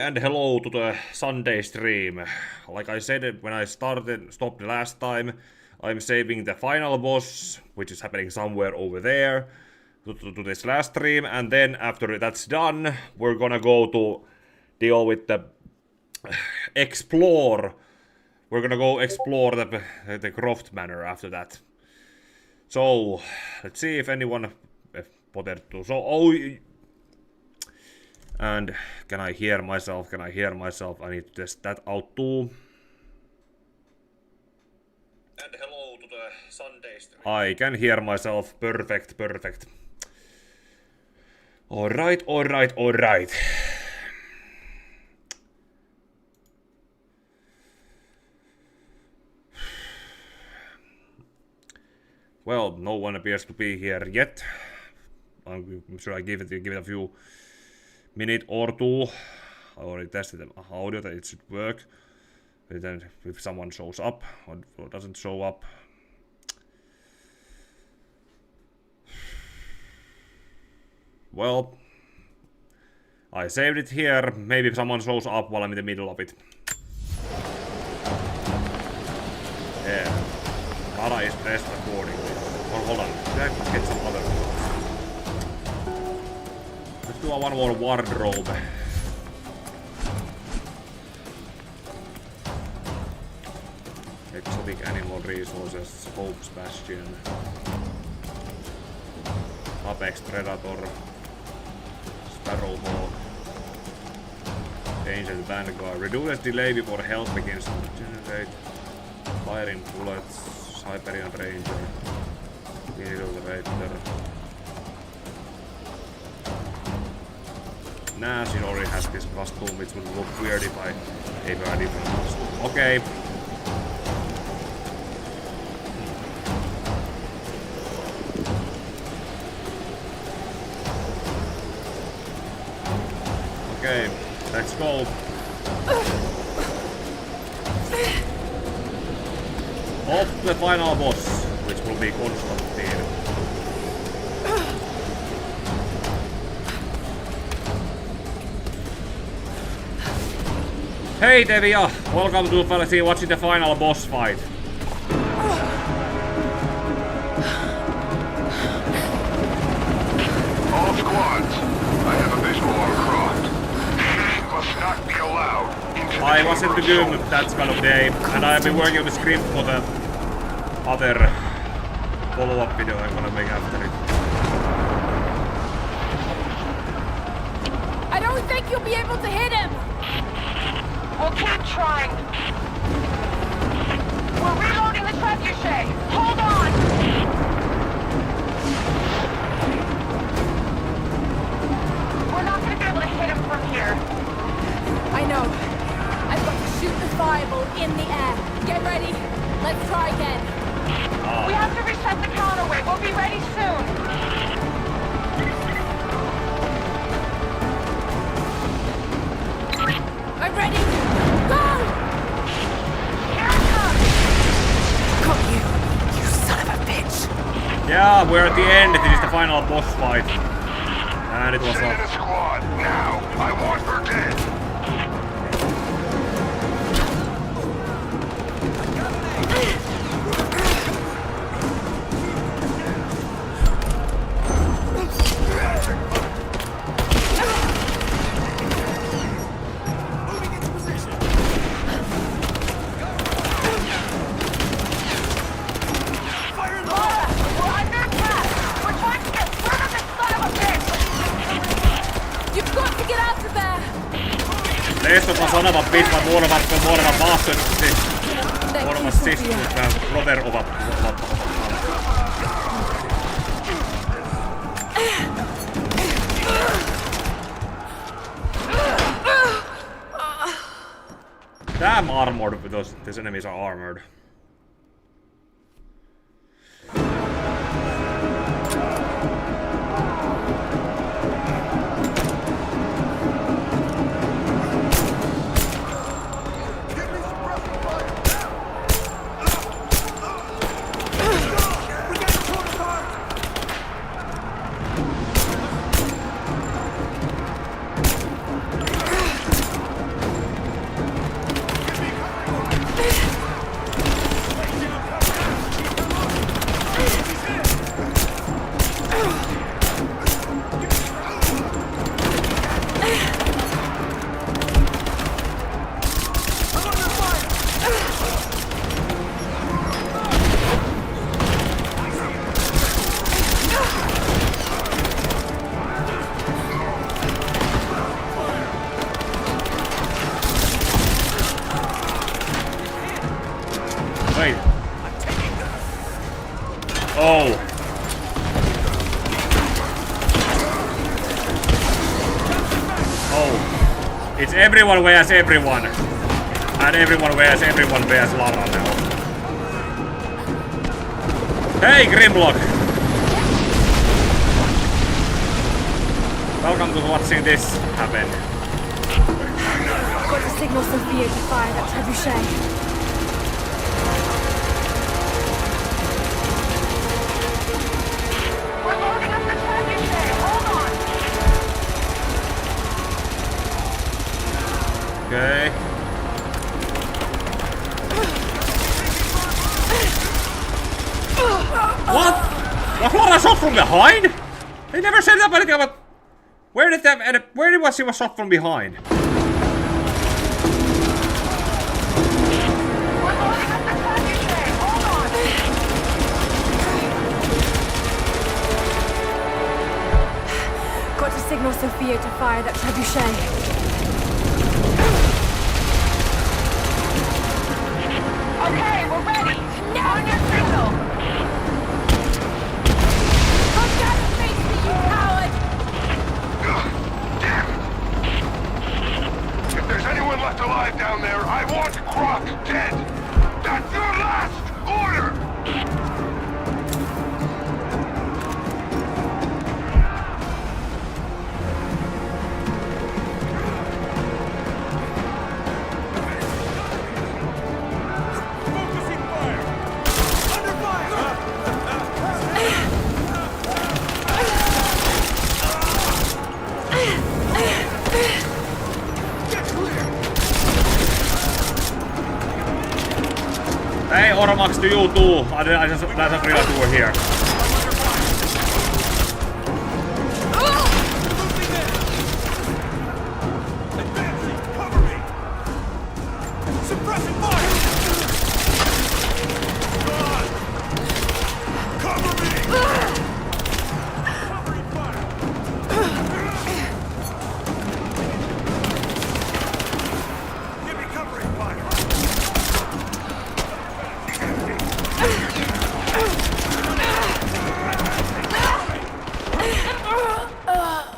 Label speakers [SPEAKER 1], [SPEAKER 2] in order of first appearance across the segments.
[SPEAKER 1] And hello to the Sunday stream. Like I said when I stopped the last time, I'm saving the final boss, which is happening somewhere over there, to this last stream, and then after that's done, we're gonna go to deal with the explore. We're gonna go explore the Croft Manor after that. So let's see if anyone bothered to. And can I hear myself? I need to test that out too. And hello to the Sunday stream. I can hear myself. Perfect. Alright. Well, no one appears to be here yet. I'm sure I give it a few minute or two. I already tested the audio that it should work. But then if someone shows up or doesn't show up. Well, I saved it here. Maybe someone shows up while I'm in the middle of it. Yeah. Lara is dressed accordingly. Oh, hold on. Let's get some other ones. Let's do one more wardrobe. Exotic animal resources, Hope's Bastion, Apex Predator, Sparrowhawk, Ancient Vanguard, reduces delay before health begins to generate, firing bullets, Hyperion Ranger, Infiltrator. Nah, she already has this costume, which would look weird if I gave her a different costume. Okay. Okay, let's go. Off to the final boss, which will be Constantine. Hey Devia, welcome to Fallacy watching the final boss fight.
[SPEAKER 2] All squads, I have a visual on Croft. It must not be allowed into
[SPEAKER 1] I wasn't doing that kind of day, and I've been working on the script for the other follow-up video I'm gonna make after it.
[SPEAKER 3] I don't think you'll be able to hit him!
[SPEAKER 4] We'll keep trying. We're reloading the trebuchet. Hold on! We're not gonna be able to hit him from here.
[SPEAKER 3] I know. I've got to shoot the fireball in the air. Get ready. Let's try again.
[SPEAKER 4] We have to reset the counterweight. We'll be ready soon.
[SPEAKER 3] I'm ready. Go!
[SPEAKER 4] Here it comes!
[SPEAKER 3] Got you, you son of a bitch!
[SPEAKER 1] Yeah, we're at the end. This is the final boss fight. And it was
[SPEAKER 2] Send in a squad, now! I want her dead!
[SPEAKER 4] Lara, we're under attack! We're trying to get rid of this son of a bitch!
[SPEAKER 3] You've got to get out of there!
[SPEAKER 1] Lees on son of a bitch, vai muodava bastard. Muodava sister, brother ovat. Damn armored, because these enemies are armored. Wait. Oh. Oh. It's everyone wears everyone. And everyone wears Lara now. Hey, Grimlock! Welcome to watching this happen.
[SPEAKER 3] Got to signal Sophia to fire that trebuchet.
[SPEAKER 4] We're loading up the trebuchet. Hold on.
[SPEAKER 1] Okay. What? Was Lara shot from behind? They never said that anything about... Where was she shot from behind?
[SPEAKER 4] We're loading up the trebuchet. Hold on.
[SPEAKER 3] Got to signal Sophia to fire that trebuchet.
[SPEAKER 4] Okay, we're ready. Now on your signal.
[SPEAKER 3] Come down and face me, you coward!
[SPEAKER 2] Damn it! If there's anyone left alive down there, I want Croft dead! That's your last order!
[SPEAKER 1] Hey, Oromax, to you too. I just realized you were here.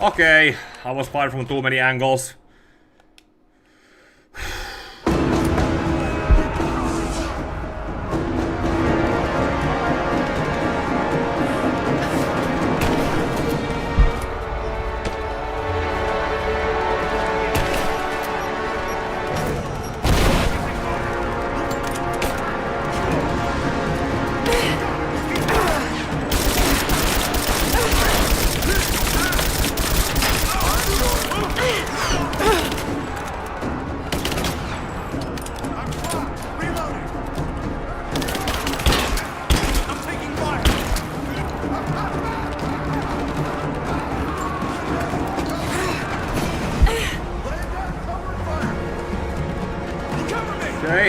[SPEAKER 1] Okay, I was fired from too many angles. Okay.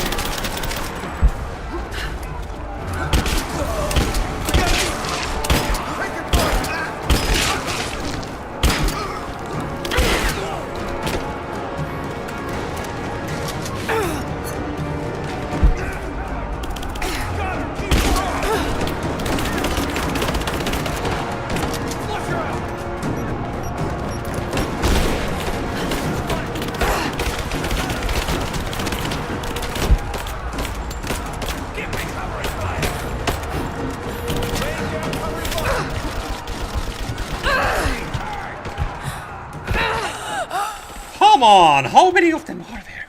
[SPEAKER 1] Come on! How many of them are there?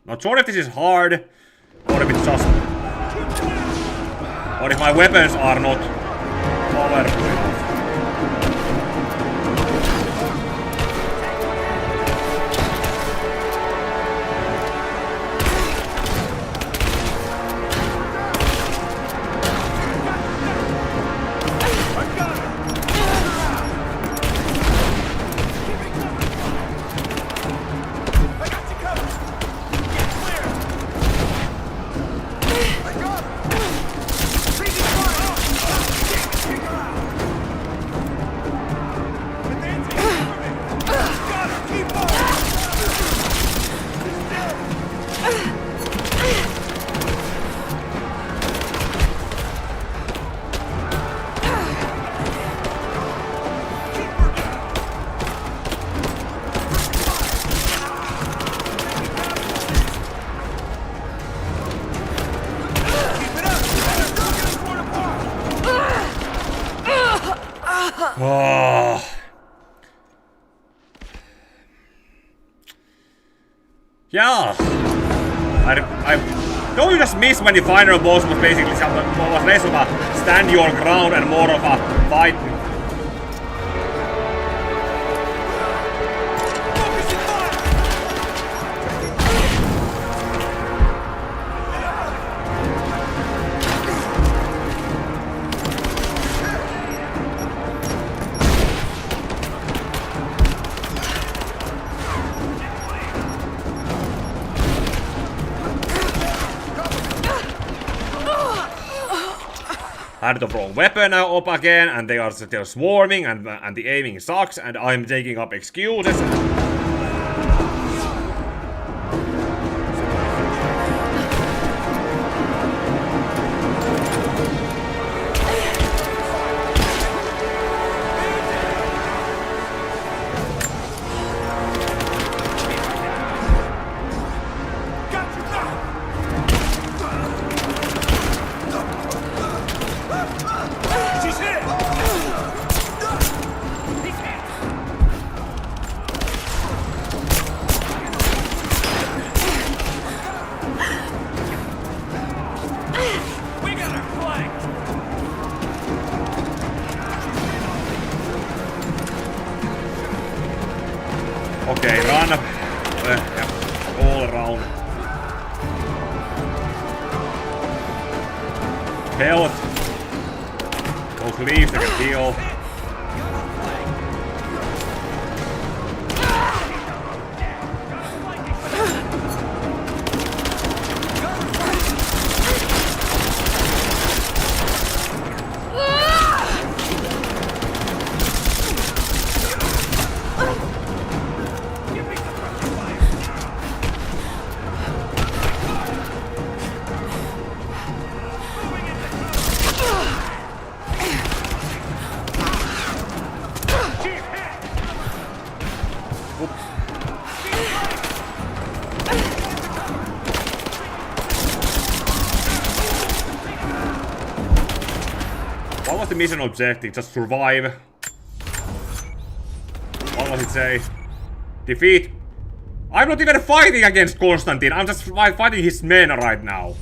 [SPEAKER 1] Not sure if this is hard, or if it's just... or if my weapons are not powerful enough. Yeah. Don't you just miss when the final boss was basically was less of a stand your ground and more of a fight? Had the wrong weapon up again, and they are still swarming, and the aiming sucks, and I'm taking up excuses. Okay, run. All around. Health. Those leaves I can heal. What was the mission objective? Just survive. What was it say? Defeat. I'm not even fighting against Constantine. I'm just fighting his men right now.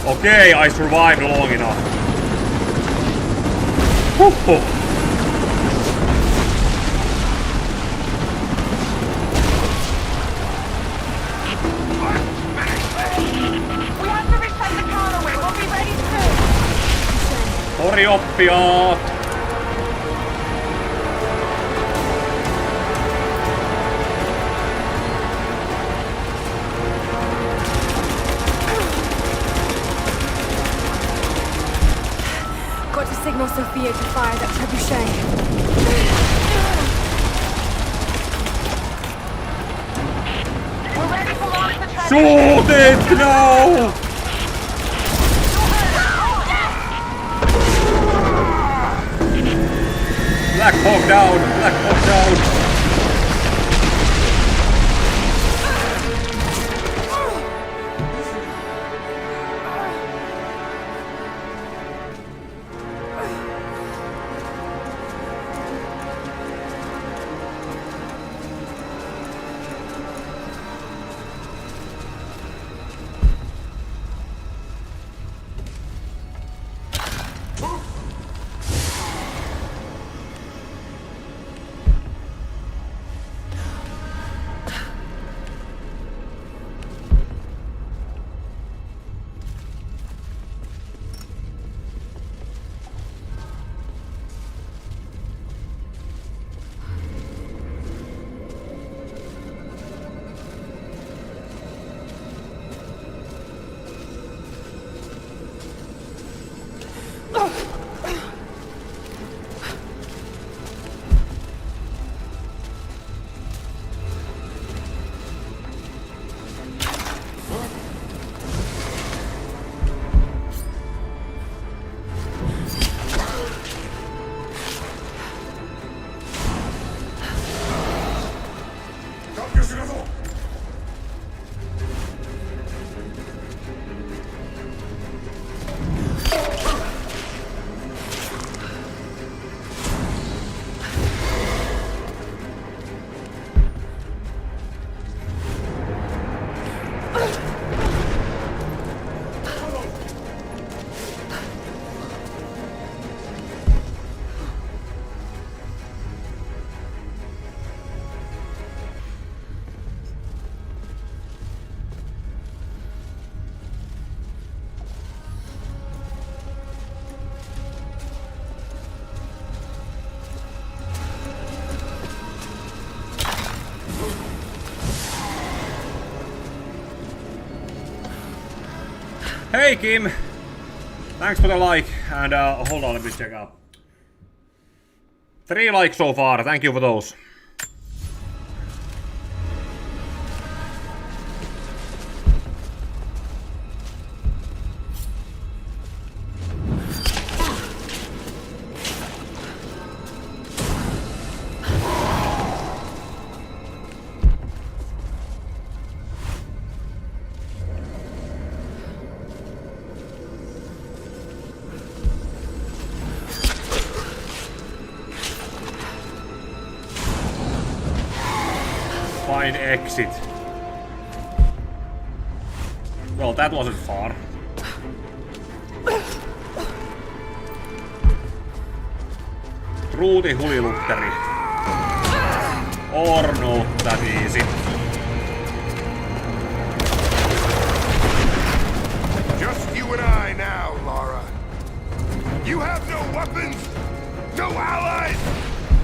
[SPEAKER 1] Okay, I survived long enough. Woo-hoo.
[SPEAKER 4] We have to reset the counterweight. We'll be ready soon.
[SPEAKER 1] Hurry up, Pika.
[SPEAKER 3] Got to signal Sophia to fire that trebuchet.
[SPEAKER 4] We're ready for launch the traffic.
[SPEAKER 1] Shoot it! No! Black Hawk down! Black Hawk down! Hey Kim! Thanks for the like, and hold on, let me check out. 3 likes so far, thank you for those. Find exit. Well, that wasn't far. Ruuti hulilutteri. Or not that easy.
[SPEAKER 2] Just you and I now, Lara. You have no weapons, no allies.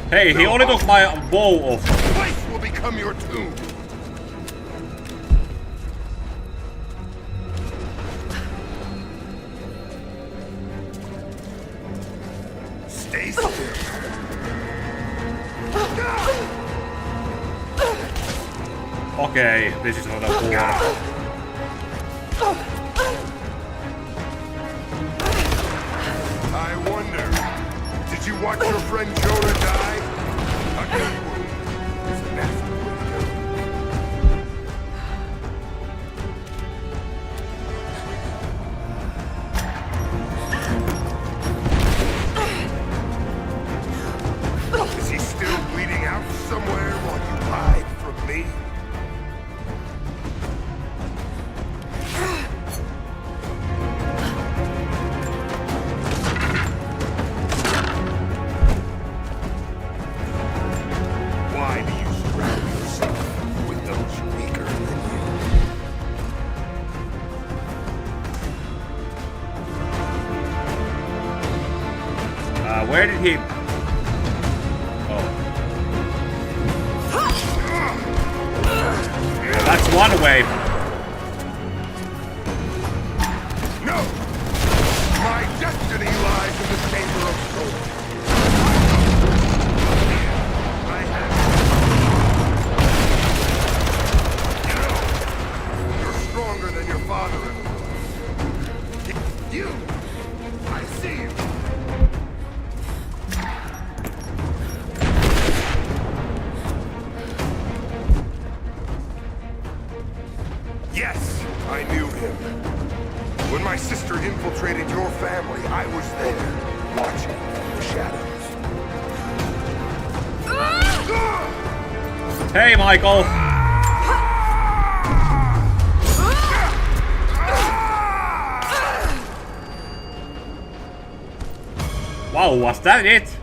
[SPEAKER 1] Hey, he only took my bow off.
[SPEAKER 2] This place will become your tomb. Stay still.
[SPEAKER 1] Okay, this is not a war.
[SPEAKER 2] I wonder, did you watch your friend Jonah die? A good wound is a nasty way to go. Is he still bleeding out somewhere while you hide from me? Why do you surround yourself with those weaker than you?
[SPEAKER 1] Where did he... Oh. That's one way.
[SPEAKER 2] No! My destiny lies in the Chamber of Souls. I have... You know, you're stronger than your father ever was. You! I see you! Yes, I knew him. When my sister infiltrated your family, I was there, watching from the shadows.
[SPEAKER 1] Hey, Michael! Wow, was that it?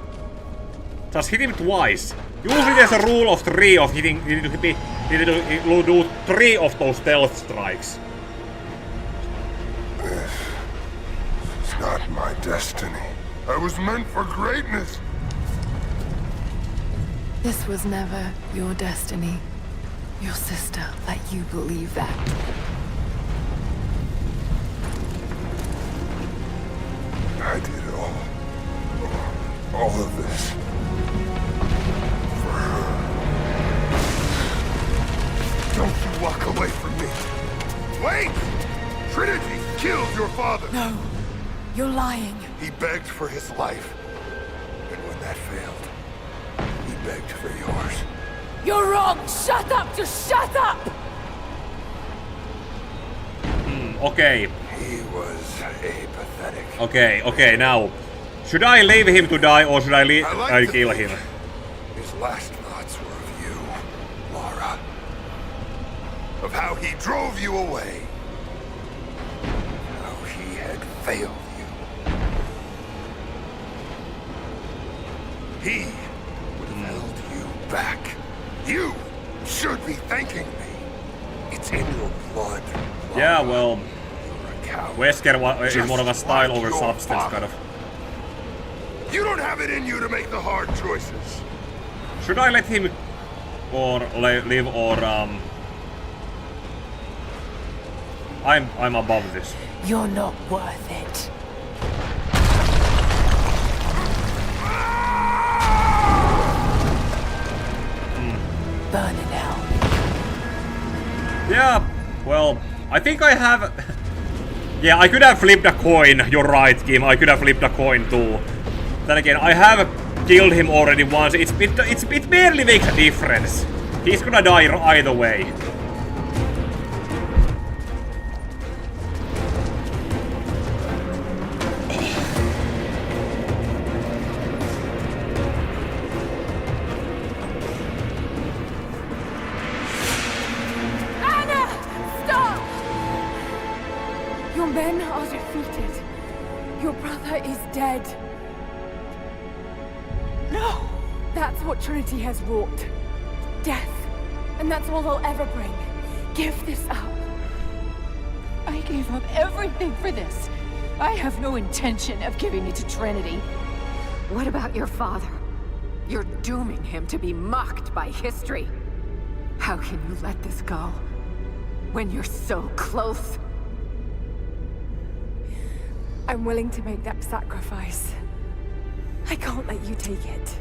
[SPEAKER 1] Just hit him twice. Usually there's a rule of 3 of hitting. You need to do 3 of those stealth strikes.
[SPEAKER 2] It's not my destiny. I was meant for greatness.
[SPEAKER 5] This was never your destiny. Your sister let you believe that.
[SPEAKER 2] I did all of this for her. Don't you walk away from me. Wait! Trinity killed your father.
[SPEAKER 5] No, you're lying.
[SPEAKER 2] He begged for his life. And when that failed, he begged for yours.
[SPEAKER 3] You're wrong! Shut up! Just shut up!
[SPEAKER 1] Okay.
[SPEAKER 2] He was a pathetic.
[SPEAKER 1] Okay, now. Should I leave him to die or should I kill him?
[SPEAKER 2] His last thoughts were of you, Lara. Of how he drove you away. How he had failed you. He would have held you back. You should be thanking me. It's in your blood. Lara.
[SPEAKER 1] Yeah, well,
[SPEAKER 2] You're a coward.
[SPEAKER 1] Wesker is
[SPEAKER 2] Just
[SPEAKER 1] more of a style
[SPEAKER 2] like
[SPEAKER 1] over
[SPEAKER 2] your
[SPEAKER 1] substance,
[SPEAKER 2] father.
[SPEAKER 1] kind of.
[SPEAKER 2] You don't have it in you to make the hard choices.
[SPEAKER 1] Should I let him or live or I'm above this.
[SPEAKER 5] You're not worth it. Burn in hell.
[SPEAKER 1] Yeah, well, I think I have... Yeah, I could have flipped a coin. You're right, Kim. I could have flipped a coin too. Then again, I have killed him already once. It barely makes a difference. He's gonna die either way.
[SPEAKER 3] Anna! Stop! Your men are defeated. Your brother is dead.
[SPEAKER 5] No!
[SPEAKER 3] That's what Trinity has wrought. Death. And that's all they'll ever bring. Give this up.
[SPEAKER 5] I gave up everything for this. I have no intention of giving it to Trinity.
[SPEAKER 6] What about your father? You're dooming him to be mocked by history. How can you let this go? When you're so close?
[SPEAKER 3] I'm willing to make that sacrifice. I can't let you take it.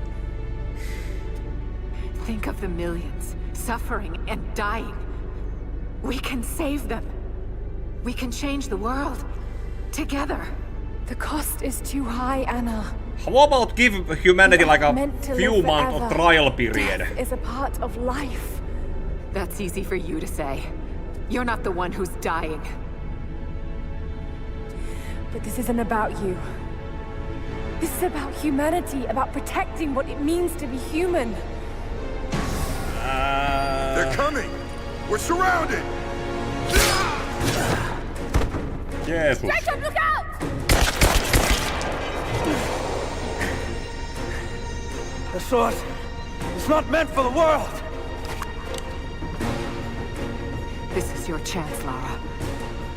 [SPEAKER 6] Think of the millions suffering and dying. We can save them. We can change the world. Together.
[SPEAKER 3] The cost is too high, Anna.
[SPEAKER 1] How about give humanity like a
[SPEAKER 3] Meant to
[SPEAKER 1] few
[SPEAKER 3] live
[SPEAKER 1] months of
[SPEAKER 3] forever.
[SPEAKER 1] trial period?
[SPEAKER 3] Death is a part of life.
[SPEAKER 6] That's easy for you to say. You're not the one who's dying.
[SPEAKER 3] But this isn't about you. This is about humanity, about protecting what it means to be human.
[SPEAKER 2] They're coming! We're surrounded!
[SPEAKER 1] Jesus.
[SPEAKER 3] Jacob, look out!
[SPEAKER 7] The sword is not meant for the world!
[SPEAKER 6] This is your chance, Lara.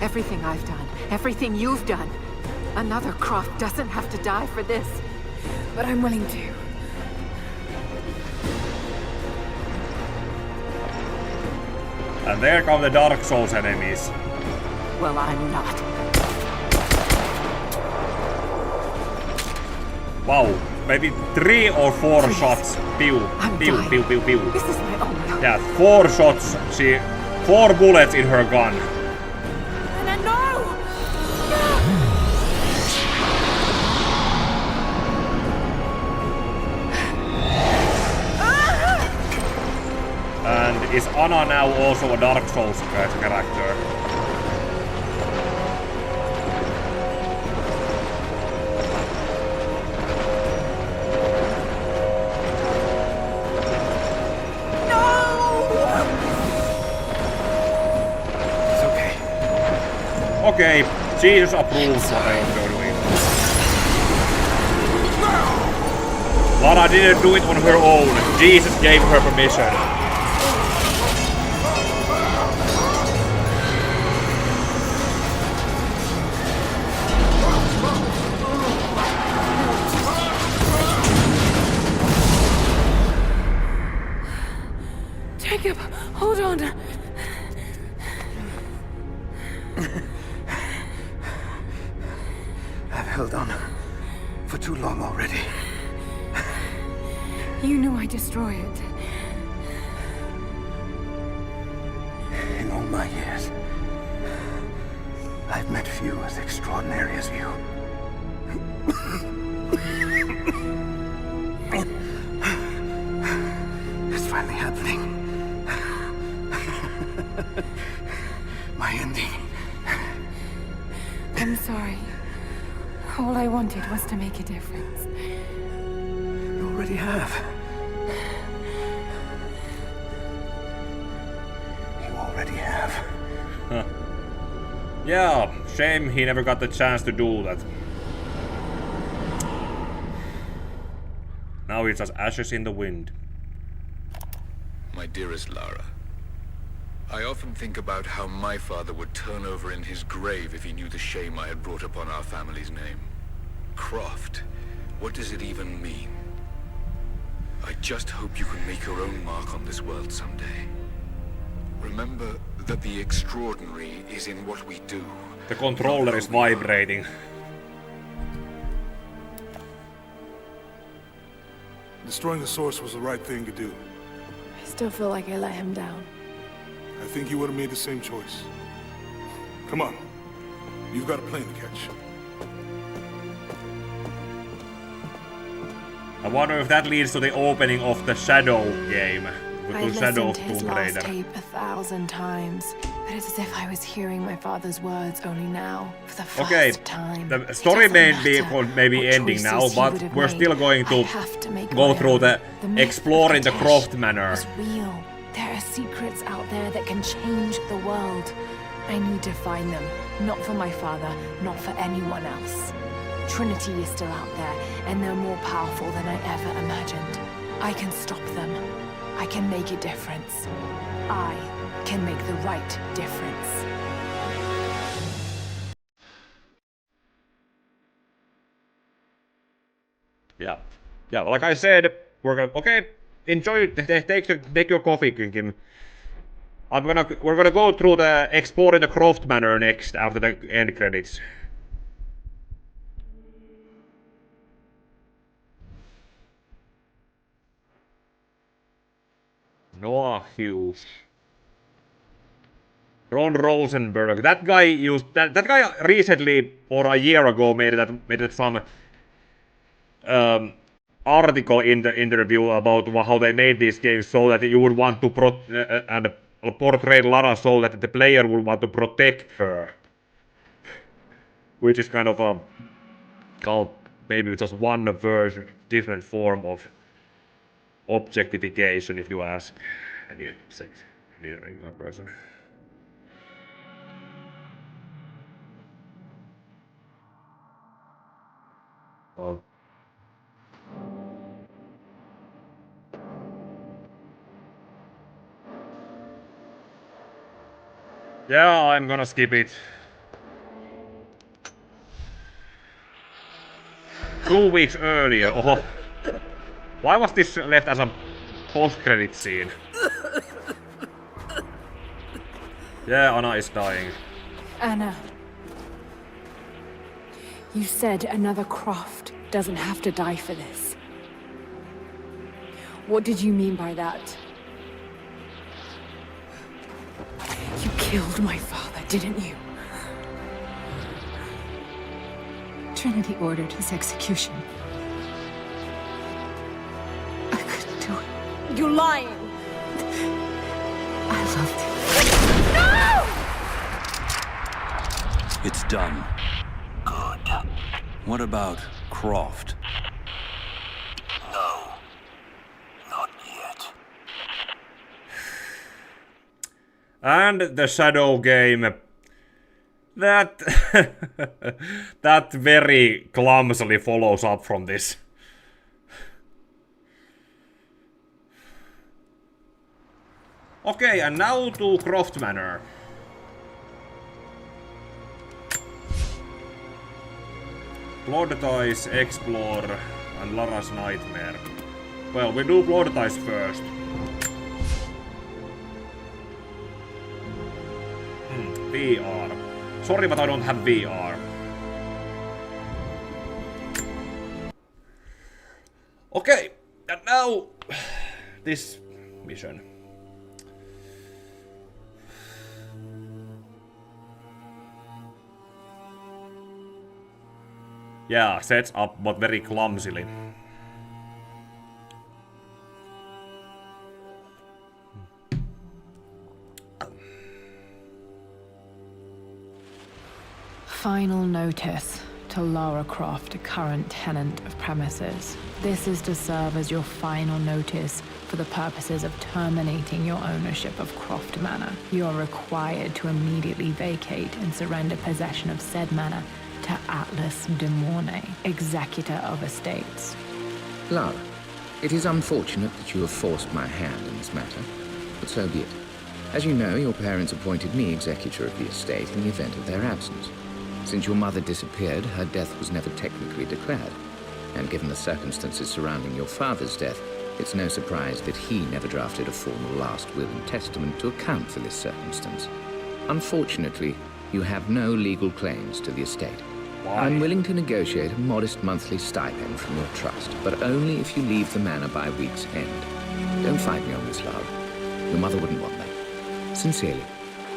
[SPEAKER 6] Everything I've done, everything you've done. Another Croft doesn't have to die for this.
[SPEAKER 3] But I'm willing to.
[SPEAKER 1] And there come the Dark Souls enemies.
[SPEAKER 6] Well, I'm not.
[SPEAKER 1] Wow, maybe 3 or 4 shots. Pew,
[SPEAKER 6] I'm
[SPEAKER 1] pew,
[SPEAKER 6] dying.
[SPEAKER 1] pew, pew, pew.
[SPEAKER 6] This is my only hope.
[SPEAKER 1] Yeah, 4 shots. 4 bullets in her gun.
[SPEAKER 3] Anna, no!
[SPEAKER 1] And is Anna now also a Dark Souls character?
[SPEAKER 7] It's okay.
[SPEAKER 1] Okay, Jesus approves what I'm doing. Lara didn't do it on her own. Jesus gave her permission.
[SPEAKER 3] Jacob, hold on.
[SPEAKER 7] I've held on for too long already.
[SPEAKER 3] You knew I'd destroy it.
[SPEAKER 7] In all my years, I've met few as extraordinary as you. It's finally happening. My ending.
[SPEAKER 3] I'm sorry. All I wanted was to make a difference.
[SPEAKER 7] You already have. You already have.
[SPEAKER 1] Huh. Yeah, shame he never got the chance to do that. Now it's just ashes in the wind.
[SPEAKER 8] My dearest Lara, I often think about how my father would turn over in his grave if he knew the shame I had brought upon our family's name. Croft, what does it even mean? I just hope you can make your own mark on this world someday. Remember, that the extraordinary is in what we do.
[SPEAKER 1] The controller is vibrating.
[SPEAKER 9] Destroying the source was the right thing to do.
[SPEAKER 3] I still feel like I let him down.
[SPEAKER 9] I think you would have made the same choice. Come on. You've got a plane to catch.
[SPEAKER 1] I wonder if that leads to the opening of the Shadow game.
[SPEAKER 3] I
[SPEAKER 1] To Shadow
[SPEAKER 3] listened to
[SPEAKER 1] of
[SPEAKER 3] his
[SPEAKER 1] Tomb
[SPEAKER 3] last
[SPEAKER 1] Raider.
[SPEAKER 3] tape 1,000 times, but it's as if I was hearing my father's words only now, for the first
[SPEAKER 1] Okay,
[SPEAKER 3] time.
[SPEAKER 1] the story
[SPEAKER 3] It
[SPEAKER 1] may
[SPEAKER 3] doesn't
[SPEAKER 1] be
[SPEAKER 3] matter
[SPEAKER 1] maybe
[SPEAKER 3] what
[SPEAKER 1] ending now,
[SPEAKER 3] choices he
[SPEAKER 1] but
[SPEAKER 3] would have
[SPEAKER 1] we're
[SPEAKER 3] made.
[SPEAKER 1] still going
[SPEAKER 3] I
[SPEAKER 1] to
[SPEAKER 3] have to make
[SPEAKER 1] go
[SPEAKER 3] my
[SPEAKER 1] through
[SPEAKER 3] own.
[SPEAKER 1] the
[SPEAKER 3] myth
[SPEAKER 1] exploring the
[SPEAKER 3] of
[SPEAKER 1] Croft
[SPEAKER 3] Tesh
[SPEAKER 1] Manor.
[SPEAKER 3] is real. There are secrets out there that can change the world. I need to find them, not for my father, not for anyone else. Trinity is still out there, and they're more powerful than I ever imagined. I can stop them. I can make a difference. I can make the right difference.
[SPEAKER 1] Yeah. Yeah, like I said, we're gonna okay, enjoy take your coffee, Kim. We're gonna go through the exploring the Croft Manor next after the end credits. Noah Hughes. Ron Rosenberg. That guy used that guy recently or a year ago made some article in the interview about how they made these games so that you would want to portray Lara so that the player would want to protect her, which is kind of called maybe just one version, different form of objectification, if you ask any sex leading person. Oh. Yeah, I'm gonna skip it. 2 weeks earlier. Oh. Why was this left as a post-credit scene? Yeah, Anna is dying.
[SPEAKER 3] Anna. You said another Croft doesn't have to die for this. What did you mean by that? You killed my father, didn't you?
[SPEAKER 5] Trinity ordered his execution. I couldn't do it.
[SPEAKER 3] You're lying!
[SPEAKER 5] I loved him.
[SPEAKER 7] It's done. Good. What about Croft? No. Not yet.
[SPEAKER 1] And the Shadow game. That that very clumsily follows up from this. Okay, and now to Croft Manor. Blood Ties, Explore, and Lara's Nightmare. Well, we do Blood Ties first. VR. Sorry, but I don't have VR. Okay, and now this mission. Yeah, sets up, but very clumsily.
[SPEAKER 3] Final notice to Lara Croft, a current tenant of premises. This is to serve as your final notice for the purposes of terminating your ownership of Croft Manor. You are required to immediately vacate and surrender possession of said manor to Atlas de Mornay, executor of estates.
[SPEAKER 10] Lara, it is unfortunate that you have forced my hand in this matter, but so be it. As you know, your parents appointed me executor of the estate in the event of their absence. Since your mother disappeared, her death was never technically declared. And given the circumstances surrounding your father's death, It's no surprise that he never drafted a formal last will and testament to account for this circumstance. Unfortunately, you have no legal claims to the estate.
[SPEAKER 1] Why?
[SPEAKER 10] I'm willing to negotiate a modest monthly stipend from your trust, but only if you leave the manor by week's end. Don't fight me on this, Lara. Your mother wouldn't want that. Sincerely,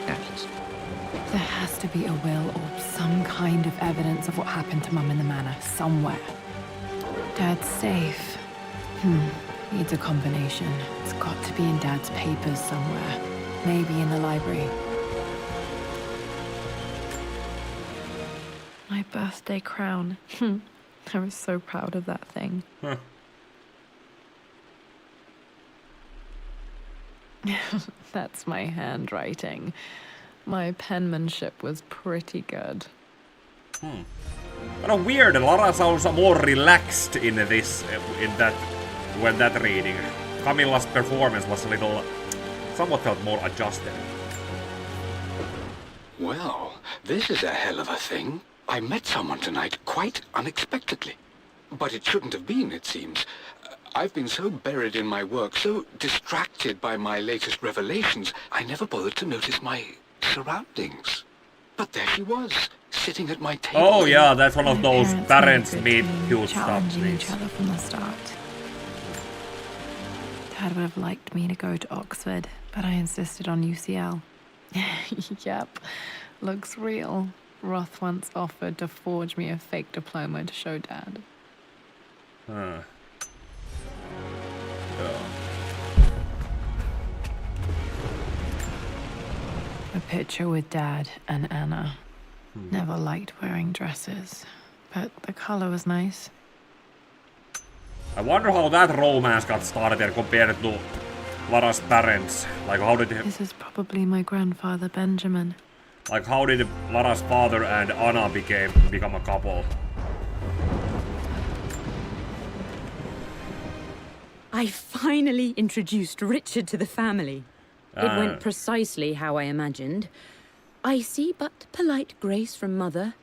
[SPEAKER 10] Atlas.
[SPEAKER 3] There has to be a will or some kind of evidence of what happened to Mum in the manor somewhere. Dad's safe. Needs a combination. It's got to be in Dad's papers somewhere. Maybe in the library. My birthday crown. I was so proud of that thing.
[SPEAKER 1] Huh.
[SPEAKER 3] That's my handwriting. My penmanship was pretty good.
[SPEAKER 1] Kind of weird. Lara sounds more relaxed in this, when that reading. Camilla's performance was a little, somewhat felt more adjusted.
[SPEAKER 11] Well, this is a hell of a thing. I met someone tonight quite unexpectedly. But it shouldn't have been, it seems. I've been so buried in my work, so distracted by my latest revelations, I never bothered to notice my surroundings. But there she was, sitting at my table.
[SPEAKER 1] Oh yeah, that's one of those parents meet huge stuff.
[SPEAKER 3] Challenging each other from the start. Dad would have liked me to go to Oxford, but I insisted on UCL. Yep, looks real. Roth once offered to forge me a fake diploma to show Dad.
[SPEAKER 1] Huh.
[SPEAKER 3] A picture with Dad and Anna. Never liked wearing dresses, but the color was nice.
[SPEAKER 1] I wonder how that romance got started compared to Lara's parents. Like, how did
[SPEAKER 3] This is probably my grandfather, Benjamin.
[SPEAKER 1] Like, how did Lara's father and Anna become a couple?
[SPEAKER 12] I finally introduced Richard to the family. It went precisely how I imagined. Icy but polite grace from Mother.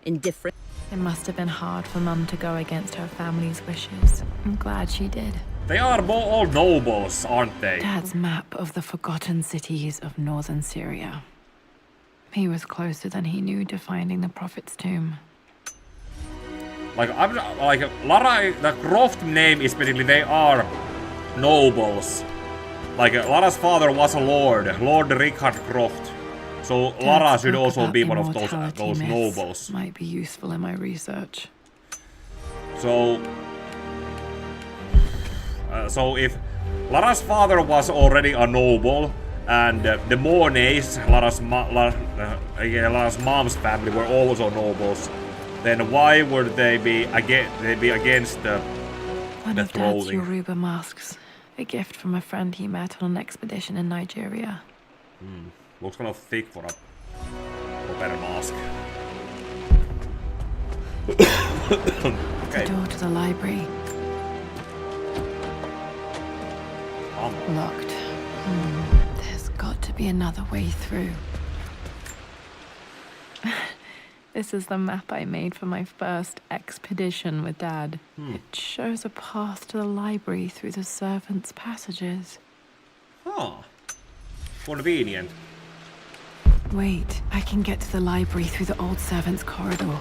[SPEAKER 12] Indifferent.
[SPEAKER 3] It must have been hard for Mum to go against her family's wishes. I'm glad she did.
[SPEAKER 1] They are all nobles, aren't they?
[SPEAKER 3] Dad's map of the forgotten cities of northern Syria. He was closer than he knew to finding the Prophet's tomb.
[SPEAKER 1] Like, Lara, the Croft name is basically they are nobles. Like, Lara's father was a lord, Lord Richard Croft. So Lara should also be one of those nobles.
[SPEAKER 3] Might be useful in my research.
[SPEAKER 1] So if Lara's father was already a noble, and the Mornays, Lara's mom's family, were also nobles, then why would they be against the
[SPEAKER 3] One of Dad's
[SPEAKER 1] clothing?
[SPEAKER 3] Yoruba masks. A gift from a friend he met on an expedition in Nigeria.
[SPEAKER 1] Looks kind of thick for a better mask. Okay.
[SPEAKER 3] The door to the library. Locked. There's got to be another way through. This is the map I made for my first expedition with Dad. It shows a path to the library through the servants' passages.
[SPEAKER 1] Huh. Convenient.
[SPEAKER 3] Wait, I can get to the library through the old servants' corridor.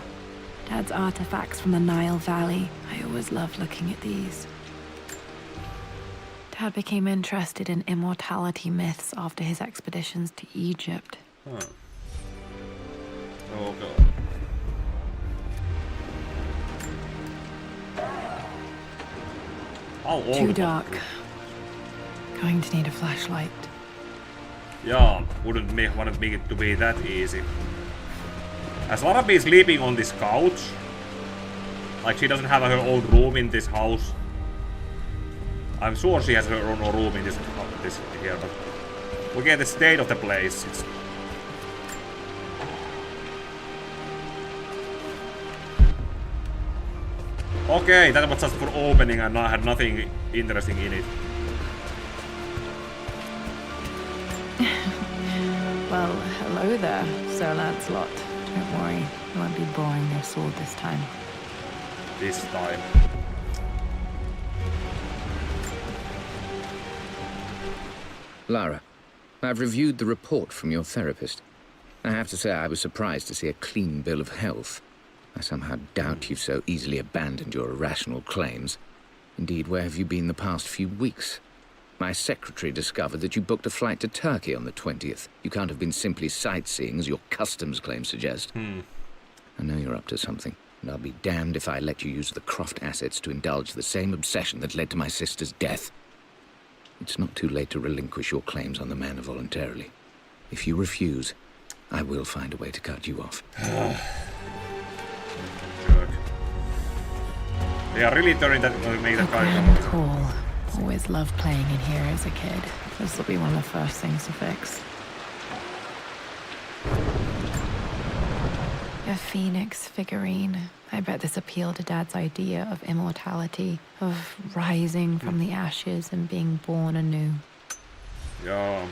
[SPEAKER 3] Dad's artifacts from the Nile Valley. I always loved looking at these. Dad became interested in immortality myths after his expeditions to Egypt.
[SPEAKER 1] Huh. Oh god. How old?
[SPEAKER 3] Too dark. Going to need a flashlight.
[SPEAKER 1] Yeah, wouldn't want it to be that easy. Has Lara been sleeping on this couch? Like, she doesn't have her own room in this house. I'm sure she has her own room in this here, but look at the state of the place. It's okay, that was just for opening and I had nothing interesting in it.
[SPEAKER 3] Well, hello there, Sir Lancelot. Don't worry, you won't be borrowing your sword this time.
[SPEAKER 1] This time.
[SPEAKER 10] Lara, I've reviewed the report from your therapist. I have to say I was surprised to see a clean bill of health. I somehow doubt you've so easily abandoned your irrational claims. Indeed, where have you been the past few weeks? My secretary discovered that you booked a flight to Turkey on the 20th. You can't have been simply sightseeing, as your customs claims suggest. I know you're up to something, and I'll be damned if I let you use the Croft assets to indulge the same obsession that led to my sister's death. It's not too late to relinquish your claims on the manor voluntarily. If you refuse, I will find a way to cut you off.
[SPEAKER 1] Good. They are really turning that make that guy come up.
[SPEAKER 3] Cool. Always loved playing in here as a kid. This will be one of the first things to fix. A phoenix figurine. I bet this appealed to Dad's idea of immortality, of rising from the ashes and being born anew.
[SPEAKER 1] Yeah.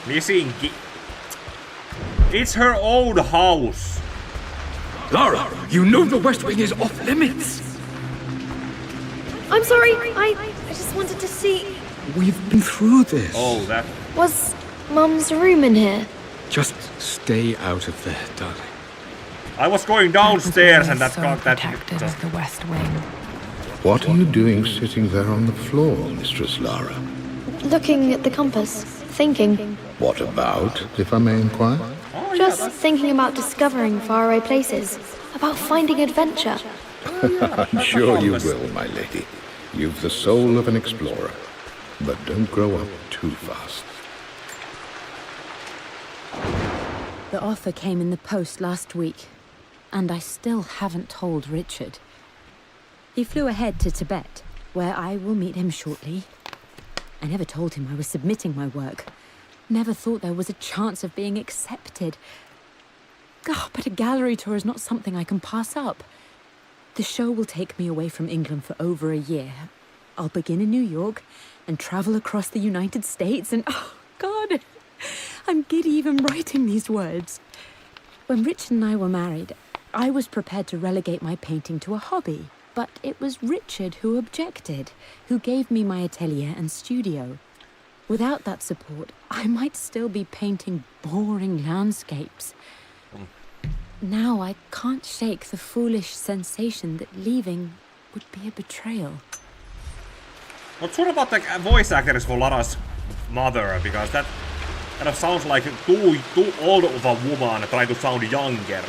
[SPEAKER 1] Missing it's her old house.
[SPEAKER 11] Lara, you know the West Wing is off limits.
[SPEAKER 13] I'm sorry, I just wanted to see...
[SPEAKER 11] We've been through this.
[SPEAKER 1] Oh, that...
[SPEAKER 13] Was Mum's room in here?
[SPEAKER 11] Just stay out of there, darling.
[SPEAKER 1] I was going downstairs and that
[SPEAKER 3] so
[SPEAKER 1] got that
[SPEAKER 3] protected
[SPEAKER 1] just...
[SPEAKER 3] as the West Wing.
[SPEAKER 14] What are you doing sitting there on the floor, Mistress Lara?
[SPEAKER 13] Looking at the compass, thinking.
[SPEAKER 14] What about, if I may inquire?
[SPEAKER 13] Just thinking about discovering faraway places, about finding adventure.
[SPEAKER 14] I'm sure you will, my lady. You've the soul of an explorer. But don't grow up too fast.
[SPEAKER 12] The offer came in the post last week, and I still haven't told Richard. He flew ahead to Tibet, where I will meet him shortly. I never told him I was submitting my work. Never thought there was a chance of being accepted. Oh, but a gallery tour is not something I can pass up. The show will take me away from England for over a year. I'll begin in New York and travel across the United States and... oh, God! I'm giddy even writing these words. When Richard and I were married, I was prepared to relegate my painting to a hobby. But it was Richard who objected, who gave me my atelier and studio. Without that support, I might still be painting boring landscapes. Now I can't shake the foolish sensation that leaving would be a betrayal.
[SPEAKER 1] What's what about the voice actors for Lara's mother? Because that kind of sounds like too old of a woman trying to sound younger.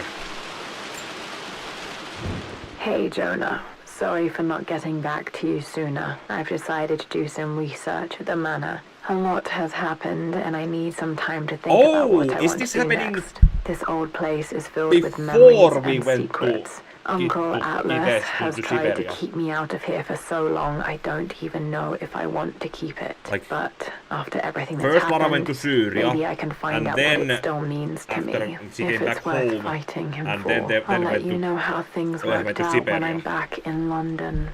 [SPEAKER 3] Hey, Jonah. Sorry for not getting back to you sooner. I've decided to do some research at the manor. A lot has happened, and I need some time to think about what I want to do next. This old place is filled with memories and secrets. Uncle Atlas has tried to keep me out of here for so long, I don't even know if I want to keep it. But after everything that's happened,
[SPEAKER 1] Lara went to Syria,
[SPEAKER 3] maybe I can find out what it still means to me. If it's worth fighting him for, I'll let you know how things worked out when I'm back in London.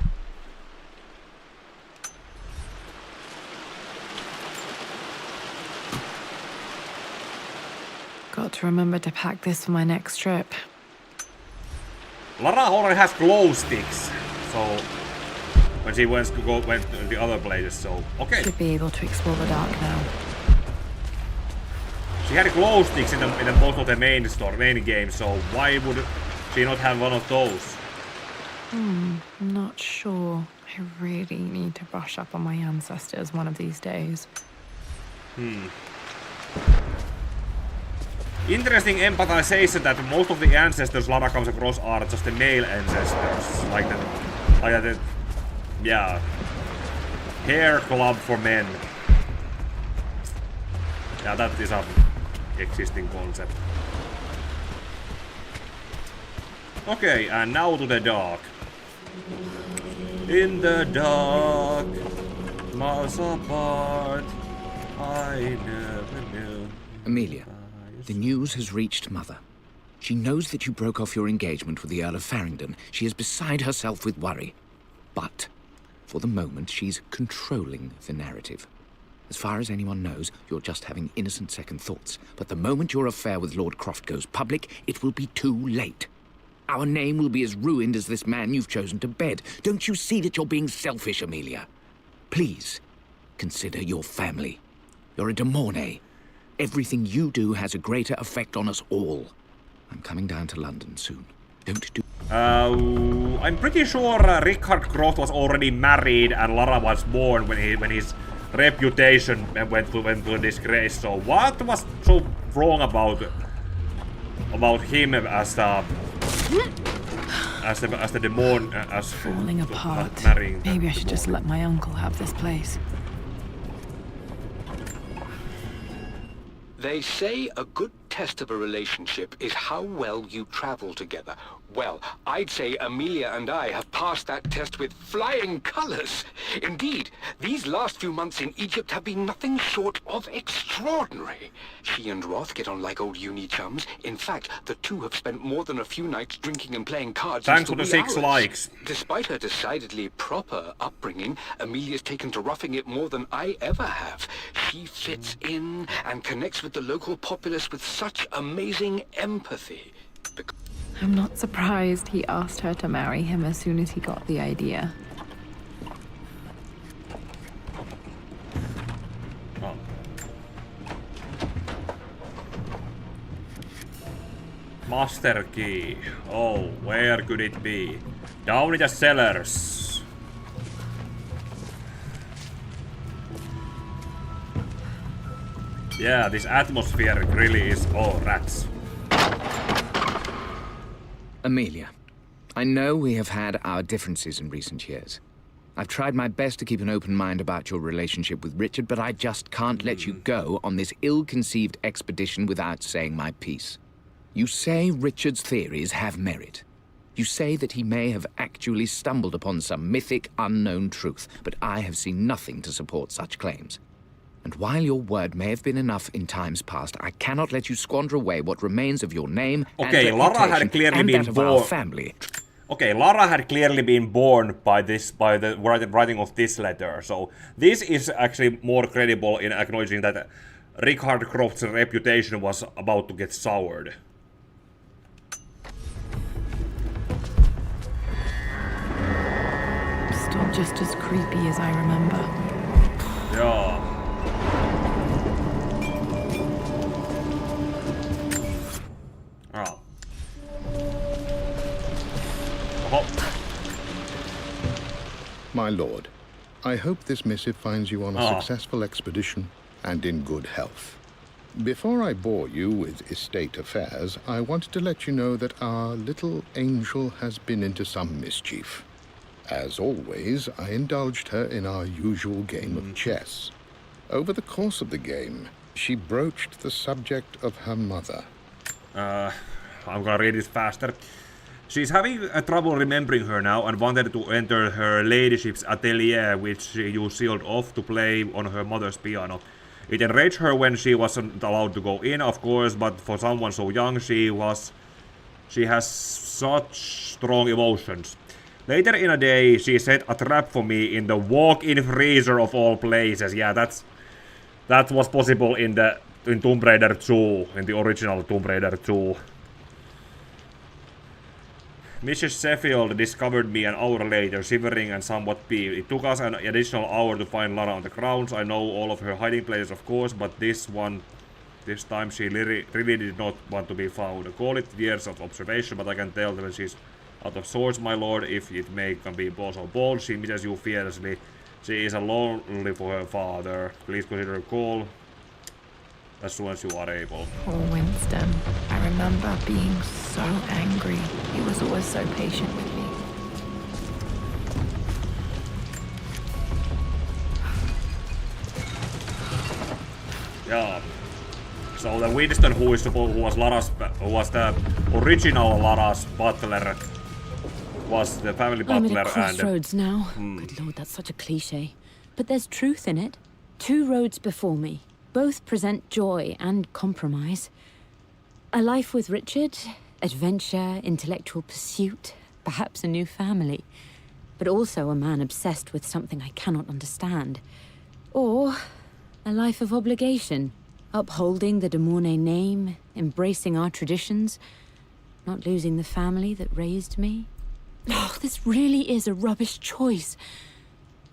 [SPEAKER 3] Got to remember to pack this for my next trip.
[SPEAKER 1] Lara already has glow sticks, so when she went to the other places, so okay.
[SPEAKER 3] Should be able to explore the dark now.
[SPEAKER 1] She had glow sticks in most of the main games, so why would she not have one of those?
[SPEAKER 3] I'm not sure. I really need to brush up on my ancestors one of these days.
[SPEAKER 1] Interesting empathization that most of the ancestors Lara comes across are just the male ancestors. Like the yeah. Hair club for men. Yeah, that is an existing concept. Okay, and now to the dark. In the dark, miles apart, I never knew.
[SPEAKER 10] Amelia. The news has reached Mother. She knows that you broke off your engagement with the Earl of Farringdon. She is beside herself with worry. But, for the moment, she's controlling the narrative. As far as anyone knows, you're just having innocent second thoughts. But the moment your affair with Lord Croft goes public, it will be too late. Our name will be as ruined as this man you've chosen to bed. Don't you see that you're being selfish, Amelia? Please, consider your family. You're a de Mornay. Everything you do has a greater effect on us all. I'm coming down to London soon. Don't do...
[SPEAKER 1] I'm pretty sure Richard Croft was already married and Lara was born when his reputation went to disgrace. So what was so wrong about him as the demon as
[SPEAKER 3] falling apart?
[SPEAKER 1] Marrying
[SPEAKER 3] Maybe I should just let my uncle have this place.
[SPEAKER 11] They say a good test of a relationship is how well you travel together. Well, I'd say Amelia and I have passed that test with flying colors. Indeed, these last few months in Egypt have been nothing short of extraordinary. She and Roth get on like old uni chums. In fact, the two have spent more than a few nights drinking and playing cards.
[SPEAKER 1] Thanks for the 6 likes.
[SPEAKER 11] Despite her decidedly proper upbringing, Amelia's taken to roughing it more than I ever have. She fits in and connects with the local populace with such amazing empathy.
[SPEAKER 3] I'm not surprised he asked her to marry him as soon as he got the idea.
[SPEAKER 1] Oh. Master key. Oh, where could it be? Down in the cellars. Yeah, this atmosphere really is... Oh, rats.
[SPEAKER 10] Amelia, I know we have had our differences in recent years. I've tried my best to keep an open mind about your relationship with Richard, but I just can't let you go on this ill-conceived expedition without saying my piece. You say Richard's theories have merit. You say that he may have actually stumbled upon some mythic, unknown truth, but I have seen nothing to support such claims. And while your word may have been enough in times past, I cannot let you squander away what remains of your name
[SPEAKER 1] okay,
[SPEAKER 10] and
[SPEAKER 1] Lara had clearly
[SPEAKER 10] and
[SPEAKER 1] been
[SPEAKER 10] that of
[SPEAKER 1] born.
[SPEAKER 10] our family.
[SPEAKER 1] Okay, Lara had clearly been born by the writing of this letter. So this is actually more credible in acknowledging that Richard Croft's reputation was about to get soured.
[SPEAKER 3] Still just as creepy as I remember.
[SPEAKER 1] Yeah. Oh. Oh.
[SPEAKER 14] My lord, I hope this missive finds you on a successful expedition and in good health. Before I bore you with estate affairs, I wanted to let you know that our little angel has been into some mischief. As always, I indulged her in our usual game of chess. Over the course of the game, she broached the subject of her mother.
[SPEAKER 1] I'm gonna read this faster. She's having trouble remembering her now and wanted to enter her ladyship's atelier, which you sealed off to play on her mother's piano. It enraged her when she wasn't allowed to go in, of course, but for someone so young, she has such strong emotions. Later in the day, she set a trap for me in the walk-in freezer of all places. Yeah, that was possible in Tomb Raider 2, in the original Tomb Raider 2. Mrs. Sheffield discovered me an hour later, shivering and somewhat peeved. It took us an additional hour to find Lara on the grounds. I know all of her hiding places, of course, but this time she really did not want to be found. Call it years of observation, but I can tell that she's out of sorts, my lord, if it may be so bold. She misses you fiercely. She is lonely for her father. Please consider a call as soon as you are able.
[SPEAKER 3] Poor Winston. I remember being so angry. He was always so patient with me.
[SPEAKER 1] Yeah. So the Winston, who was the original Lara's butler, was the family butler.
[SPEAKER 12] I'm at a crossroads now. Good lord, that's such a cliche. But there's truth in it. 2 roads before me. Both present joy and compromise. A life with Richard, adventure, intellectual pursuit, perhaps a new family. But also a man obsessed with something I cannot understand. Or A life of obligation, upholding the de Mornay name, embracing our traditions, not losing the family that raised me. Oh, this really is a rubbish choice.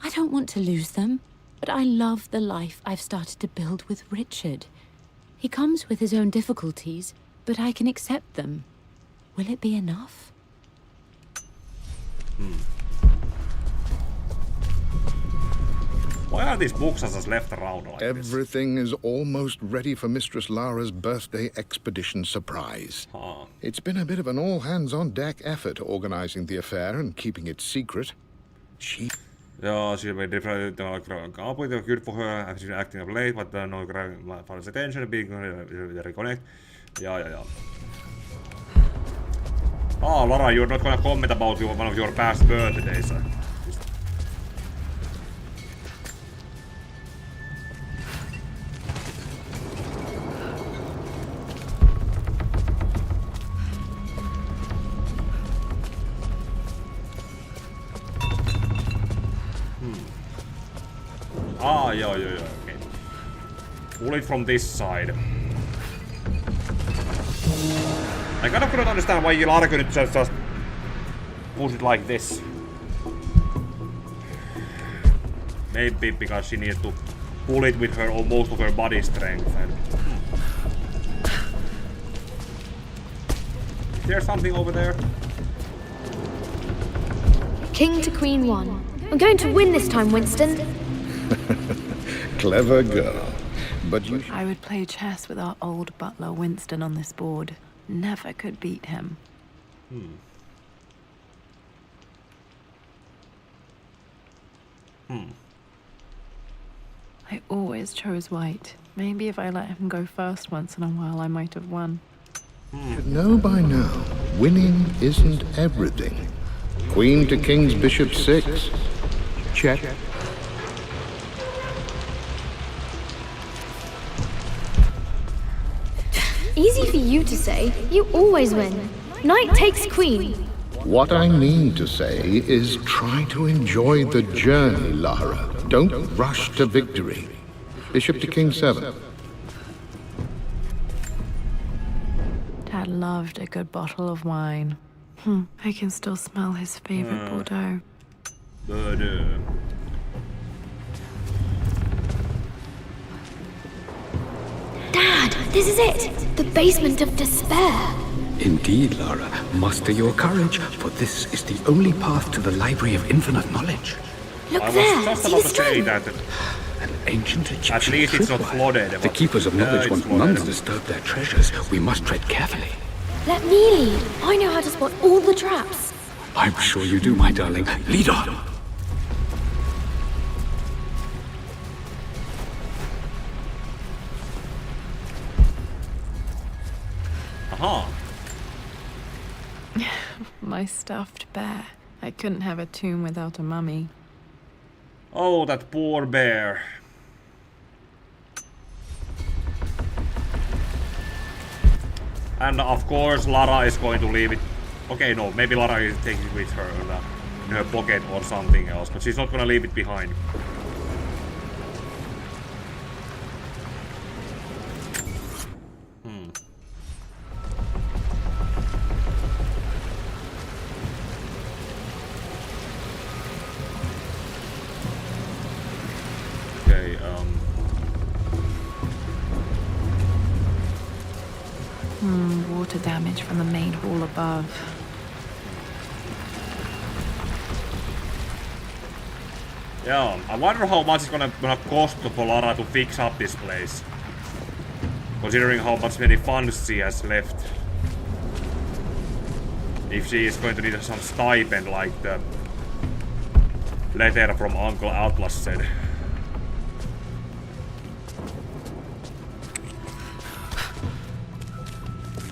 [SPEAKER 12] I don't want to lose them, but I love the life I've started to build with Richard. He comes with his own difficulties, but I can accept them. Will it be enough?
[SPEAKER 1] Why are these books just left around like
[SPEAKER 14] Everything is almost ready for Mistress Lara's birthday expedition surprise. It's been a bit of an all-hands-on-deck effort organizing the affair and keeping it secret.
[SPEAKER 1] Yeah, she made different completely good for her. She's acting up late, but no father's attention, being reconnect. Yeah. Oh, Lara, you're not gonna comment about one of your past birthdays. Yeah, okay. Pull it from this side. I kind of couldn't understand why Lara couldn't just push it like this. Maybe because she needs to pull it with her most of her body strength. And... Is there something over there?
[SPEAKER 13] King to Queen 1. I'm going to win this time, Winston.
[SPEAKER 14] Clever girl. But you...
[SPEAKER 3] I would play chess with our old butler Winston on this board. Never could beat him. I always chose white. Maybe if I let him go first once in a while, I might have won.
[SPEAKER 14] should know by now, winning isn't everything. Queen to King's Bishop 6. Check.
[SPEAKER 13] Easy for you to say. You always win. Knight takes queen.
[SPEAKER 14] What I mean to say is try to enjoy the journey, Lara. Don't rush to victory. Bishop to King 7.
[SPEAKER 3] Dad loved a good bottle of wine. I can still smell his favorite Bordeaux.
[SPEAKER 13] Dad, this is it! The basement of despair.
[SPEAKER 11] Indeed, Lara. Muster your courage, for this is the only path to the Library of Infinite Knowledge.
[SPEAKER 13] Look
[SPEAKER 1] I
[SPEAKER 13] there!
[SPEAKER 1] was just
[SPEAKER 13] See
[SPEAKER 1] about
[SPEAKER 13] the
[SPEAKER 1] to say
[SPEAKER 13] stone?
[SPEAKER 1] that.
[SPEAKER 11] An ancient Egyptian
[SPEAKER 1] At least it's not
[SPEAKER 11] tripwire.
[SPEAKER 1] flooded.
[SPEAKER 11] The keepers of knowledge want none to disturb their treasures. We must tread carefully.
[SPEAKER 13] Let me lead. I know how to spot all the traps.
[SPEAKER 11] I'm sure you do, my darling. Lead on.
[SPEAKER 1] Aha.
[SPEAKER 3] My stuffed bear. I couldn't have a tomb without a mummy.
[SPEAKER 1] Oh, that poor bear. And of course, Lara is going to leave it. Okay, no, maybe Lara is taking it with her in her pocket or something else, but she's not gonna leave it behind. Okay,
[SPEAKER 3] Water damage from the main hall above.
[SPEAKER 1] yeah, I wonder how much it's gonna cost for Lara to fix up this place. Considering how many funds she has left. If she is going to need some stipend like the letter from Uncle Atlas said.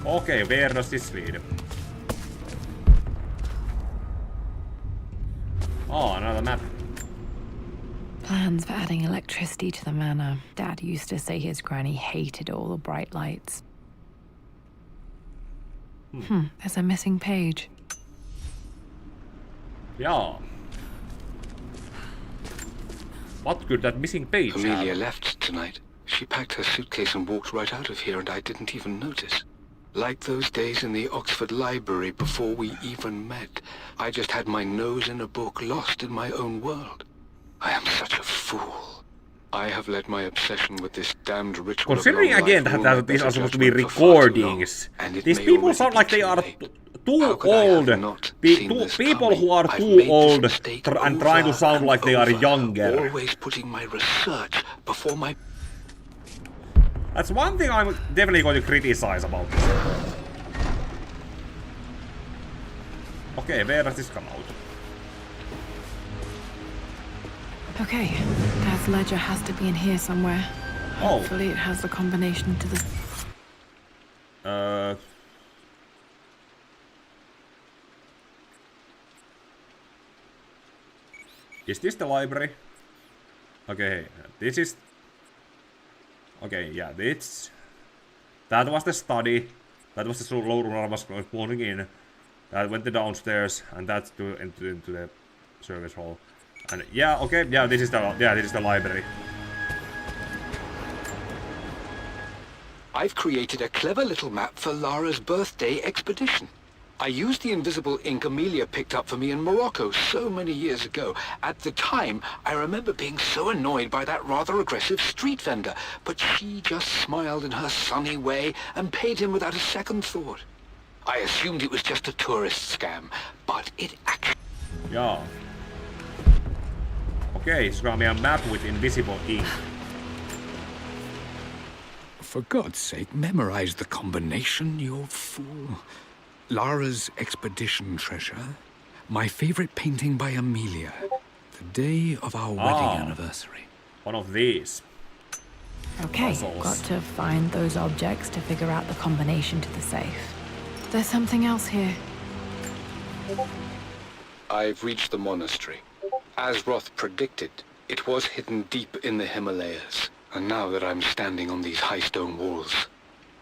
[SPEAKER 1] Okay, where does this lead? Oh, another map.
[SPEAKER 3] Plans for adding electricity to the manor. Dad used to say his granny hated all the bright lights. There's a missing page.
[SPEAKER 1] Yeah. What could that missing page
[SPEAKER 11] Amelia
[SPEAKER 1] have?
[SPEAKER 11] left tonight. She packed her suitcase and walked right out of here, and I didn't even notice. Like those days in the Oxford Library before we even met. I just had my nose in a book, lost in my own world. I am such a fool. I have let my obsession with this damned ritual
[SPEAKER 1] Considering
[SPEAKER 11] of long
[SPEAKER 1] again
[SPEAKER 11] life
[SPEAKER 1] that these are supposed to be
[SPEAKER 11] judgment for far too long,
[SPEAKER 1] recordings,
[SPEAKER 11] and it
[SPEAKER 1] these
[SPEAKER 11] may
[SPEAKER 1] people
[SPEAKER 11] already
[SPEAKER 1] sound
[SPEAKER 11] be
[SPEAKER 1] like they
[SPEAKER 11] too
[SPEAKER 1] are
[SPEAKER 11] late.
[SPEAKER 1] too
[SPEAKER 11] How could I have
[SPEAKER 1] old.
[SPEAKER 11] not seen this
[SPEAKER 1] People
[SPEAKER 11] coming?
[SPEAKER 1] who are
[SPEAKER 11] I've
[SPEAKER 1] too
[SPEAKER 11] made this
[SPEAKER 1] old
[SPEAKER 11] mistake
[SPEAKER 1] and trying to
[SPEAKER 11] over
[SPEAKER 1] sound
[SPEAKER 11] and
[SPEAKER 1] like they are
[SPEAKER 11] over,
[SPEAKER 1] younger.
[SPEAKER 11] Always putting my research before my...
[SPEAKER 1] That's one thing I'm definitely going to criticize about this. Okay, where does this come out?
[SPEAKER 3] Okay, Dad's ledger has to be in here somewhere.
[SPEAKER 1] Oh.
[SPEAKER 3] Hopefully it has the combination to the...
[SPEAKER 1] Is this the library? Okay, this is... Okay, yeah, this... That was the study. That was the low room I was going in. That went downstairs, and that's into the service hall. And yeah, okay, yeah, this is the library.
[SPEAKER 11] I've created a clever little map for Lara's birthday expedition. I used the invisible ink Amelia picked up for me in Morocco so many years ago. At the time, I remember being so annoyed by that rather aggressive street vendor, but she just smiled in her sunny way and paid him without a second thought. I assumed it was just a tourist scam, but it actually...
[SPEAKER 1] Yeah. Okay, it's gonna be a map with invisible ink.
[SPEAKER 11] For God's sake, memorize the combination, you fool. Lara's expedition treasure. My favorite painting by Amelia. The day of our wedding anniversary.
[SPEAKER 1] One of these.
[SPEAKER 3] Okay,
[SPEAKER 1] puzzles.
[SPEAKER 3] got to find those objects to figure out the combination to the safe. There's something else here.
[SPEAKER 11] I've reached the monastery. As Roth predicted, it was hidden deep in the Himalayas. And now that I'm standing on these high stone walls,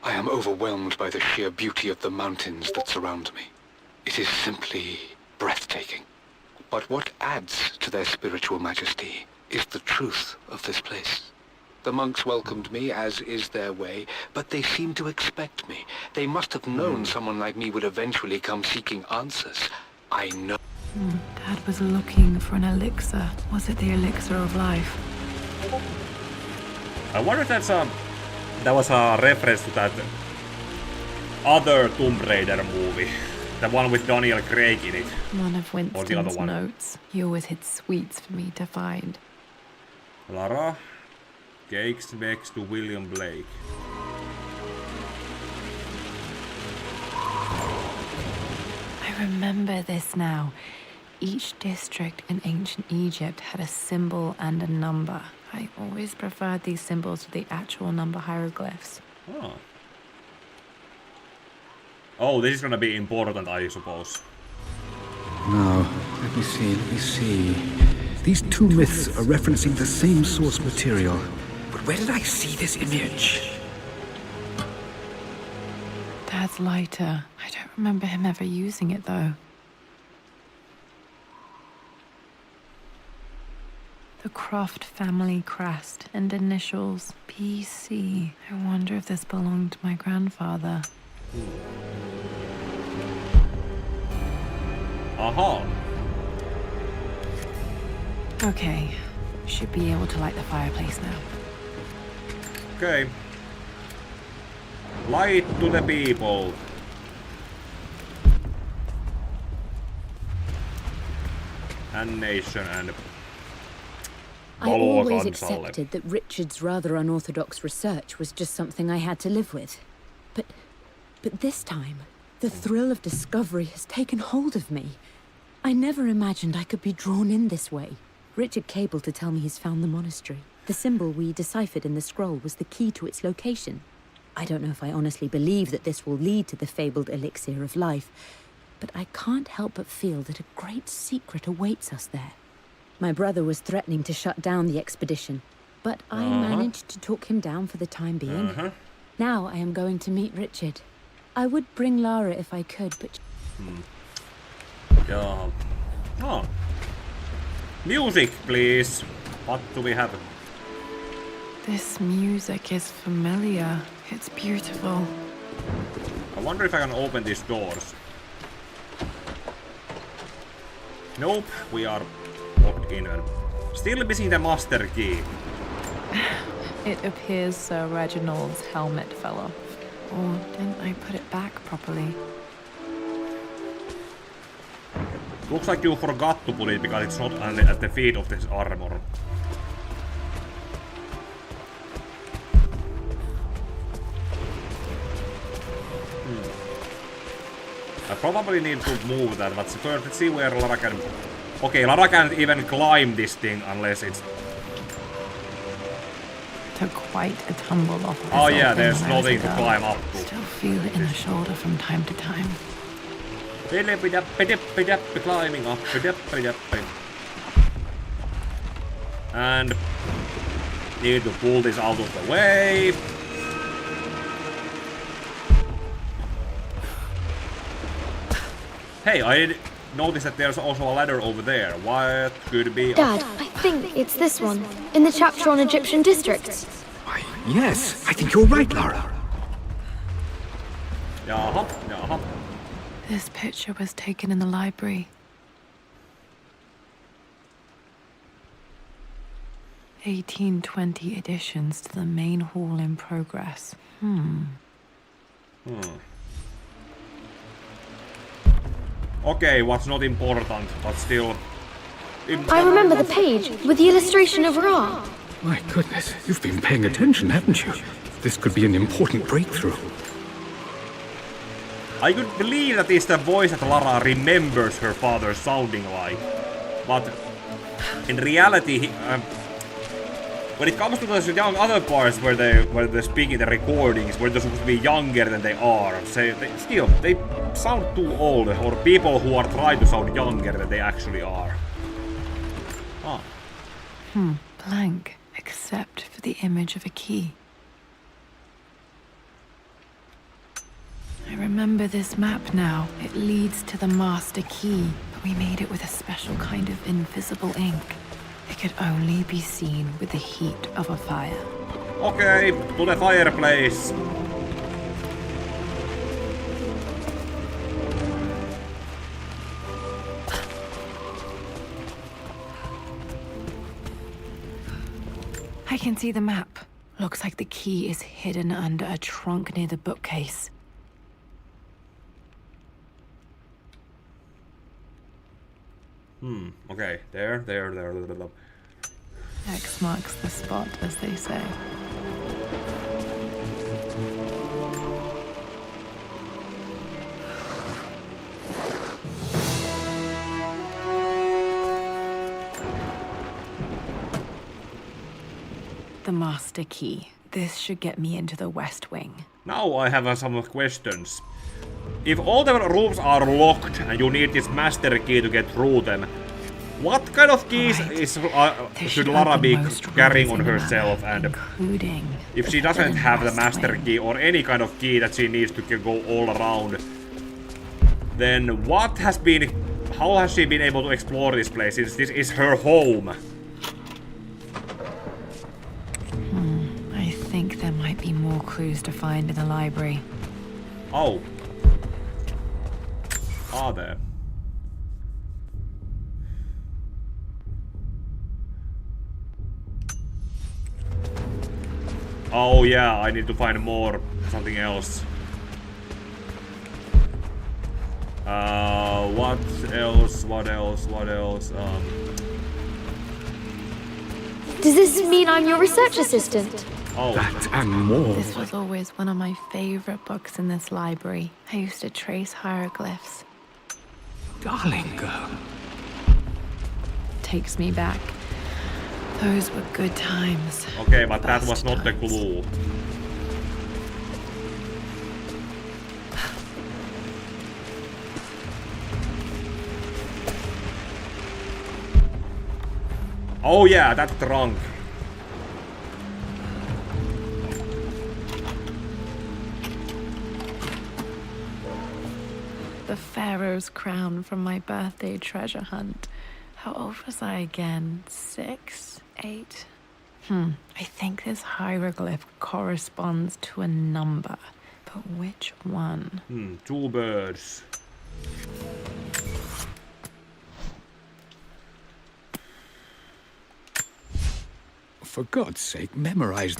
[SPEAKER 11] I am overwhelmed by the sheer beauty of the mountains that surround me. It is simply breathtaking. But what adds to their spiritual majesty is the truth of this place. The monks welcomed me, as is their way, but they seemed to expect me. They must have known someone like me would eventually come seeking answers. I know...
[SPEAKER 3] Dad was looking for an elixir. Was it the elixir of life?
[SPEAKER 1] I wonder if that was a reference to that other Tomb Raider movie. The one with Daniel Craig in it.
[SPEAKER 3] One of
[SPEAKER 1] Or the other
[SPEAKER 3] Winston's
[SPEAKER 1] one.
[SPEAKER 3] notes. He always hid sweets for me to find.
[SPEAKER 1] Lara. Cakes next to William Blake.
[SPEAKER 3] I remember this now. Each district in ancient Egypt had a symbol and a number. I always preferred these symbols to the actual number hieroglyphs.
[SPEAKER 1] Oh. Oh, this is gonna be important, I suppose.
[SPEAKER 11] Now, let me see. These two myths are referencing the same source material. But where did I see this image?
[SPEAKER 3] Dad's lighter. I don't remember him ever using it, though. The Croft family crest and initials PC. I wonder if this belonged to my grandfather.
[SPEAKER 1] Aha.
[SPEAKER 3] Okay, should be able to light the fireplace now.
[SPEAKER 1] Okay. Light to the people. And nation and...
[SPEAKER 12] I always accepted that Richard's rather unorthodox research was just something I had to live with. But this time, the thrill of discovery has taken hold of me. I never imagined I could be drawn in this way. Richard cabled to tell me he's found the monastery. The symbol we deciphered in the scroll was the key to its location. I don't know if I honestly believe that this will lead to the fabled elixir of life, but I can't help but feel that a great secret awaits us there. My brother was threatening to shut down the expedition, but I managed to talk him down for the time being. Now I am going to meet Richard. I would bring Lara if I could, but...
[SPEAKER 1] Yeah. Oh. Music, please. What do we have?
[SPEAKER 3] This music is familiar. It's beautiful.
[SPEAKER 1] I wonder if I can open these doors. Nope, we are locked in. Still missing the master key.
[SPEAKER 3] It appears Sir Reginald's helmet fell off. Or didn't I put it back properly?
[SPEAKER 1] Looks like you forgot to put it because it's not at the feet of this armor. I probably need to move that, but first let's see where Lara can... Okay, Lara can't even climb this thing unless it's...
[SPEAKER 3] Took quite a tumble off of this.
[SPEAKER 1] Oh yeah, there's nothing to climb up to.
[SPEAKER 3] Still feel it in the shoulder from time to time.
[SPEAKER 1] Climbing up. And need to pull this out of the way. Hey, I noticed that there's also a ladder over there. What could be?
[SPEAKER 13] Dad, I think it's this one, in the chapter on Egyptian districts.
[SPEAKER 11] Why, yes, I think you're right, Lara.
[SPEAKER 1] Jaha.
[SPEAKER 3] This picture was taken in the library. 1820 additions to the main hall in progress.
[SPEAKER 1] Okay, what's not important, but still...
[SPEAKER 13] I remember the page with the illustration of Ra.
[SPEAKER 11] My goodness, you've been paying attention, haven't you? This could be an important breakthrough.
[SPEAKER 1] I could believe that it's the voice that Lara remembers her father sounding like. But in reality, when it comes to those young other parts where they're speaking the recordings, where they're supposed to be younger than they are, they sound too old, or people who are trying to sound younger than they actually are.
[SPEAKER 3] Blank, except for the image of a key. I remember this map now. It leads to the master key, but we made it with a special kind of invisible ink. It could only be seen with the heat of a fire.
[SPEAKER 1] Okay, to the fireplace.
[SPEAKER 3] I can see the map. Looks like the key is hidden under a trunk near the bookcase.
[SPEAKER 1] Okay, there.
[SPEAKER 3] X marks the spot, as they say. The master key. This should get me into the West Wing.
[SPEAKER 1] Now I have some questions. If all the rooms are locked and you need this master key to get through them, what kind of keys should Lara be carrying on herself? And if she doesn't have the master key or any kind of key that she needs to go all around, then how has she been able to explore this place since this is her home?
[SPEAKER 3] I think there might be more clues to find in the library.
[SPEAKER 1] Oh. Are there? Oh yeah, I need to find more, something else. What else?
[SPEAKER 13] Does this mean I'm your research assistant?
[SPEAKER 1] Oh.
[SPEAKER 11] That and more.
[SPEAKER 3] This was always one of my favorite books in this library. I used to trace hieroglyphs.
[SPEAKER 11] Darling girl.
[SPEAKER 3] Takes me back. Those were good times.
[SPEAKER 1] Okay, but that was not the clue. Oh yeah, that trunk.
[SPEAKER 3] The Pharaoh's crown from my birthday treasure hunt. How old was I again? 6? 8. I think this hieroglyph corresponds to a number, but which one?
[SPEAKER 1] 2 birds.
[SPEAKER 11] For God's sake, memorize.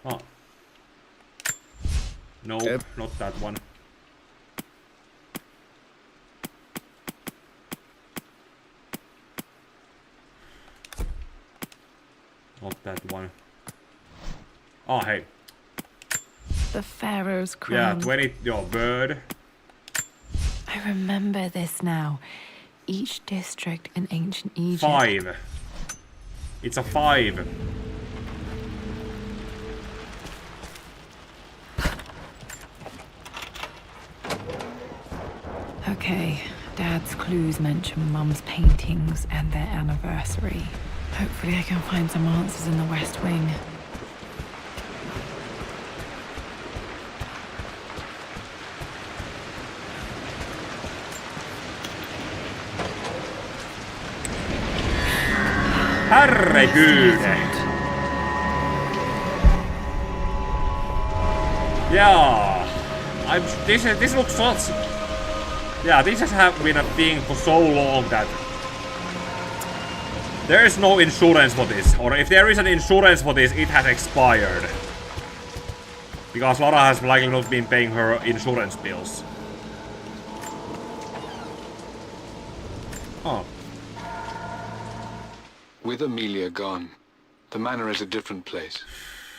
[SPEAKER 1] Oh. No, not that one. Not that one. Oh, hey.
[SPEAKER 3] The Pharaoh's crown.
[SPEAKER 1] Yeah, 20. Your bird.
[SPEAKER 3] I remember this now. Each district in ancient Egypt.
[SPEAKER 1] 5. It's a 5.
[SPEAKER 3] Okay, Dad's clues mention Mum's paintings and their anniversary. Hopefully I can find some answers in the West Wing.
[SPEAKER 1] Herregud! Yeah, this looks such. Yeah, this has been a thing for so long that there is no insurance for this, or if there is an insurance for this, it has expired. Because Lara has likely not been paying her insurance bills. Oh.
[SPEAKER 8] With Amelia gone, the manor is a different place.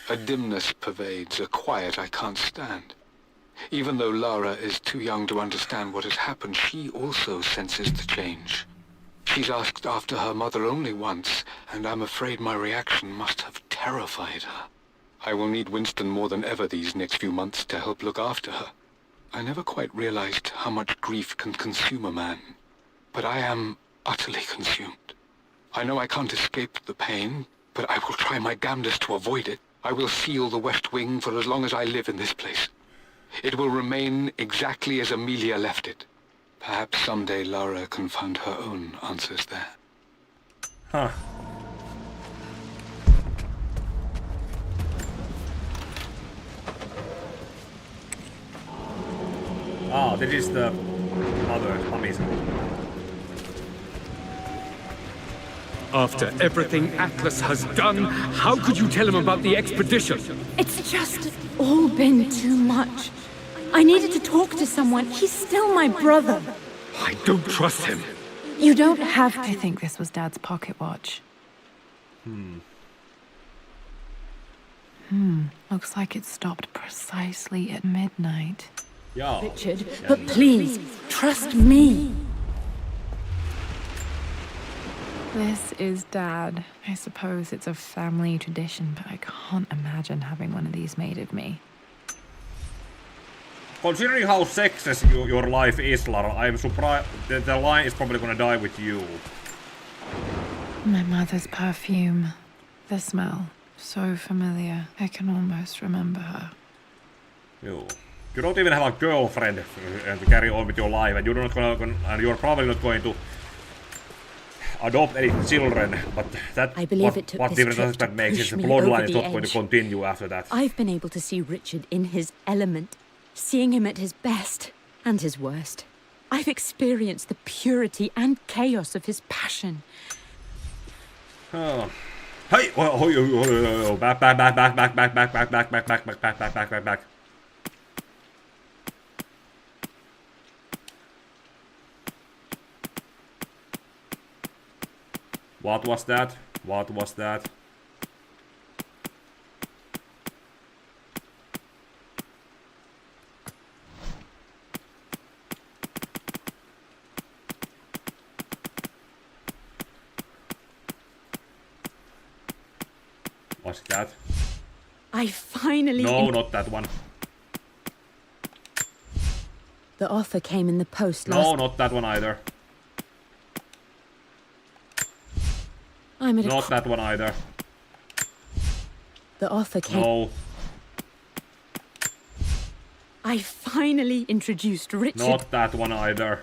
[SPEAKER 8] A dimness pervades, a quiet I can't stand. Even though Lara is too young to understand what has happened, she also senses the change. She's asked after her mother only once, and I'm afraid my reaction must have terrified her. I will need Winston more than ever these next few months to help look after her. I never quite realized how much grief can consume a man, but I am utterly consumed. I know I can't escape the pain, but I will try my damnedest to avoid it. I will seal the West Wing for as long as I live in this place. It will remain exactly as Amelia left it. Perhaps someday Lara can find her own answers there.
[SPEAKER 1] Huh. Ah, this is the mummy's room.
[SPEAKER 15] After everything Atlas has done, how could you tell him about the expedition?
[SPEAKER 12] It's just all been too much. I needed to talk to someone. He's still my brother.
[SPEAKER 15] I don't trust him.
[SPEAKER 12] You don't have to.
[SPEAKER 3] I think this was Dad's pocket watch. Looks like it stopped precisely at midnight.
[SPEAKER 1] Yeah.
[SPEAKER 12] Richard, but please, trust me.
[SPEAKER 3] This is Dad. I suppose it's a family tradition, but I can't imagine having one of these made of me.
[SPEAKER 1] Considering how sexless your life is, Lara, I'm surprised that the line is probably gonna die with you.
[SPEAKER 3] My mother's perfume. The smell. So familiar. I can almost remember her.
[SPEAKER 1] You don't even have a girlfriend to carry on with your life, and you're probably not going to adopt any children, but that
[SPEAKER 12] I believe it took
[SPEAKER 1] what
[SPEAKER 12] this
[SPEAKER 1] difference
[SPEAKER 12] trip
[SPEAKER 1] does that
[SPEAKER 12] to
[SPEAKER 1] make
[SPEAKER 12] push
[SPEAKER 1] since the
[SPEAKER 12] me over
[SPEAKER 1] bloodline is
[SPEAKER 12] the
[SPEAKER 1] not going to
[SPEAKER 12] edge.
[SPEAKER 1] continue after that.
[SPEAKER 12] I've been able to see Richard in his element, seeing him at his best and his worst. I've experienced the purity and chaos of his passion.
[SPEAKER 1] Oh. Hey! Back. What was that? What was that? What's that?
[SPEAKER 12] I finally...
[SPEAKER 1] No, not that one.
[SPEAKER 12] The offer came in the post last...
[SPEAKER 1] No, not that one either.
[SPEAKER 12] time at
[SPEAKER 1] Not that one either.
[SPEAKER 12] The author came.
[SPEAKER 1] No.
[SPEAKER 12] I finally introduced Richard.
[SPEAKER 1] Not that one either.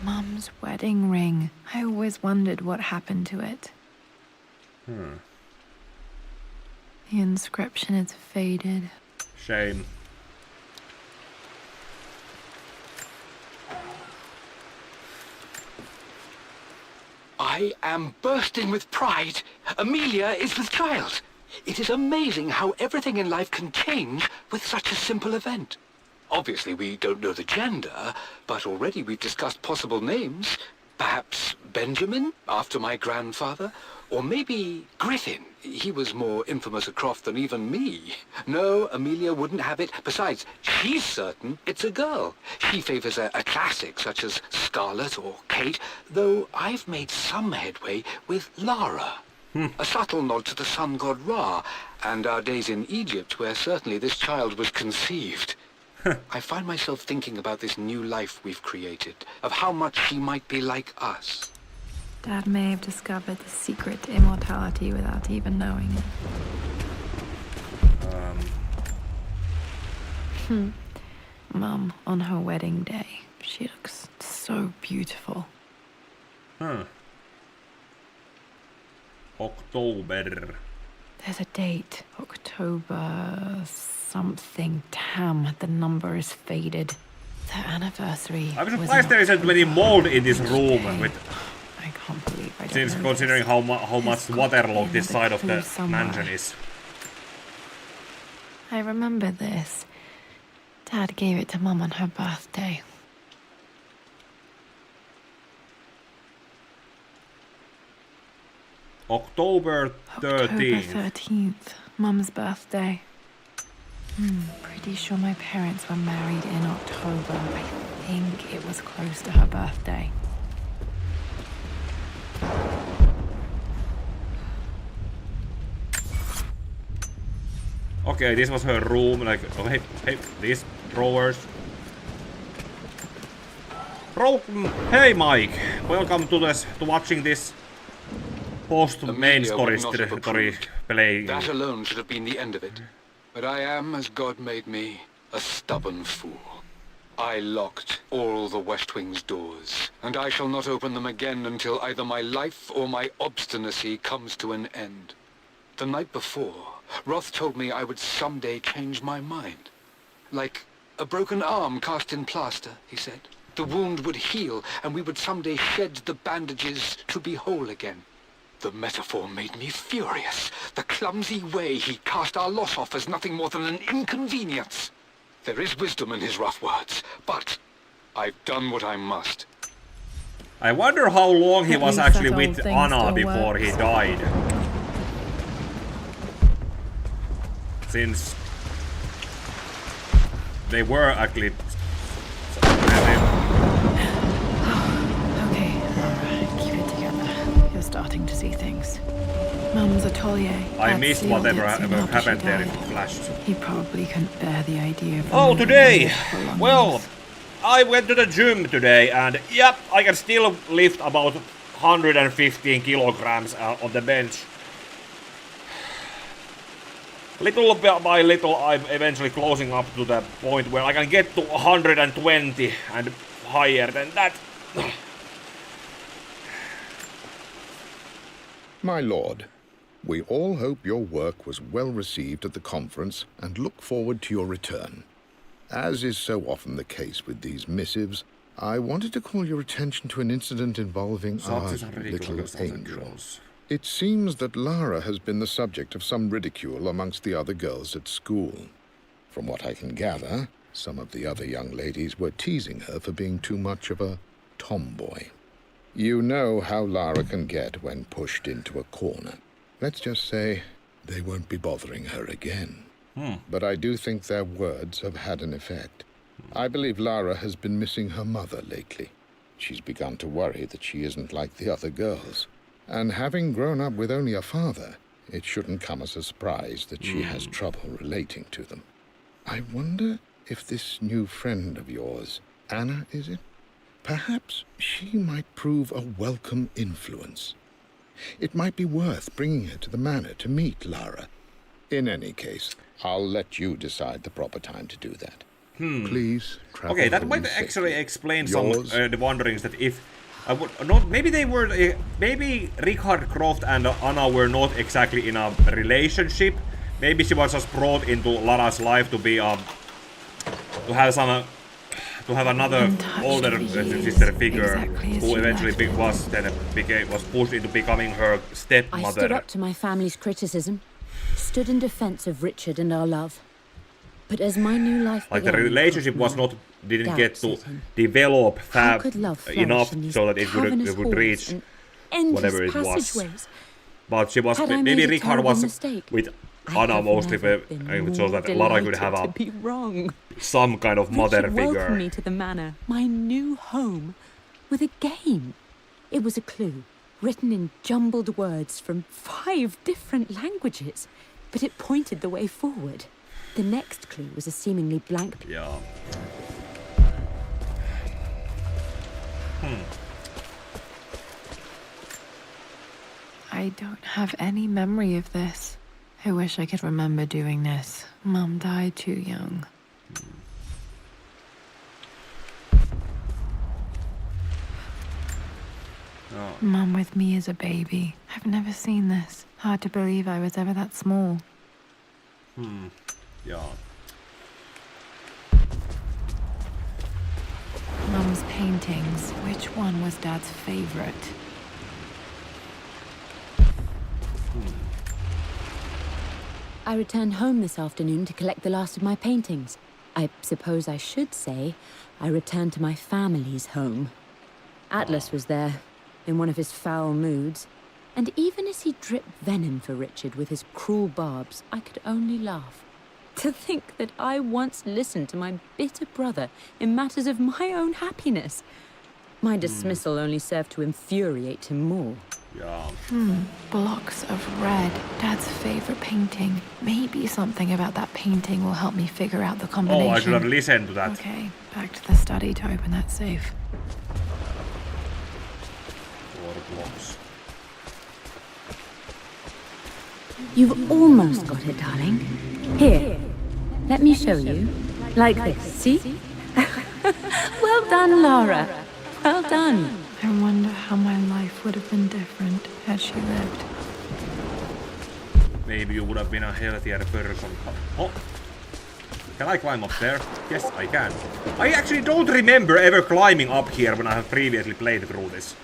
[SPEAKER 3] Mum's wedding ring. I always wondered what happened to it. The inscription is faded.
[SPEAKER 1] Shame.
[SPEAKER 11] I am bursting with pride. Amelia is with child. It is amazing how everything in life can change with such a simple event. Obviously, we don't know the gender, but already we've discussed possible names. Perhaps Benjamin, after my grandfather? Or maybe Griffin. He was more infamous at Croft than even me. No, Amelia wouldn't have it. Besides, she's certain it's a girl. She favors a classic such as Scarlet or Kate, though I've made some headway with Lara. A subtle nod to the sun god Ra, and our days in Egypt, where certainly this child was conceived. I find myself thinking about this new life we've created, of how much she might be like us.
[SPEAKER 3] Dad may have discovered the secret to immortality without even knowing it. Mum, on her wedding day, she looks so beautiful.
[SPEAKER 1] October.
[SPEAKER 3] There's a date. October something. Damn, the number is faded. The anniversary.
[SPEAKER 1] I'm
[SPEAKER 3] was
[SPEAKER 1] surprised
[SPEAKER 3] in
[SPEAKER 1] there isn't many mold in this room. With,
[SPEAKER 3] I can't believe I don't
[SPEAKER 1] since
[SPEAKER 3] know
[SPEAKER 1] considering
[SPEAKER 3] this.
[SPEAKER 1] how much
[SPEAKER 3] There's got to
[SPEAKER 1] waterlogged
[SPEAKER 3] be
[SPEAKER 1] this side of
[SPEAKER 3] another
[SPEAKER 1] the
[SPEAKER 3] clue somewhere.
[SPEAKER 1] mansion is.
[SPEAKER 3] I remember this. Dad gave it to Mum on her birthday.
[SPEAKER 1] October 13th.
[SPEAKER 3] October 13th, Mum's birthday. Pretty sure my parents were married in October. I think it was close to her birthday.
[SPEAKER 1] Okay, this was her room. Like, oh, hey, these drawers. Hey, Mike. Welcome to watching this post-main story play.
[SPEAKER 11] That alone should have been the end of it. But I am, as God made me, a stubborn fool. I locked all the West Wing's doors, and I shall not open them again until either my life or my obstinacy comes to an end. The night before, Roth told me I would someday change my mind. Like a broken arm cast in plaster, he said. The wound would heal, and we would someday shed the bandages to be whole again. The metaphor made me furious. The clumsy way he cast our loss off as nothing more than an inconvenience. There is wisdom in his rough words, but I've done what I must.
[SPEAKER 1] I wonder how long he
[SPEAKER 3] At
[SPEAKER 1] was
[SPEAKER 3] least
[SPEAKER 1] actually
[SPEAKER 3] that
[SPEAKER 1] with
[SPEAKER 3] old thing
[SPEAKER 1] Anna
[SPEAKER 3] still
[SPEAKER 1] before
[SPEAKER 3] works.
[SPEAKER 1] he died. Since they were actually...
[SPEAKER 3] Okay, Lara, keep it together. You're starting to see things. Mum's atelier.
[SPEAKER 1] I
[SPEAKER 3] Dad
[SPEAKER 1] missed
[SPEAKER 3] sealed
[SPEAKER 1] whatever
[SPEAKER 3] it soon
[SPEAKER 1] ever
[SPEAKER 3] after
[SPEAKER 1] happened
[SPEAKER 3] she
[SPEAKER 1] there in
[SPEAKER 3] died.
[SPEAKER 1] Flash.
[SPEAKER 3] He probably couldn't bear the idea of
[SPEAKER 1] Oh,
[SPEAKER 3] removing
[SPEAKER 1] today!
[SPEAKER 3] all his
[SPEAKER 1] Well,
[SPEAKER 3] belongings.
[SPEAKER 1] I went to the gym today and yep, I can still lift about 115 kilograms on the bench. Little bit by little, I'm eventually closing up to the point where I can get to 120 and higher than that.
[SPEAKER 14] My lord, we all hope your work was well received at the conference and look forward to your return. As is so often the case with these missives, I wanted to call your attention to an incident involving our little angel. It seems that Lara has been the subject of some ridicule amongst the other girls at school. From what I can gather, some of the other young ladies were teasing her for being too much of a tomboy. You know how Lara can get when pushed into a corner. Let's just say they won't be bothering her again. But I do think their words have had an effect. I believe Lara has been missing her mother lately. She's begun to worry that she isn't like the other girls. And having grown up with only a father, it shouldn't come as a surprise that she has trouble relating to them. I wonder if this new friend of yours, Anna, is it? Perhaps she might prove a welcome influence. It might be worth bringing her to the manor to meet Lara. In any case, I'll let you decide the proper time to do that. Please travel.
[SPEAKER 1] Okay, that might actually explain some the wonderings that if I would not, maybe they were, maybe Richard Croft and Anna were not exactly in a relationship. Maybe she was just brought into Lara's life to be to have another older sister figure who eventually was pushed into becoming her stepmother.
[SPEAKER 12] I stood up to my family's criticism, stood in defense of Richard and our love. But as my new life
[SPEAKER 1] began, the relationship was not didn't get to develop enough so that it would reach whatever it was. But she was maybe Richard was with Anna mostly so that Lara could have some kind of mother figure.
[SPEAKER 12] Welcomed me to the manor, my new home, with a game. It was a clue, written in jumbled words from 5 different languages, but it pointed the way forward. The next clue was a seemingly blank...
[SPEAKER 1] Yeah.
[SPEAKER 3] I don't have any memory of this. I wish I could remember doing this. Mum died too young. Mum with me as a baby. I've never seen this. Hard to believe I was ever that small.
[SPEAKER 1] Yeah.
[SPEAKER 3] Mum's paintings. Which one was Dad's favorite?
[SPEAKER 12] I returned home this afternoon to collect the last of my paintings. I suppose I should say I returned to my family's home. Atlas was there, in one of his foul moods, and even as he dripped venom for Richard with his cruel barbs, I could only laugh. To think that I once listened to my bitter brother in matters of my own happiness. My dismissal only served to infuriate him more.
[SPEAKER 1] Yeah.
[SPEAKER 3] Blocks of red. Dad's favorite painting. Maybe something about that painting will help me figure out the combination.
[SPEAKER 1] Oh, I should have listened to that.
[SPEAKER 3] Okay, back to the study to open that safe.
[SPEAKER 1] 4 blocks.
[SPEAKER 12] You've almost got it, darling. Here, let me show you. Like this, see? Well done, Lara. Well done.
[SPEAKER 3] I wonder how my life would have been different had she lived.
[SPEAKER 1] Maybe you would have been a healthier person. Oh! Can I climb up there? Yes, I can. I actually don't remember ever climbing up here when I have previously played through this.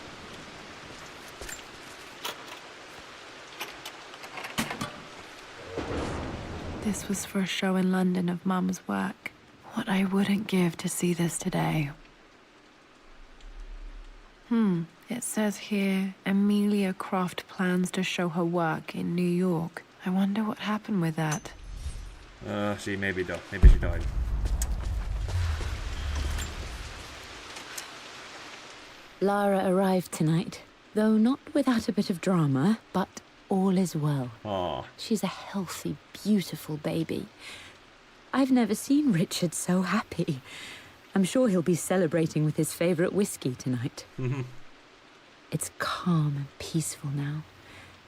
[SPEAKER 3] This was for a show in London of Mum's work. What I wouldn't give to see this today. It says here, Amelia Croft plans to show her work in New York. I wonder what happened with that.
[SPEAKER 1] Maybe she died.
[SPEAKER 12] Lara arrived tonight, though not without a bit of drama, but all is well. She's a healthy, beautiful baby. I've never seen Richard so happy. I'm sure he'll be celebrating with his favorite whiskey tonight. It's calm and peaceful now.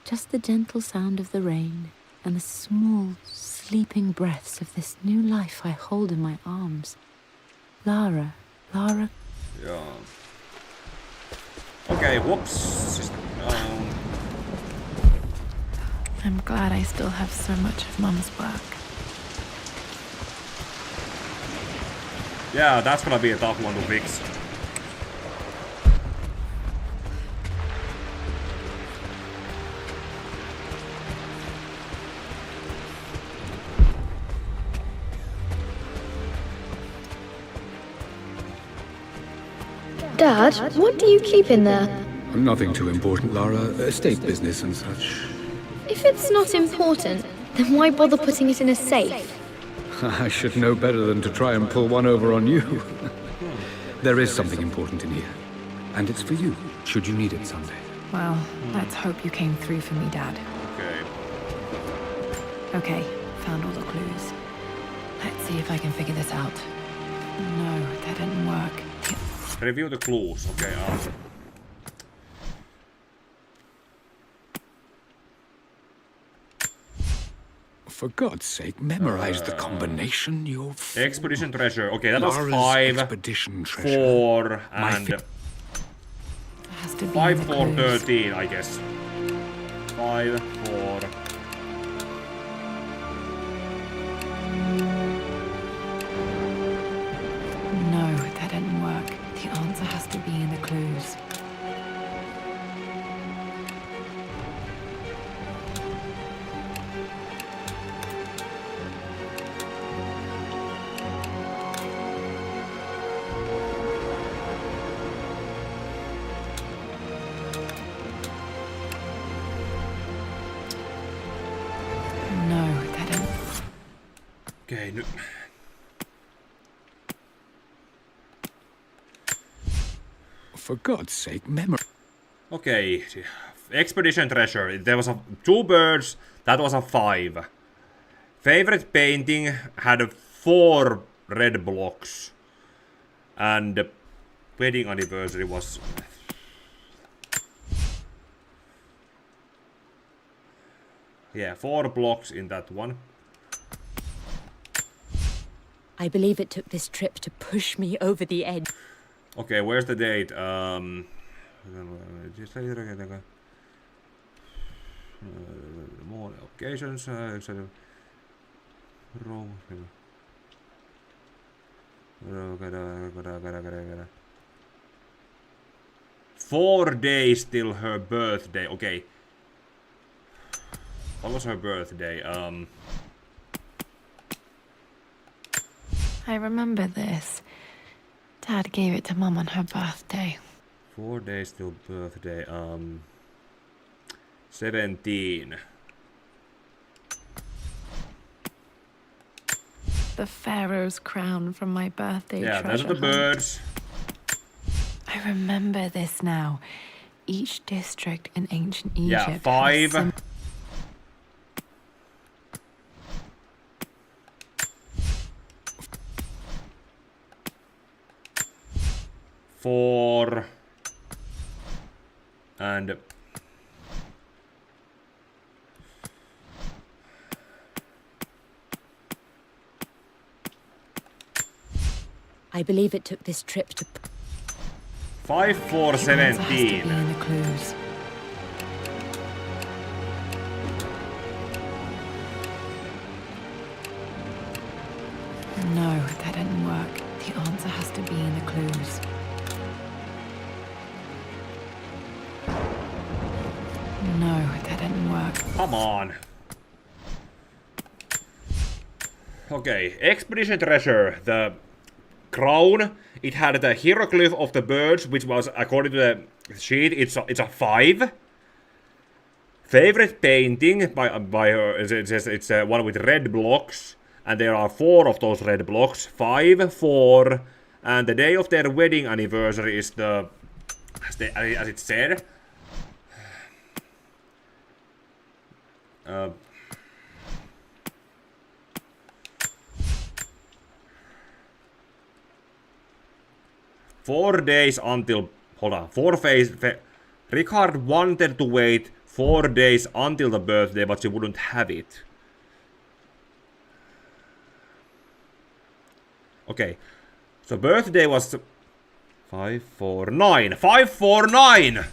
[SPEAKER 12] Just the gentle sound of the rain and the small, sleeping breaths of this new life I hold in my arms. Lara.
[SPEAKER 1] Yeah. Okay, whoops.
[SPEAKER 3] I'm glad I still have so much of Mum's work.
[SPEAKER 1] Yeah, that's gonna be a tough one to fix.
[SPEAKER 13] Dad, what do you keep in there?
[SPEAKER 15] Nothing too important, Lara. Estate business and such.
[SPEAKER 13] If it's not important, then why bother putting it in a safe?
[SPEAKER 15] I should know better than to try and pull one over on you. There is something important in here. And it's for you, should you need it someday.
[SPEAKER 3] Well, let's hope you came through for me, Dad.
[SPEAKER 1] Okay.
[SPEAKER 3] Okay, found all the clues. Let's see if I can figure this out. No, that didn't work.
[SPEAKER 1] Review the clues. Okay,
[SPEAKER 11] For God's sake, memorize the combination. You're
[SPEAKER 1] Expedition treasure. Okay, that was
[SPEAKER 11] Lara's
[SPEAKER 1] 5,
[SPEAKER 11] expedition treasure.
[SPEAKER 1] 4,
[SPEAKER 11] My
[SPEAKER 1] and
[SPEAKER 3] has to be
[SPEAKER 1] 5,
[SPEAKER 3] in the
[SPEAKER 1] 4,
[SPEAKER 3] clues.
[SPEAKER 1] 13, I guess. 5, 4.
[SPEAKER 3] No, that didn't work. The answer has to be in the clues. No, that didn't.
[SPEAKER 1] Okay, nyt.
[SPEAKER 11] For God's sake, memorize.
[SPEAKER 1] Okay, expedition treasure. There was 2 birds. That was a 5. Favorite painting had 4 red blocks, and wedding anniversary was. Yeah, 4 blocks in that one.
[SPEAKER 12] I believe it took this trip to push me over the edge.
[SPEAKER 1] Okay, where's the date? More occasions. 4 days till her birthday. Okay. What was her birthday?
[SPEAKER 3] I remember this. Dad gave it to Mum on her birthday.
[SPEAKER 1] 4 days till birthday. 17.
[SPEAKER 3] The Pharaoh's crown from my birthday
[SPEAKER 1] Yeah, those
[SPEAKER 3] treasure
[SPEAKER 1] are the birds.
[SPEAKER 3] I remember this now. Each district in ancient Egypt.
[SPEAKER 1] Yeah,
[SPEAKER 3] had a
[SPEAKER 1] 5. Four and
[SPEAKER 12] I believe it took this trip to
[SPEAKER 1] 5, 4, 17.
[SPEAKER 3] in the clues. No, that didn't work. The answer has to be in the clues. No, that didn't work.
[SPEAKER 1] Come on. Okay, expedition treasure. The crown. It had the hieroglyph of the birds, which was, according to the sheet, it's a 5. Favorite painting by her. It's one with red blocks, and there are 4 of those red blocks. 5, 4, and the day of their wedding anniversary is the, as it said. 4 days until. Hold on. 4 days. Richard wanted to wait 4 days until the birthday, but she wouldn't have it. Okay. So birthday was 5, 4, 9. 5, 4, 9!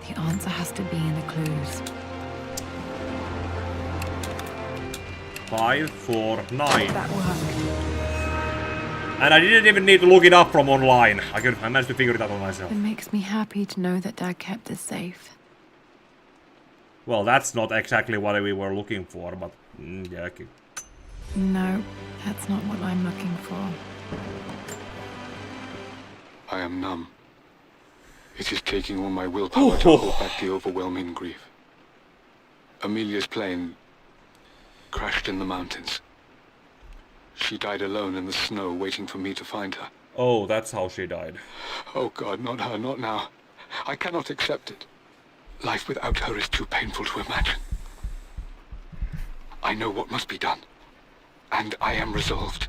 [SPEAKER 3] The answer has to be in the clues.
[SPEAKER 1] 5, 4, 9.
[SPEAKER 3] That worked.
[SPEAKER 1] And I didn't even need to look it up from online. I managed to figure it out on myself.
[SPEAKER 3] It makes me happy to know that Dad kept it safe.
[SPEAKER 1] Well, that's not exactly what we were looking for, but yeah. Okay.
[SPEAKER 3] No, that's not what I'm looking for.
[SPEAKER 11] I am numb. It is taking all my willpower to hold back the overwhelming grief. Amelia's plane crashed in the mountains. She died alone in the snow, waiting for me to find her.
[SPEAKER 1] Oh, that's how she died.
[SPEAKER 11] Oh God, not her, not now. I cannot accept it. Life without her is too painful to imagine. I know what must be done. And I am resolved.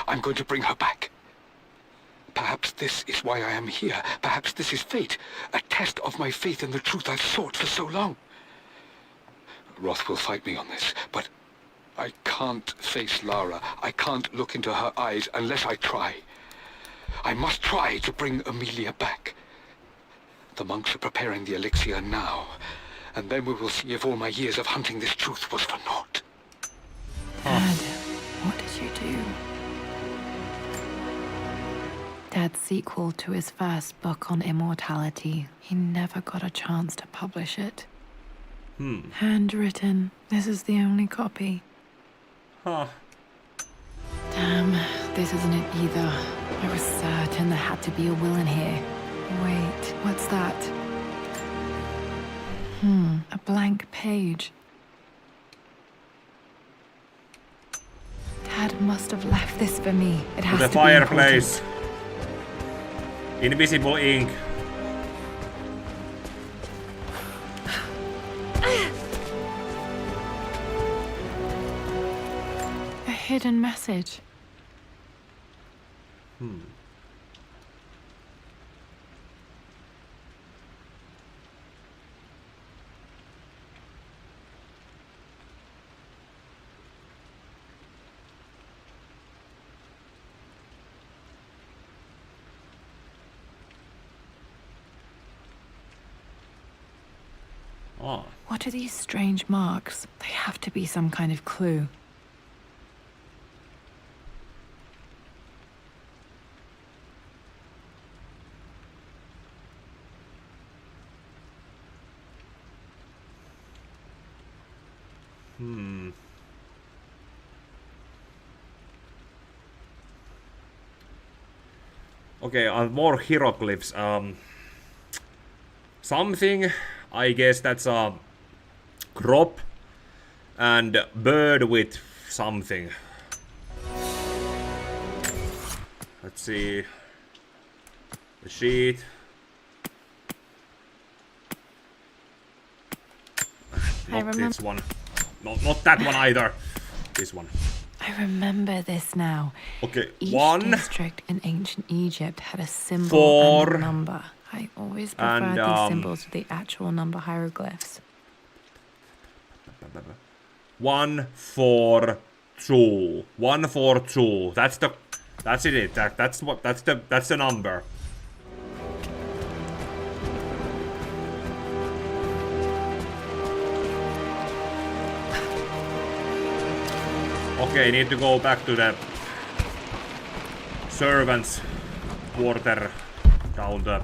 [SPEAKER 11] I'm going to bring her back. Perhaps this is why I am here. Perhaps this is fate. A test of my faith in the truth I've sought for so long. Roth will fight me on this, but I can't face Lara. I can't look into her eyes unless I try. I must try to bring Amelia back. The monks are preparing the elixir now, and then we will see if all my years of hunting this truth was for naught.
[SPEAKER 3] Dad, what did you do? Dad's sequel to his first book on immortality. He never got a chance to publish it. Handwritten. This is the only copy.
[SPEAKER 1] Huh.
[SPEAKER 3] Damn, this isn't it either. I was certain there had to be a will in here. Wait, what's that? A blank page. Dad must have left this for me. It has
[SPEAKER 1] To the
[SPEAKER 3] to
[SPEAKER 1] fireplace.
[SPEAKER 3] Be
[SPEAKER 1] Invisible ink.
[SPEAKER 3] a hidden message. What are these strange marks? They have to be some kind of clue.
[SPEAKER 1] Okay, more hieroglyphs. Something, I guess that's a crop and bird with something. Let's see. The sheet. Not this one. Not that one either. This one.
[SPEAKER 3] I remember this now.
[SPEAKER 1] Okay,
[SPEAKER 3] Each
[SPEAKER 1] 1
[SPEAKER 3] district in ancient Egypt had a symbol
[SPEAKER 1] 4
[SPEAKER 3] and a number. I always preferred these symbols to the actual number hieroglyphs.
[SPEAKER 1] 1 4 2. 1 4 2. That's it. That's the number. Okay, need to go back to the servants' quarter down the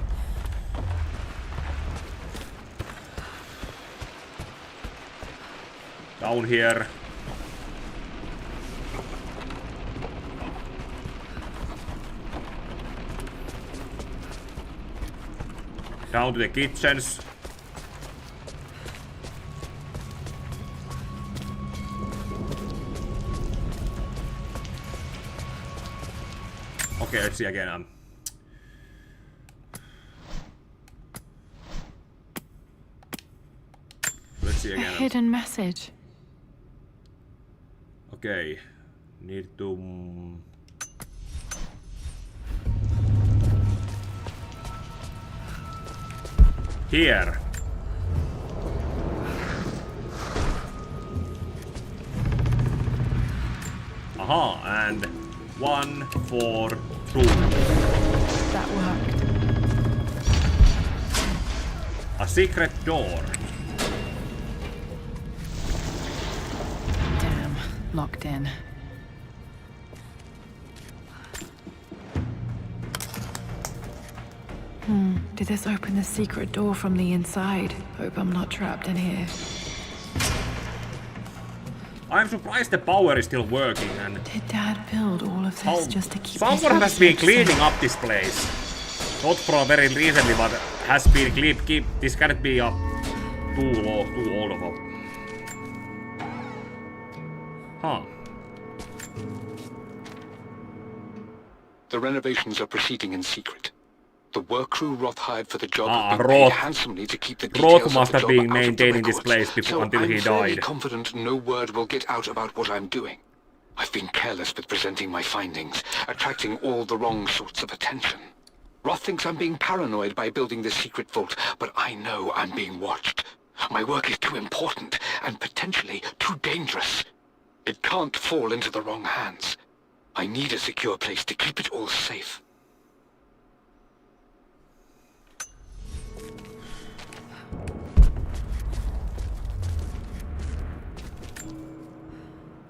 [SPEAKER 1] down here. Down to the kitchens. Okay, let's see again. Let's see again.
[SPEAKER 3] A hidden message.
[SPEAKER 1] Okay, need to. Here. Aha, and 1 4 2.
[SPEAKER 3] That worked.
[SPEAKER 1] A secret door.
[SPEAKER 3] Damn, locked in. Did this open the secret door from the inside? Hope I'm not trapped in here.
[SPEAKER 1] I'm surprised the power is still working and...
[SPEAKER 3] Did Dad build all of this just to keep
[SPEAKER 1] someone has been cleaning up this place. Not for very recently, but has been keep this cannot be up too old of a... Huh.
[SPEAKER 11] The renovations are proceeding in secret. The work crew Roth hired for the job have been paid handsomely to keep the details
[SPEAKER 1] Roth must
[SPEAKER 11] of the
[SPEAKER 1] have
[SPEAKER 11] job
[SPEAKER 1] been
[SPEAKER 11] out of the
[SPEAKER 1] maintaining this
[SPEAKER 11] records.
[SPEAKER 1] place before
[SPEAKER 11] So
[SPEAKER 1] until he
[SPEAKER 11] I'm fairly
[SPEAKER 1] died.
[SPEAKER 11] confident no word will get out about what I'm doing. I've been careless with presenting my findings, attracting all the wrong sorts of attention. Roth thinks I'm being paranoid by building this secret vault, but I know I'm being watched. My work is too important, and potentially too dangerous. It can't fall into the wrong hands. I need a secure place to keep it all safe.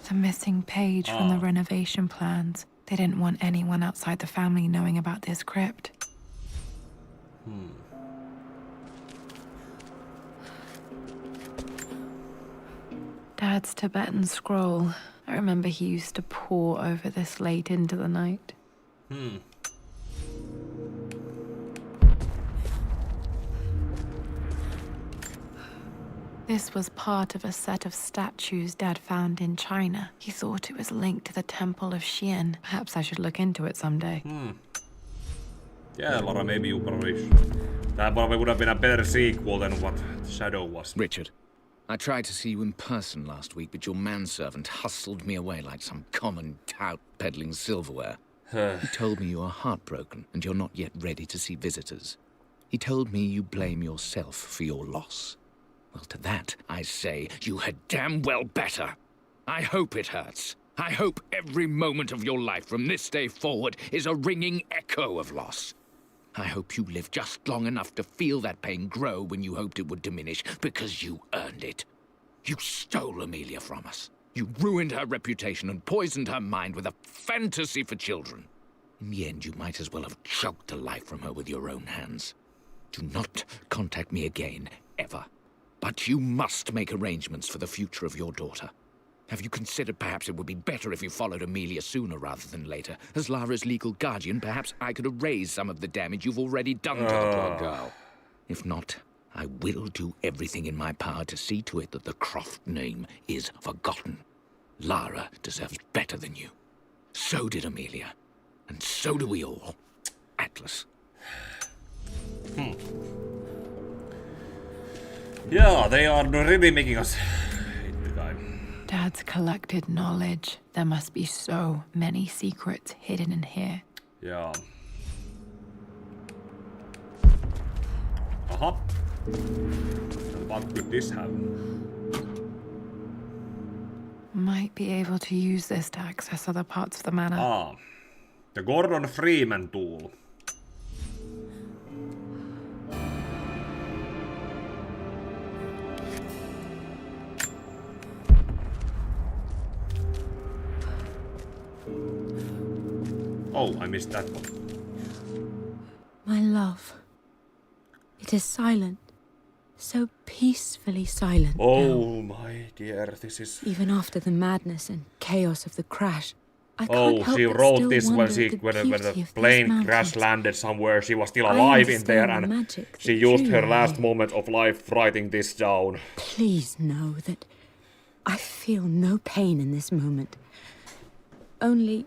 [SPEAKER 3] The missing page from the renovation plans. They didn't want anyone outside the family knowing about this crypt. Dad's Tibetan scroll. I remember he used to pore over this late into the night. This was part of a set of statues Dad found in China. He thought it was linked to the Temple of Xian. Perhaps I should look into it someday.
[SPEAKER 1] Yeah, Lara, maybe you probably should. That probably would have been a better sequel than what Shadow was.
[SPEAKER 10] Richard, I tried to see you in person last week, but your manservant hustled me away like some common tout peddling silverware. He told me you are heartbroken and you're not yet ready to see visitors. He told me you blame yourself for your loss. Well, to that, I say, you had damn well better. I hope it hurts. I hope every moment of your life from this day forward is a ringing echo of loss. I hope you live just long enough to feel that pain grow when you hoped it would diminish, because you earned it. You stole Amelia from us. You ruined her reputation and poisoned her mind with a fantasy for children. In the end, you might as well have choked the life from her with your own hands. Do not contact me again, ever. But you must make arrangements for the future of your daughter. Have you considered perhaps it would be better if you followed Amelia sooner rather than later? As Lara's legal guardian, perhaps I could erase some of the damage you've already done to the poor girl. If not, I will do everything in my power to see to it that the Croft name is forgotten. Lara deserves better than you. So did Amelia. And so do we all. Atlas.
[SPEAKER 1] Yeah, they are really making us hate the guy.
[SPEAKER 3] Dad's collected knowledge. There must be so many secrets hidden in here.
[SPEAKER 1] Yeah. Aha. And what could this have?
[SPEAKER 3] Might be able to use this to access other parts of the manor.
[SPEAKER 1] The Gordon Freeman tool. Oh, I missed that one.
[SPEAKER 12] My love. It is silent. So peacefully silent.
[SPEAKER 1] Oh, my dear, this is...
[SPEAKER 12] Even after the madness and chaos of the crash, I can't help
[SPEAKER 1] she
[SPEAKER 12] but
[SPEAKER 1] wrote
[SPEAKER 12] still
[SPEAKER 1] this when
[SPEAKER 12] wonder
[SPEAKER 1] the plane crash landed somewhere. She was still
[SPEAKER 12] I
[SPEAKER 1] alive in there,
[SPEAKER 12] understand the
[SPEAKER 1] and
[SPEAKER 12] magic
[SPEAKER 1] she
[SPEAKER 12] that
[SPEAKER 1] used
[SPEAKER 12] drew
[SPEAKER 1] her
[SPEAKER 12] her
[SPEAKER 1] last
[SPEAKER 12] here.
[SPEAKER 1] moment of life writing this down.
[SPEAKER 12] Please know that I feel no pain in this moment. Only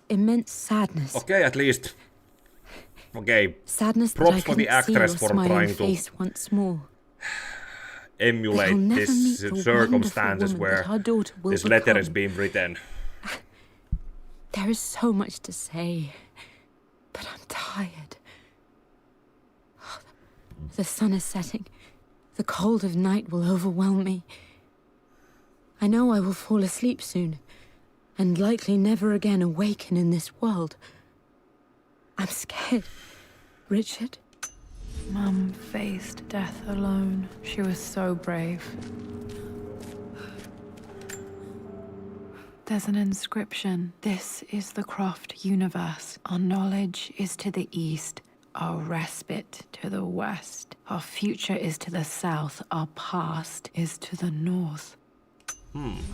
[SPEAKER 12] immense sadness.
[SPEAKER 1] Okay, at least. Okay.
[SPEAKER 12] Sadness that I
[SPEAKER 1] Props for the
[SPEAKER 12] couldn't see your
[SPEAKER 1] actress for
[SPEAKER 12] smiling
[SPEAKER 1] trying to
[SPEAKER 12] face once more.
[SPEAKER 1] emulate
[SPEAKER 12] never meet
[SPEAKER 1] this
[SPEAKER 12] the
[SPEAKER 1] circumstances
[SPEAKER 12] wonderful woman
[SPEAKER 1] where
[SPEAKER 12] that our daughter will
[SPEAKER 1] this letter is
[SPEAKER 12] become.
[SPEAKER 1] being written.
[SPEAKER 12] There is so much to say, but I'm tired. The sun is setting. The cold of night will overwhelm me. I know I will fall asleep soon, and likely never again awaken in this world. I'm scared. Richard?
[SPEAKER 3] Mum faced death alone. She was so brave. There's an inscription. This is the Croft universe. Our knowledge is to the east, our respite to the west. Our future is to the south, our past is to the north.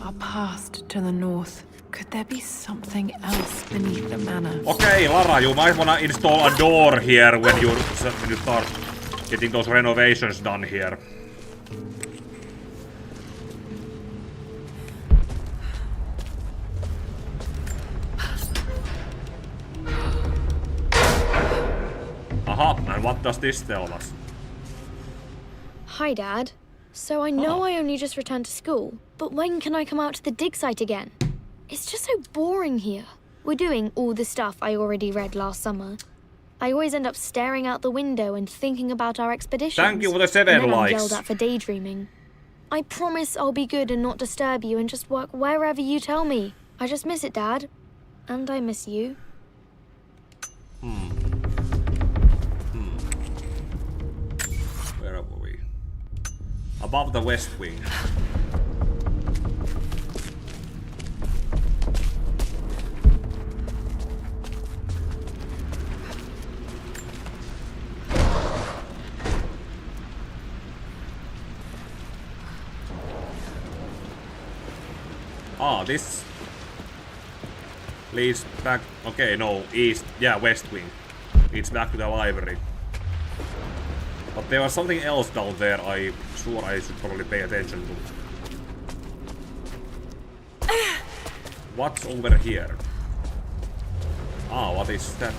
[SPEAKER 3] Our past to the north. Could there be something else beneath the manor?
[SPEAKER 1] Okay, Lara, you might wanna install a door here when you start getting those renovations done here. Aha, and what does this tell us?
[SPEAKER 13] Hi, Dad. So I know I only just returned to school, but when can I come out to the dig site again? It's just so boring here. We're doing all the stuff I already read last summer. I always end up staring out the window and thinking about our expeditions.
[SPEAKER 1] Thank you for the 7
[SPEAKER 13] and then
[SPEAKER 1] likes.
[SPEAKER 13] I'm yelled at for daydreaming. I promise I'll be good and not disturb you and just work wherever you tell me. I just miss it, Dad. And I miss you.
[SPEAKER 1] Where are we? Above the West Wing. Ah, this leads back. Okay, no, east. Yeah, West Wing. Leads back to the library. But there was something else down there I swore I should probably pay attention to. What's over here? Ah, what is that?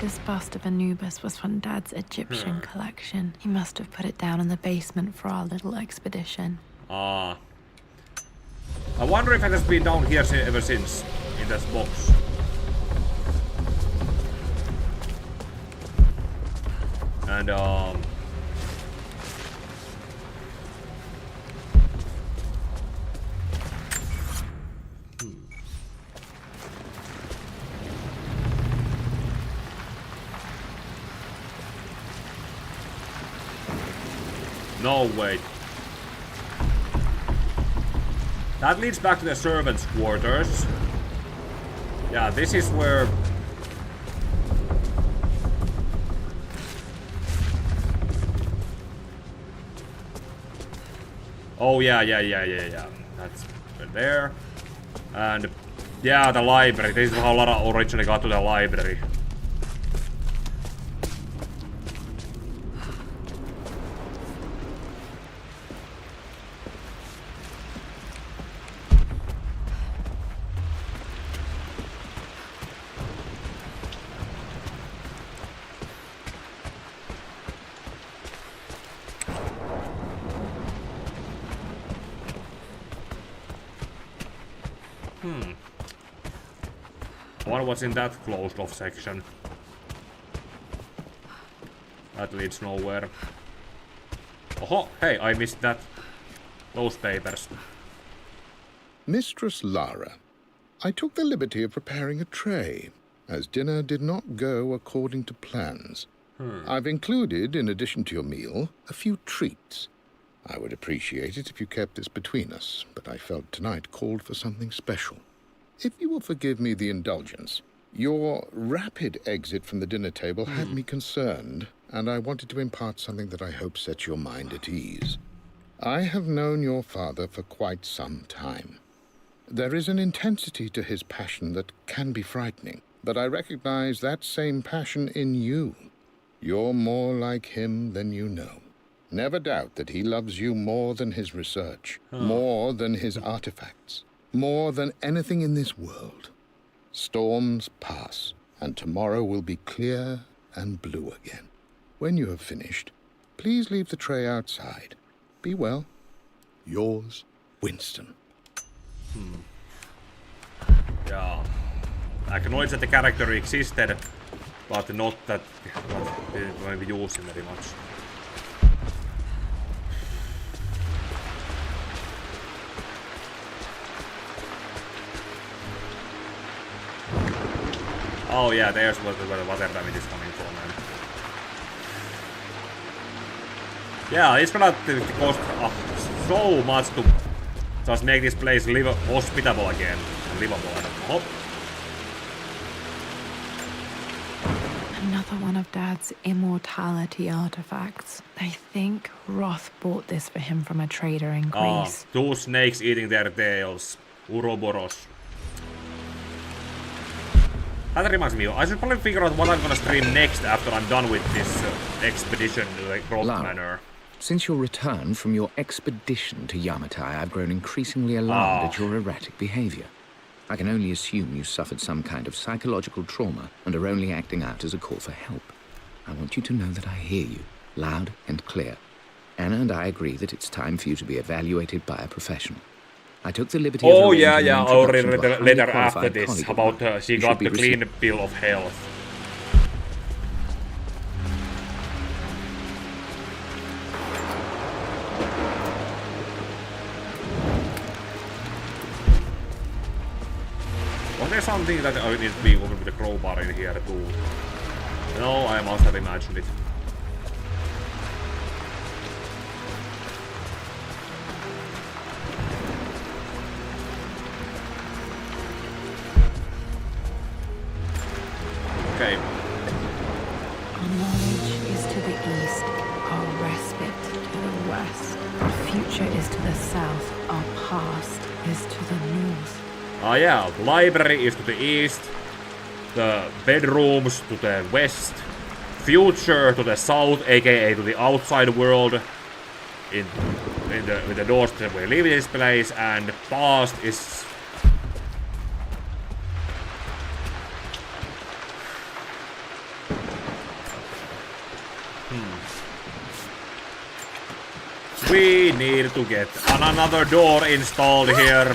[SPEAKER 3] This bust of Anubis was from Dad's Egyptian collection. He must have put it down in the basement for our little expedition.
[SPEAKER 1] Ah. I wonder if it has been down here ever since, in that box. And no, wait. That leads back to the servants' quarters. Yeah, this is where... Oh, yeah. That's there. And, yeah, the library. This is how Lara originally got to the library. I wonder what's in that closed off section. That leads nowhere. Oh, hey, I missed that. Those papers.
[SPEAKER 14] Mistress Lara, I took the liberty of preparing a tray, as dinner did not go according to plans. I've included, in addition to your meal, a few treats. I would appreciate it if you kept this between us, but I felt tonight called for something special. If you will forgive me the indulgence, your rapid exit from the dinner table had me concerned, and I wanted to impart something that I hope sets your mind at ease. I have known your father for quite some time. There is an intensity to his passion that can be frightening, but I recognize that same passion in you. You're more like him than you know. Never doubt that he loves you more than his research, more than his artifacts, more than anything in this world. Storms pass, and tomorrow will be clear and blue again. When you have finished, please leave the tray outside. Be well. Yours, Winston.
[SPEAKER 1] Yeah. Acknowledge that the character existed, but not that we use him very much. Oh yeah, there's where the water damage is coming from, man. Yeah, it's gonna cost so much to just make this place hospitable again. Livable. Oh.
[SPEAKER 3] Another one of Dad's immortality artifacts. I think Roth bought this for him from a trader in Greece.
[SPEAKER 1] Two snakes eating their tails. Uroboros. That reminds me, I should probably figure out what I'm gonna stream next after I'm done with this expedition to Croft Manor.
[SPEAKER 10] Since your return from your expedition to Yamatai, I've grown increasingly alarmed at your erratic behavior. I can only assume you suffered some kind of psychological trauma and are only acting out as a call for help. I want you to know that I hear you, loud and clear. Anna and I agree that it's time for you to be evaluated by a professional. I took the liberty of
[SPEAKER 1] Oh
[SPEAKER 10] arranging
[SPEAKER 1] yeah,
[SPEAKER 10] an
[SPEAKER 1] I already
[SPEAKER 10] introduction
[SPEAKER 1] read
[SPEAKER 10] to a
[SPEAKER 1] the
[SPEAKER 10] highly
[SPEAKER 1] letter after
[SPEAKER 10] qualified
[SPEAKER 1] this
[SPEAKER 10] colleague of
[SPEAKER 1] about
[SPEAKER 10] mine.
[SPEAKER 1] she
[SPEAKER 10] You
[SPEAKER 1] got
[SPEAKER 10] should be
[SPEAKER 1] the clean
[SPEAKER 10] received.
[SPEAKER 1] bill of health. Was there something that I need to be over with the crowbar in here too? No, I must have imagined it. Okay.
[SPEAKER 3] Our knowledge is to the east, our respite to the west. Our future is to the south, our past is to the north.
[SPEAKER 1] Yeah, library is to the east, the bedrooms to the west, future to the south, aka to the outside world, with the doors that we live in this place, and past is... We need to get another door installed here.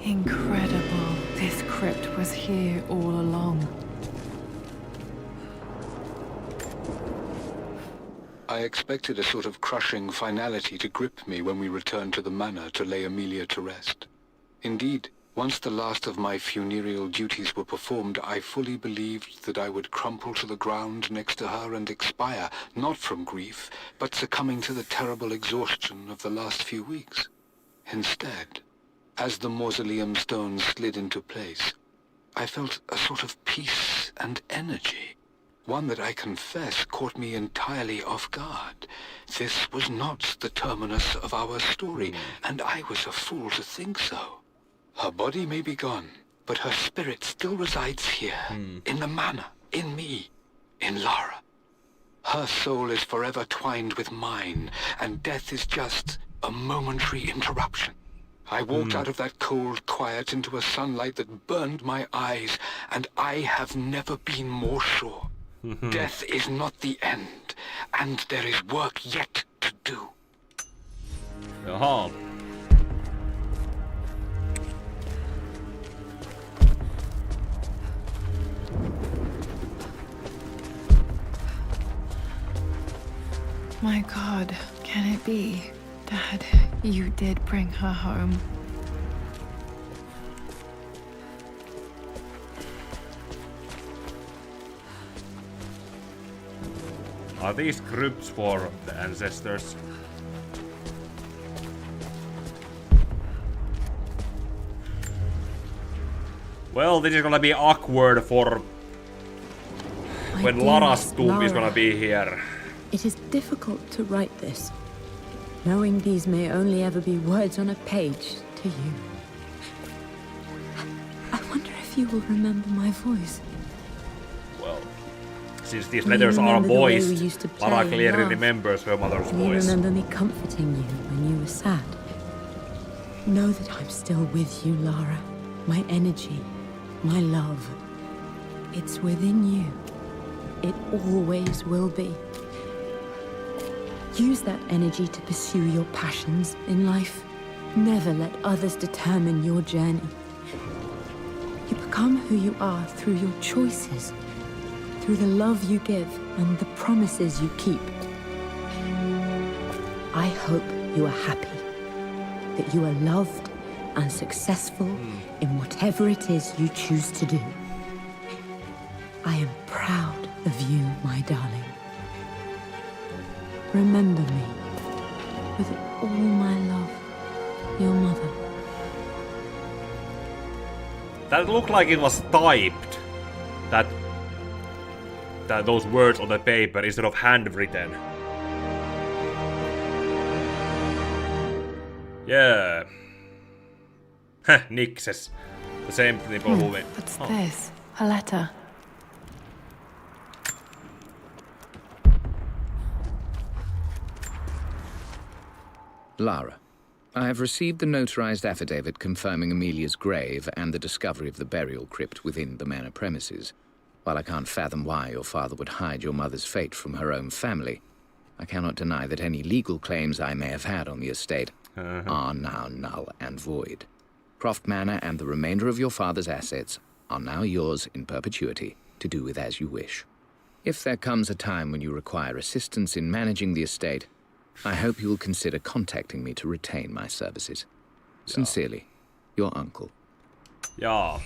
[SPEAKER 3] Incredible. This crypt was here all along.
[SPEAKER 11] I expected a sort of crushing finality to grip me when we returned to the manor to lay Amelia to rest. Indeed, once the last of my funereal duties were performed, I fully believed that I would crumple to the ground next to her and expire, not from grief, but succumbing to the terrible exhaustion of the last few weeks. Instead, as the mausoleum stones slid into place, I felt a sort of peace and energy. One that I confess caught me entirely off guard. This was not the terminus of our story, and I was a fool to think so. Her body may be gone, but her spirit still resides here, in the manor, in me, in Lara. Her soul is forever twined with mine, and death is just a momentary interruption. I walked out of that cold quiet into a sunlight that burned my eyes, and I have never been more sure. Death is not the end, and there is work yet to do.
[SPEAKER 1] Jaha.
[SPEAKER 3] My God, can it be? Dad, you did bring her home.
[SPEAKER 1] Are these crypts for the ancestors? Well, this is gonna be awkward for when Lara's tomb is gonna be here.
[SPEAKER 12] It is difficult to write this, knowing these may only ever be words on a page to you. I wonder if you will remember my voice.
[SPEAKER 1] Well, since these letters are voiced, Lara clearly remembers her mother's
[SPEAKER 12] Do you
[SPEAKER 1] voice.
[SPEAKER 12] remember me comforting you when you were sad? Know that I'm still with you, Lara. My energy, my love. It's within you. It always will be. Use that energy to pursue your passions in life. Never let others determine your journey. You become who you are through your choices, through the love you give and the promises you keep. I hope you are happy, that you are loved and successful in whatever it is you choose to do. I am proud of you, my darling. Remember me, with all my love, your mother.
[SPEAKER 1] That looked like it was typed. That those words on the paper instead of handwritten. Yeah. Heh, Nixes. The same people who went.
[SPEAKER 3] What's this? A letter.
[SPEAKER 10] Lara, I have received the notarized affidavit confirming Amelia's grave and the discovery of the burial crypt within the manor premises. While I can't fathom why your father would hide your mother's fate from her own family, I cannot deny that any legal claims I may have had on the estate are now null and void. Croft Manor and the remainder of your father's assets are now yours in perpetuity to do with as you wish. If there comes a time when you require assistance in managing the estate, I hope you will consider contacting me to retain my services. Sincerely, your uncle.
[SPEAKER 1] Yeah.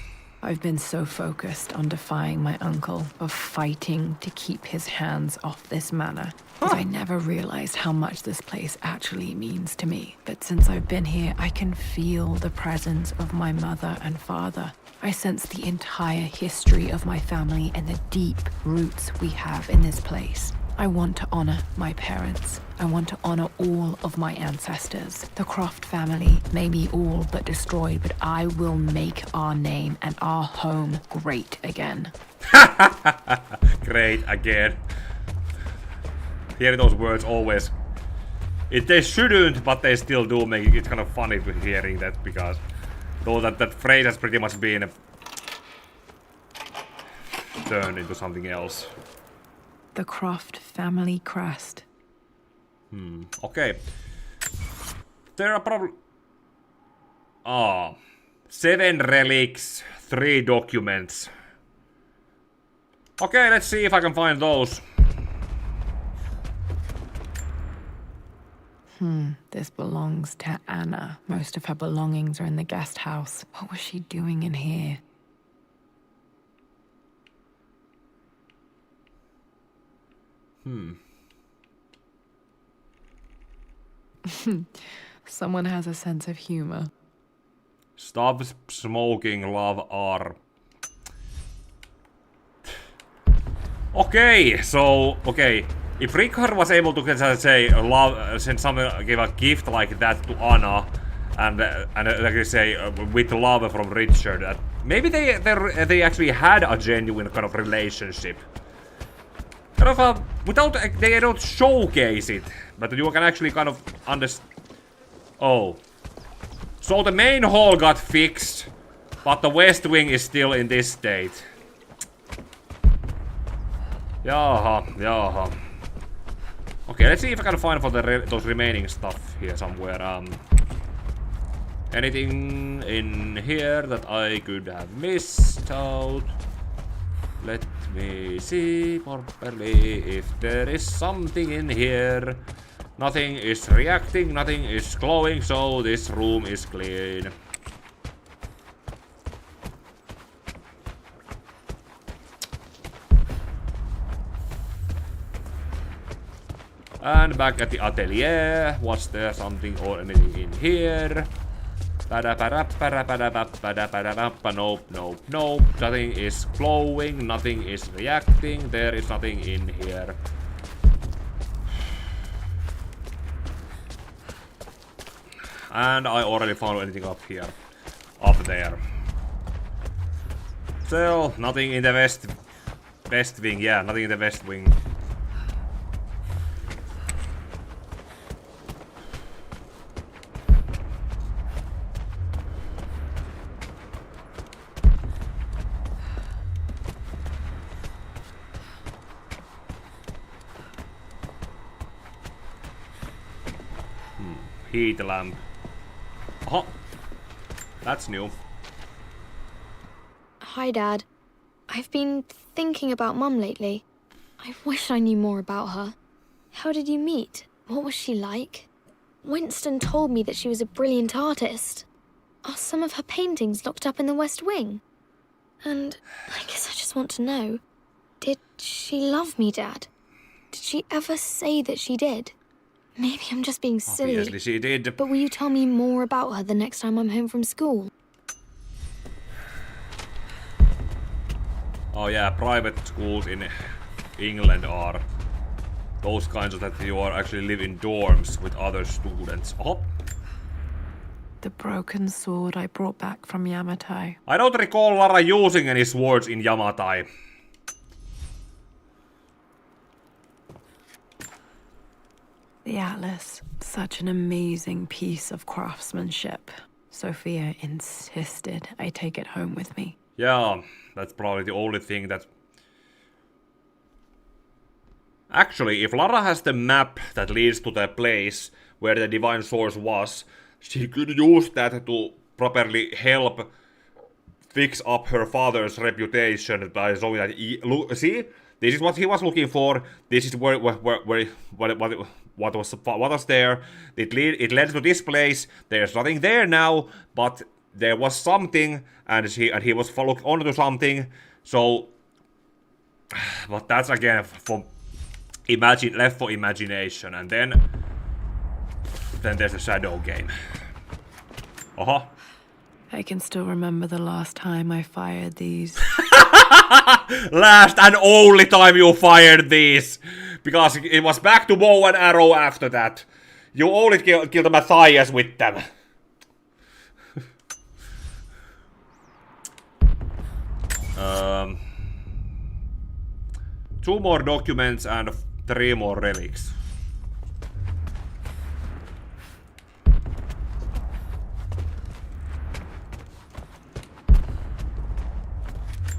[SPEAKER 3] I've been so focused on defying my uncle, of fighting to keep his hands off this manor, that I never realized how much this place actually means to me. But since I've been here, I can feel the presence of my mother and father. I sense the entire history of my family and the deep roots we have in this place. I want to honor my parents. I want to honor all of my ancestors. The Croft family may be all but destroyed, but I will make our name and our home great again.
[SPEAKER 1] Great again. Hearing those words always. They shouldn't, but they still do make it kind of funny hearing that, because though that phrase has pretty much been turned into something else.
[SPEAKER 3] The Croft family crest.
[SPEAKER 1] Okay. There are probably... 7 relics, 3 documents. Okay, let's see if I can find those.
[SPEAKER 3] This belongs to Anna. Most of her belongings are in the guest house. What was she doing in here? Someone has a sense of humor.
[SPEAKER 1] Stop smoking, love R. Okay, so if Richard was able to say love, send someone, give a gift like that to Anna, and like they say with love from Richard, maybe they actually had a genuine kind of relationship. Kind of without they don't showcase it, but you can actually kind of understand. Oh, so the main hall got fixed, but the West Wing is still in this state. Yaha. Okay, let's see if I can find for those remaining stuff here somewhere. Anything in here that I could have missed out? Let me see properly if there is something in here. Nothing is reacting, nothing is glowing, so this room is clean. And back at the atelier, was there something or anything in here? Nope. Nothing is glowing, nothing is reacting, there is nothing in here. And I already found anything up here. Up there. So, nothing in the west wing, yeah, nothing in the west wing. Heat lamp. Oh, that's new.
[SPEAKER 13] Hi, Dad. I've been thinking about Mum lately. I wish I knew more about her. How did you meet? What was she like? Winston told me that she was a brilliant artist. Are some of her paintings locked up in the West Wing? And I guess I just want to know, did she love me, Dad? Did she ever say that she did? Maybe I'm just being silly.
[SPEAKER 1] Obviously she did.
[SPEAKER 13] But will you tell me more about her the next time I'm home from school?
[SPEAKER 1] Oh yeah, private schools in England are those kinds of that you are actually live in dorms with other students. Oh.
[SPEAKER 3] The broken sword I brought back from Yamatai.
[SPEAKER 1] I don't recall Lara using any swords in Yamatai.
[SPEAKER 3] The Atlas. Such an amazing piece of craftsmanship. Sophia insisted I take it home with me.
[SPEAKER 1] Yeah, that's probably the only thing that... Actually, if Lara has the map that leads to the place where the divine source was, she could use that to properly help fix up her father's reputation by showing that see, this is what he was looking for. This is what was there. It led to this place. There's nothing there now, but there was something, and he was following onto something. So, but that's again for left for imagination, and then there's a shadow game.
[SPEAKER 3] I can still remember the last time I fired these.
[SPEAKER 1] Last and only time you fired these! Because it was back to bow and arrow after that. You only killed Matthias with them. Two more documents and 3 more relics.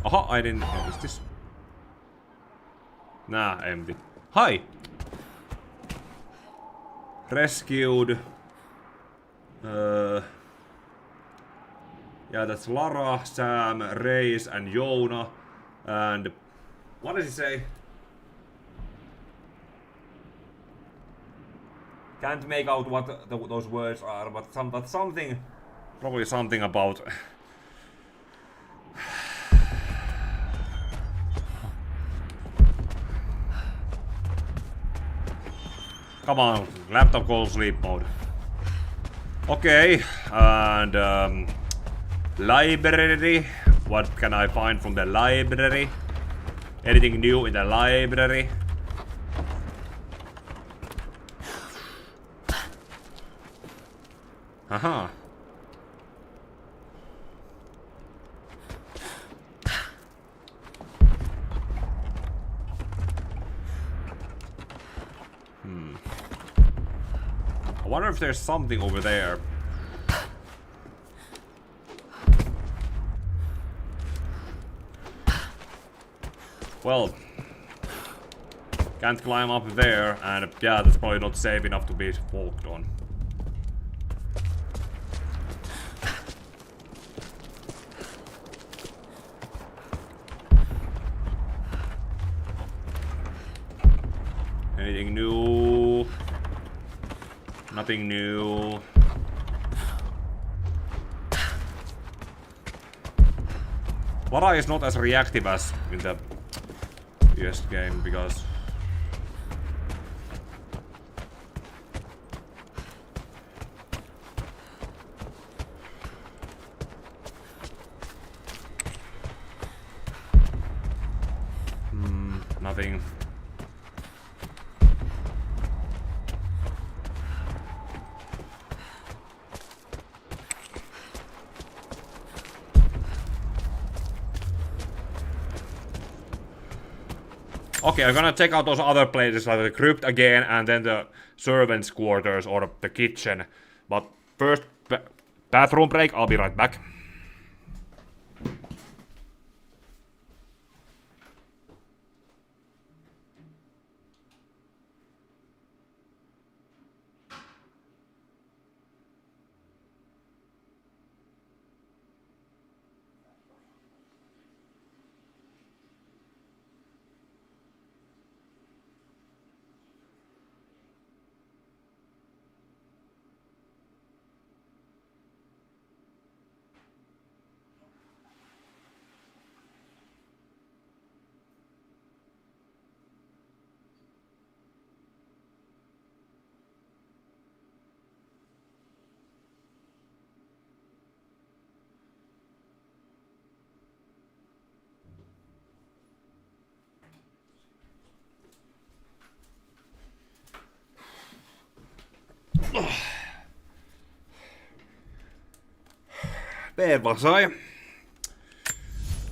[SPEAKER 1] I didn't notice this. Nah, empty. Hi! Rescued. Yeah, that's Lara, Sam, Reis, and Jonah. And what does he say? Can't make out what those words are, but something, probably something about. Come on, laptop goes sleep mode. Okay, and library. What can I find from the library? Anything new in the library? Haha. I wonder if there's something over there. Well, can't climb up there, and yeah, that's probably not safe enough to be walked on. Anything new? Nothing new. Lara is not as reactive as in the PS game because nothing. Okay, I'm gonna check out those other places like the crypt again and then the servants' quarters or the kitchen. But first, bathroom break, I'll be right back.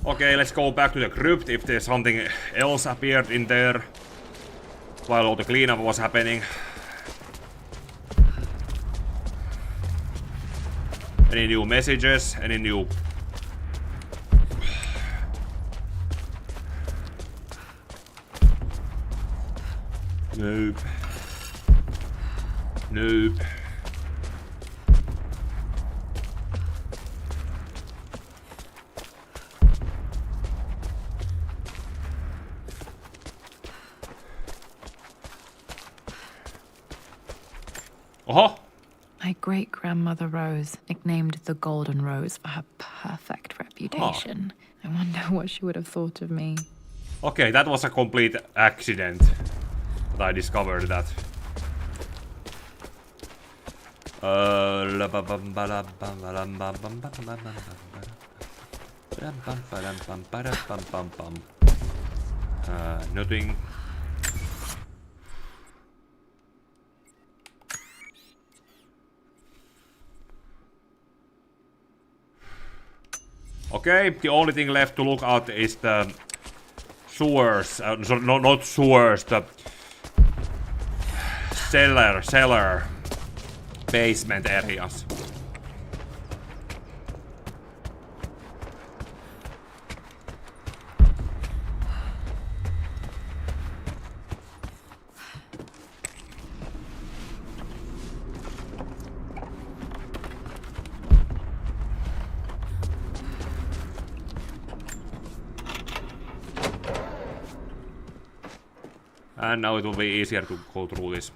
[SPEAKER 1] Okay, let's go back to the crypt if there's something else appeared in there while all the cleanup was happening. Any new messages? Any new... Nope. Nope. Uh-huh.
[SPEAKER 3] My great-grandmother Rose, nicknamed the Golden Rose for her perfect reputation. I wonder what she would have thought of me.
[SPEAKER 1] Okay, that was a complete accident that I discovered that. Nothing. Okay, the only thing left to look at is the sewers. No, not sewers, the cellar, basement areas. And now it will be easier to go through this.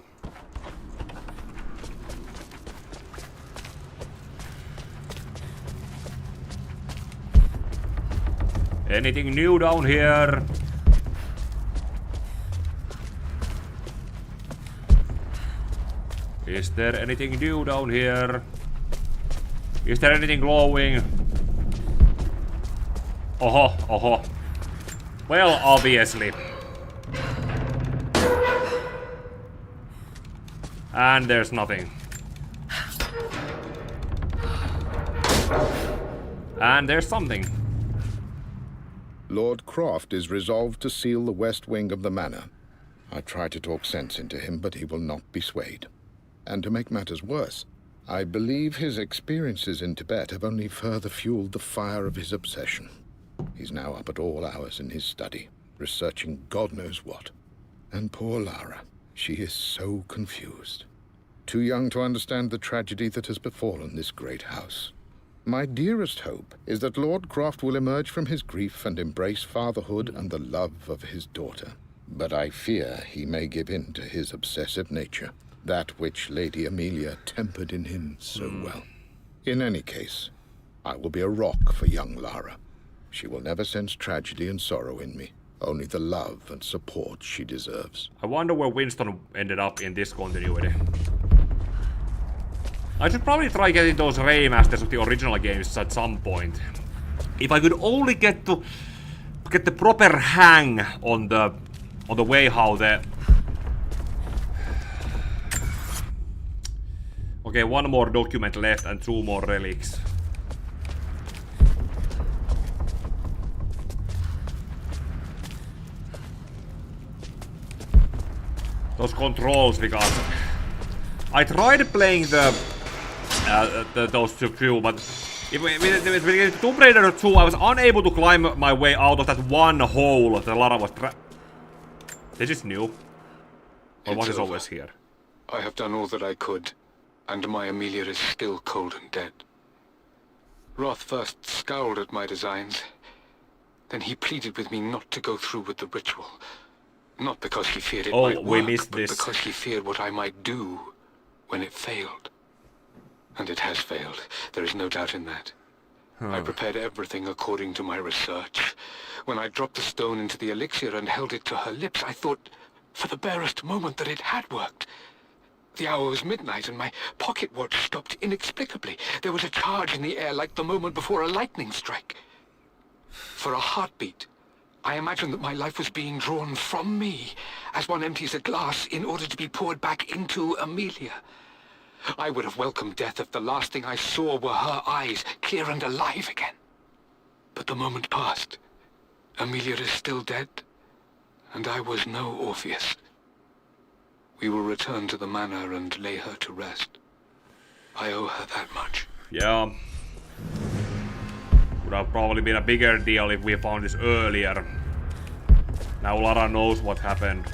[SPEAKER 1] Anything new down here? Is there anything new down here? Is there anything glowing? Oh. Well, obviously. And there's nothing. And there's something.
[SPEAKER 14] Lord Croft is resolved to seal the west wing of the manor. I try to talk sense into him, but he will not be swayed. And to make matters worse, I believe his experiences in Tibet have only further fueled the fire of his obsession. He's now up at all hours in his study, researching God knows what. And poor Lara, she is so confused. Too young to understand the tragedy that has befallen this great house. My dearest hope is that Lord Croft will emerge from his grief and embrace fatherhood and the love of his daughter. But I fear he may give in to his obsessive nature, that which Lady Amelia tempered in him so well. In any case, I will be a rock for young Lara. She will never sense tragedy and sorrow in me, only the love and support she deserves.
[SPEAKER 1] I wonder where Winston ended up in this continuity. I should probably try getting those remasters of the original games at some point. If I could only get the proper hang on the way how the... Okay, one more document left and 2 more relics. Those controls, because I tried playing those two, but with Tomb Raider 2, I was unable to climb my way out of that one hole that Lara was This is new. Or what is always here?
[SPEAKER 11] I have done all that I could, and my Amelia is still cold and dead. Roth first scowled at my designs. Then he pleaded with me not to go through with the ritual. Not because he feared it might work, but because he feared what I might do when it failed. And it has failed. There is no doubt in that. I prepared everything according to my research. When I dropped the stone into the elixir and held it to her lips, I thought for the barest moment that it had worked. The hour was midnight and my pocket watch stopped inexplicably. There was a charge in the air like the moment before a lightning strike. For a heartbeat, I imagined that my life was being drawn from me, as one empties a glass in order to be poured back into Amelia. I would have welcomed death if the last thing I saw were her eyes, clear and alive again. But the moment passed. Amelia is still dead, and I was no Orpheus. We will return to the manor and lay her to rest. I owe her that much.
[SPEAKER 1] Yeah. Would have probably been a bigger deal if we found this earlier. Now Lara knows what happened.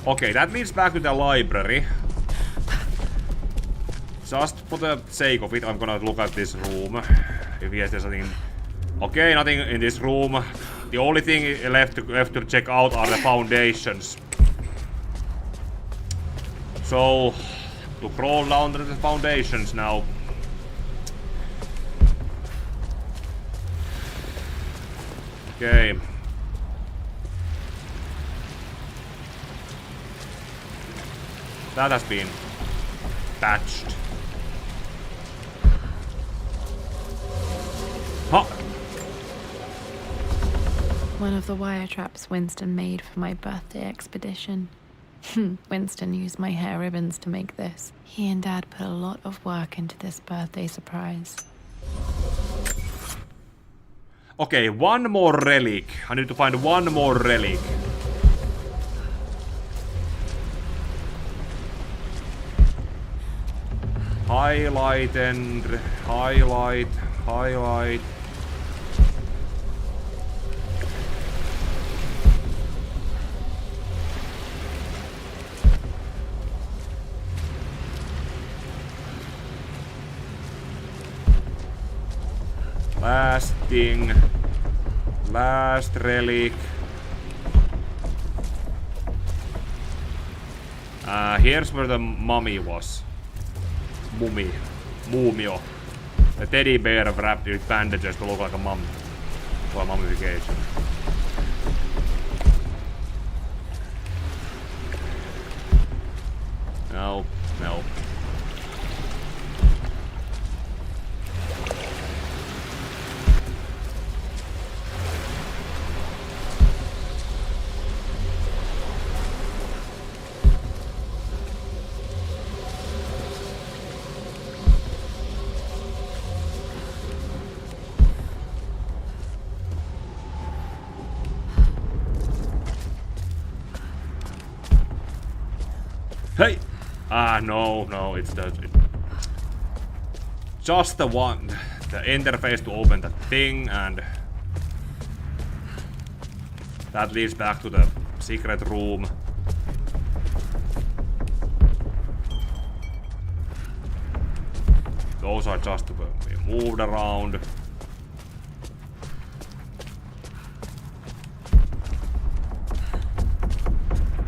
[SPEAKER 1] Okay, that leads back to the library. Just for the sake of it, I'm gonna look at this room. If yes, there's something. Okay, nothing in this room. The only thing left to check out are the foundations. So, to crawl down to the foundations now. Okay. That has been patched. Huh.
[SPEAKER 3] One of the wire traps Winston made for my birthday expedition. Winston used my hair ribbons to make this. He and Dad put a lot of work into this birthday surprise.
[SPEAKER 1] Okay, one more relic. I need to find one more relic. Highlight and highlight. Last thing. Last relic. Here's where the mummy was. Mumio. A teddy bear wrapped with bandages to look like a mummy. For mummification. No. Hey! No, it's just the one, the interface to open the thing, and that leads back to the secret room. Those are just to be moved around.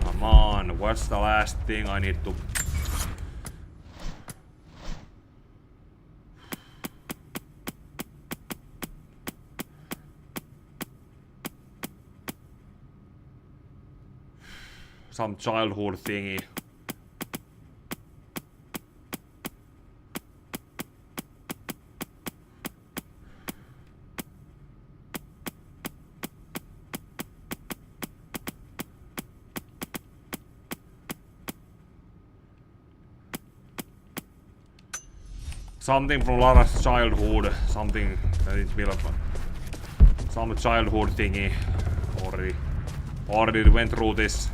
[SPEAKER 1] Come on, what's the last thing I need to... Some childhood thingy. Something from Lara's childhood, something that is built up. Some childhood thingy. Already went through this.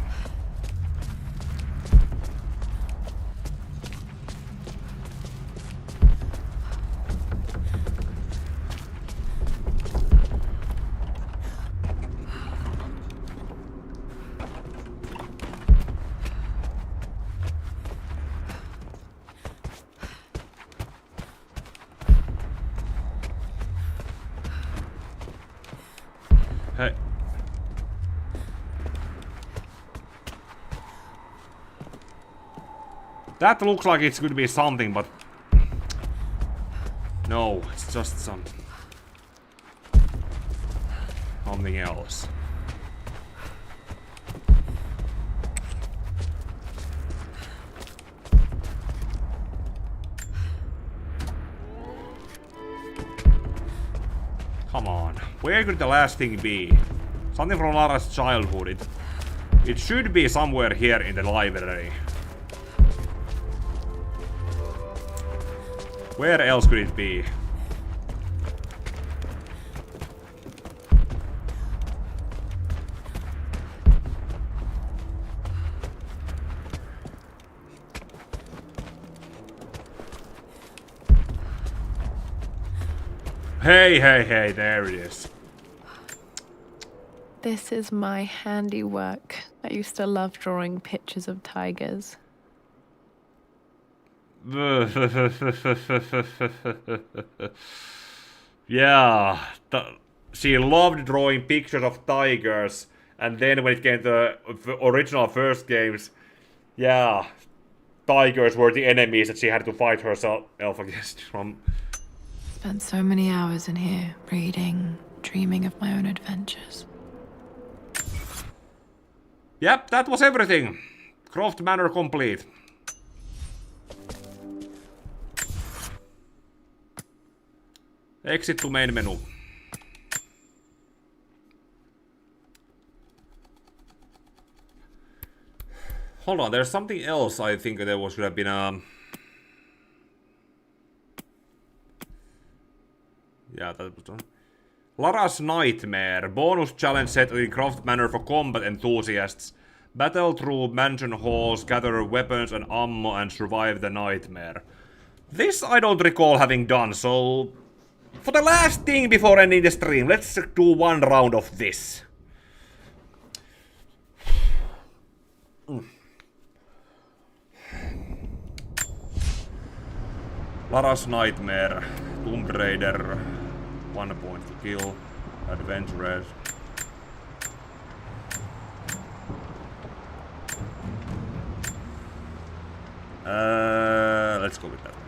[SPEAKER 1] Hey. That looks like it's going to be something, but... No, it's just something else. Come on. Where could the last thing be? Something from Lara's childhood. It should be somewhere here in the library. Where else could it be? Hey, there it is.
[SPEAKER 3] This is my handiwork. I used to love drawing pictures of tigers.
[SPEAKER 1] Yeah, she loved drawing pictures of tigers, and then when it came to the original first games, yeah, tigers were the enemies that she had to fight herself against from.
[SPEAKER 3] Spent so many hours in here, reading, dreaming of my own adventures.
[SPEAKER 1] Yep, that was everything. Croft Manor complete. Exit to main menu. Hold on, there's something else I think there should have been yeah, that was done. Lara's Nightmare. Bonus challenge set in Croft Manor for combat enthusiasts. Battle through mansion halls, gather weapons and ammo and survive the nightmare. This I don't recall having done, so for the last thing before ending the stream, let's do one round of this. Lara's Nightmare. Tomb Raider. 1 point to kill. Adventurers. Let's go with that one.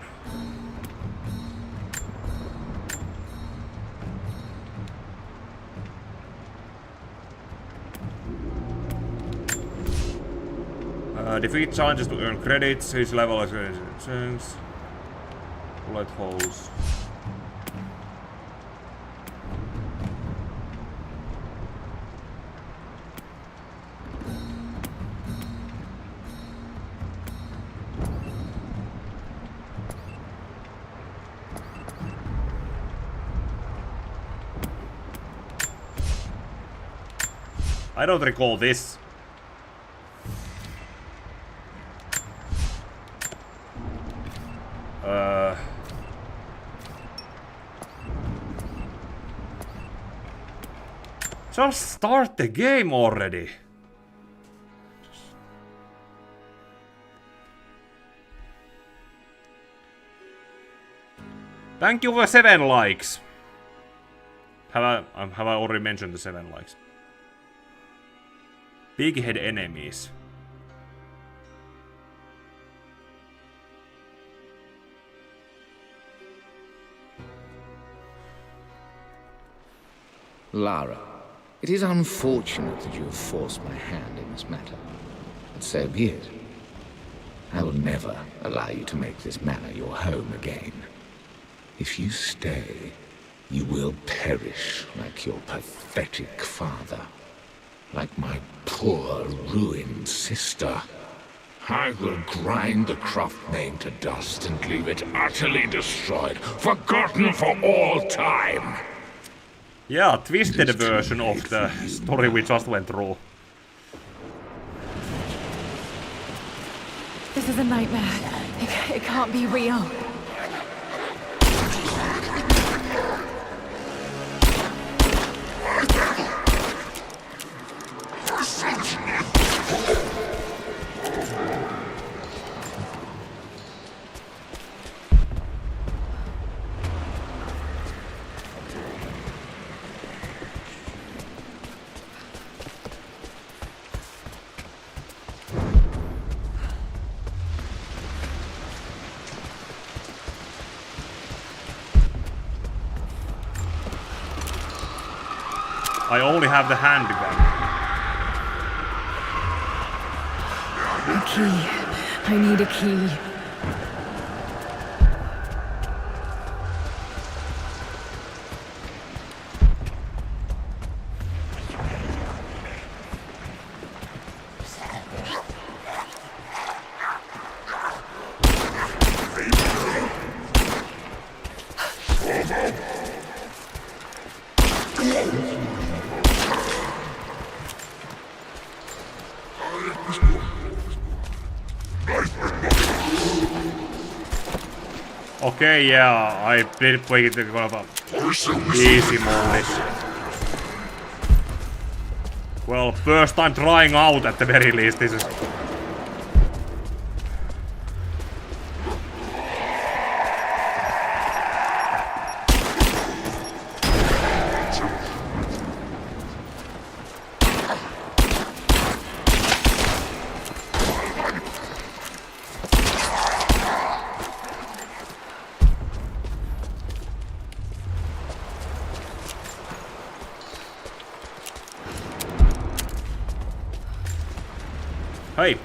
[SPEAKER 1] Defeat challenges to earn credits. His level is chance. Bullet holes. I don't recall this. Just start the game already. Thank you for 7 likes. Have I already mentioned the 7 likes? Big head enemies.
[SPEAKER 10] Lara, it is unfortunate that you have forced my hand in this matter. But so be it. I will never allow you to make this manor your home again. If you stay, you will perish like your pathetic father. Like my poor, ruined sister. I will grind the Croft Manor to dust and leave it utterly destroyed, forgotten for all time.
[SPEAKER 1] Yeah, twisted version of the story we just went through.
[SPEAKER 5] This is a nightmare. It can't be real.
[SPEAKER 1] I only have the handgun.
[SPEAKER 3] A key. I need a key.
[SPEAKER 1] Okay, yeah, I did play it in kind of a easy mode. Well, first time trying out at the very least. This is. Hey!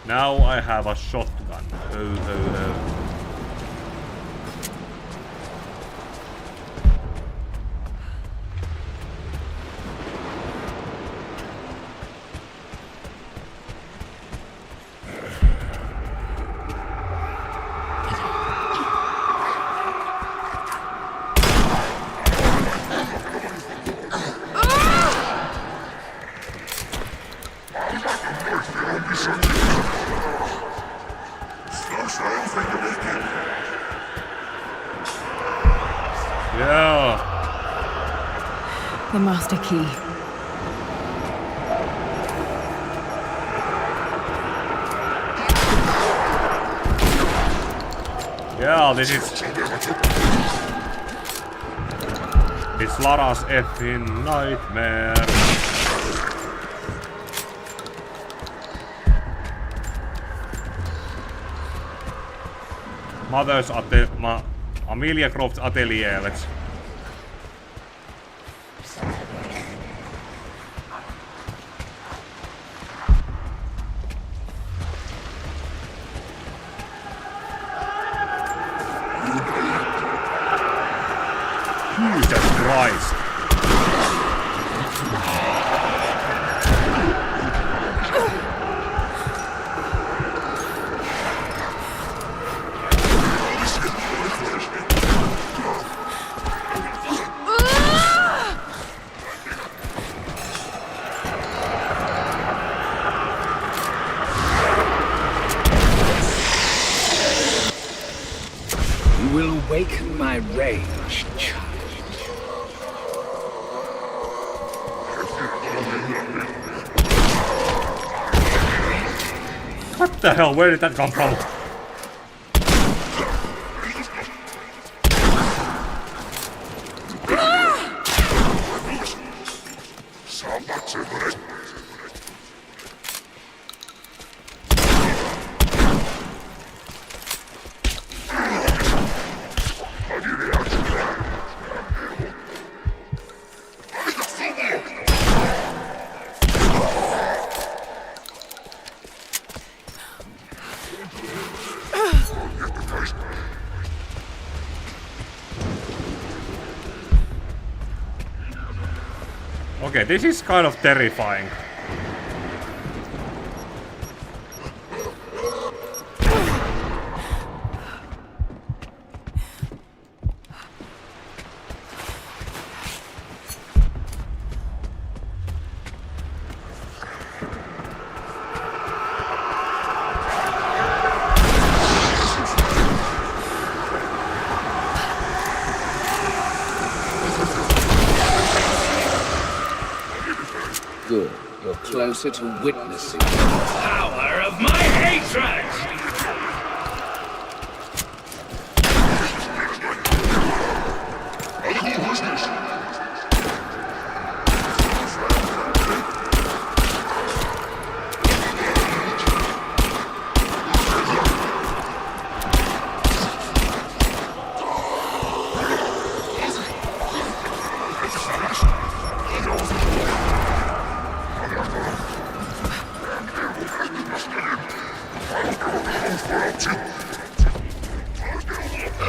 [SPEAKER 1] Now I have a shotgun. Oh. Yeah.
[SPEAKER 3] The master key.
[SPEAKER 1] Yeah, this is. It's Lara's effing nightmare. Mother's Amelia Croft's atelier. Let's. Jesus Christ.
[SPEAKER 15] You will awaken my rage, child.
[SPEAKER 1] What the hell? Where did that come from? Okay, this is kind of terrifying.
[SPEAKER 16] Good. You're closer to witnessing the power of my hatred!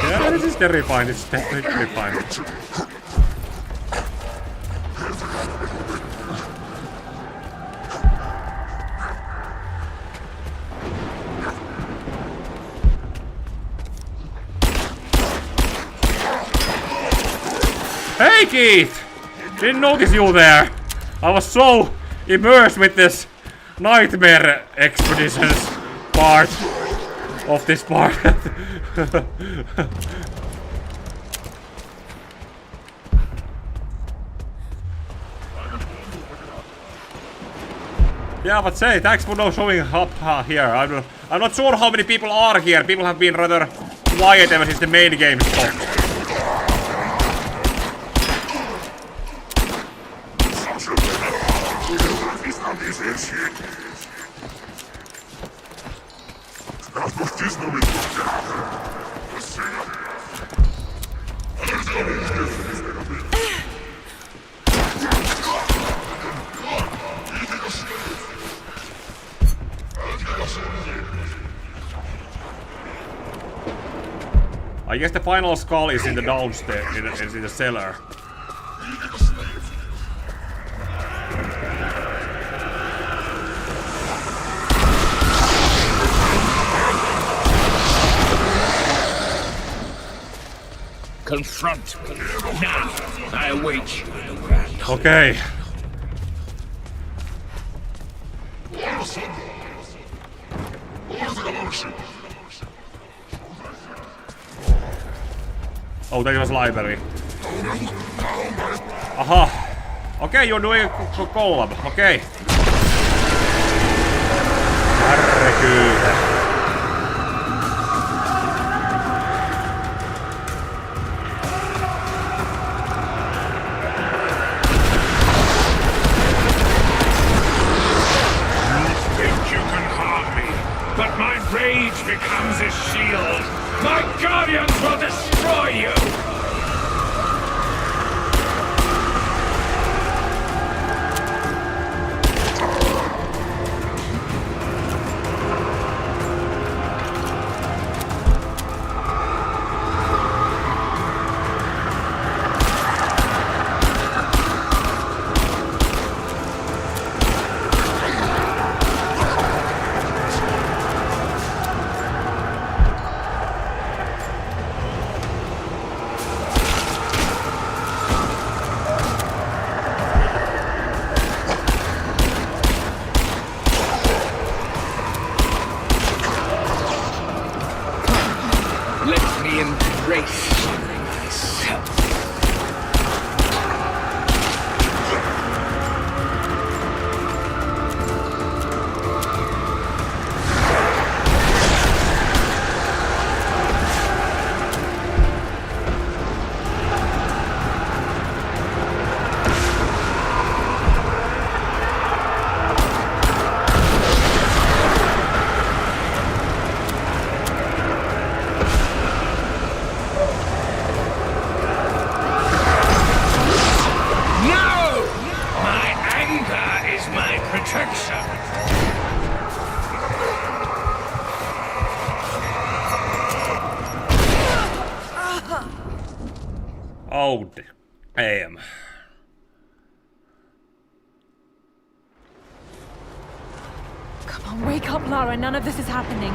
[SPEAKER 1] Yeah, this is terrifying. It's definitely terrifying. Hey, Keith! Didn't notice you there. I was so immersed with this nightmare expeditions part. of this part. Yeah, but say, thanks for not showing up here. I'm not sure how many people are here. People have been rather quiet ever since the main game stopped. I guess the final skull is in the downstairs, is in the cellar.
[SPEAKER 16] Confront me. Now, I await you in the grand hall.
[SPEAKER 1] Okay. Oh, that was library. Aha. Okay, you're doing a collab. Okay. Herregud.
[SPEAKER 16] Rage becomes a shield. My guardians will destroy you.
[SPEAKER 1] Oh, damn.
[SPEAKER 5] Come on, wake up, Lara. None of this is happening.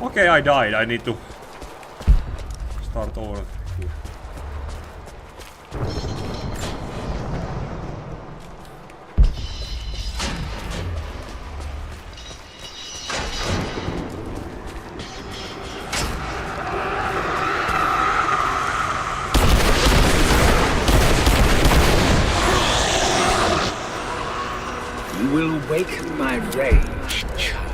[SPEAKER 1] Okay, I died. I need to start over here.
[SPEAKER 16] You will awaken my rage, child.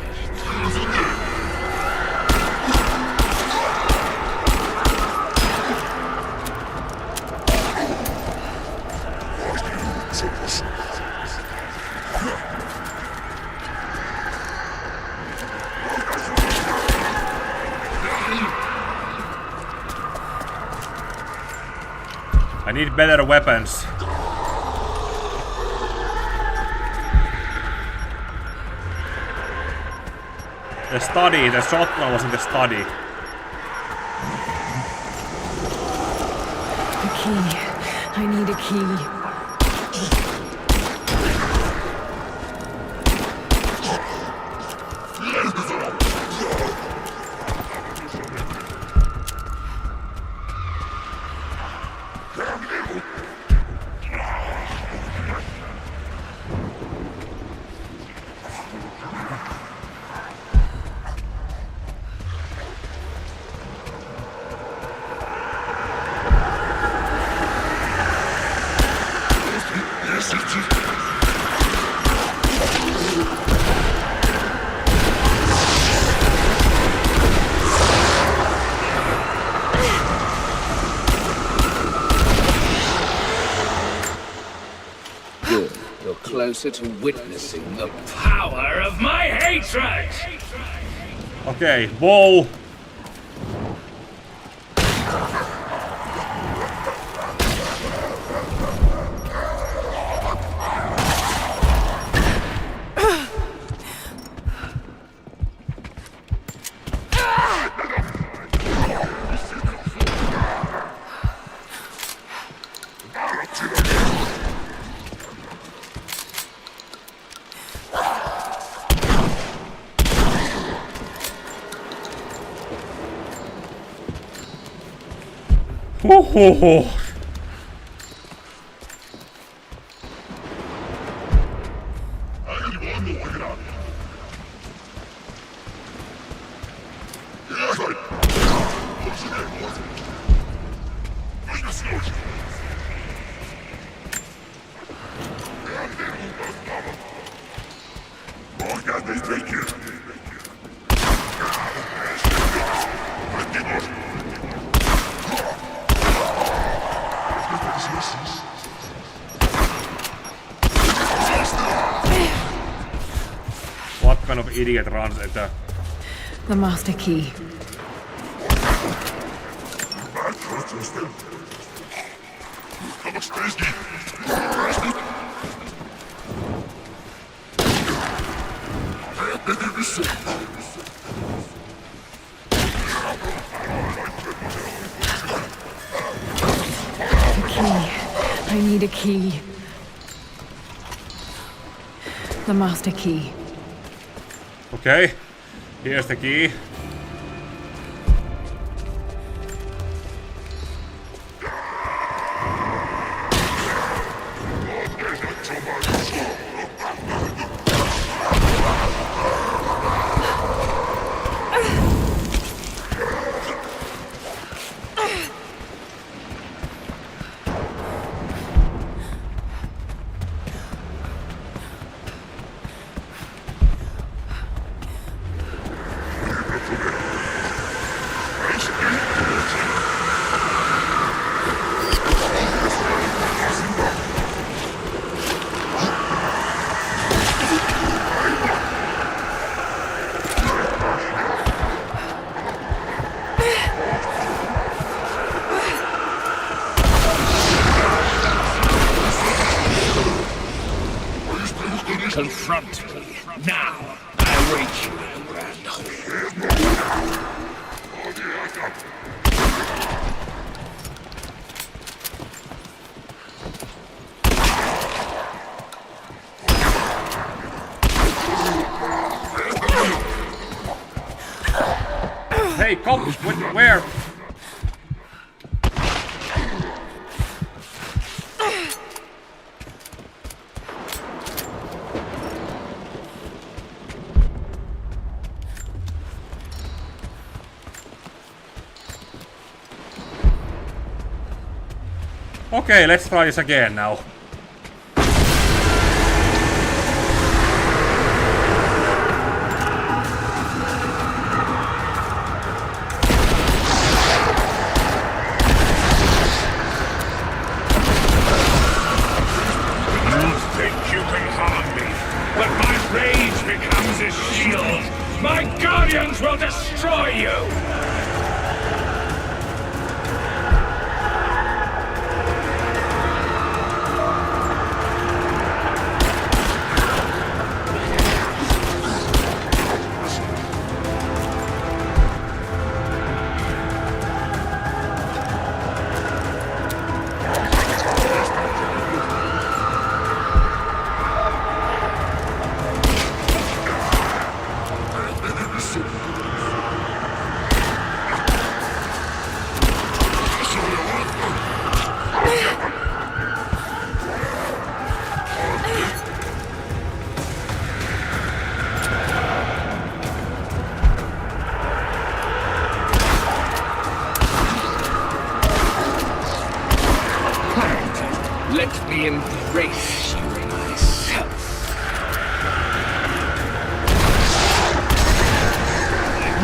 [SPEAKER 1] I need better weapons. The study, the shotgun was in the study.
[SPEAKER 3] A key. I need a key.
[SPEAKER 16] closer to witnessing the power of my hatred!
[SPEAKER 1] Okay, bow. Hohoho. What kind of idiot runs at
[SPEAKER 3] the master key? The key. I need a key. The master key.
[SPEAKER 1] Okay, here's the key.
[SPEAKER 16] Confront me. Now, I await you in the Grand Hall.
[SPEAKER 1] Hey, come! Where? Okay, let's try this again now.
[SPEAKER 16] My guardians will destroy you! Let me embrace you myself.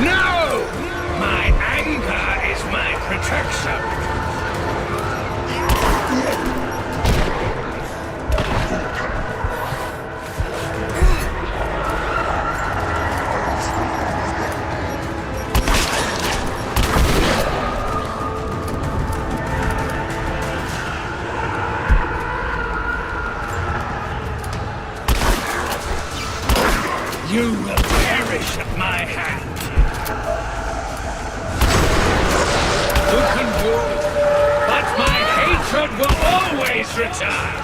[SPEAKER 16] No! My anger is my protection. You will perish at my hand. You can do, but my hatred will always return.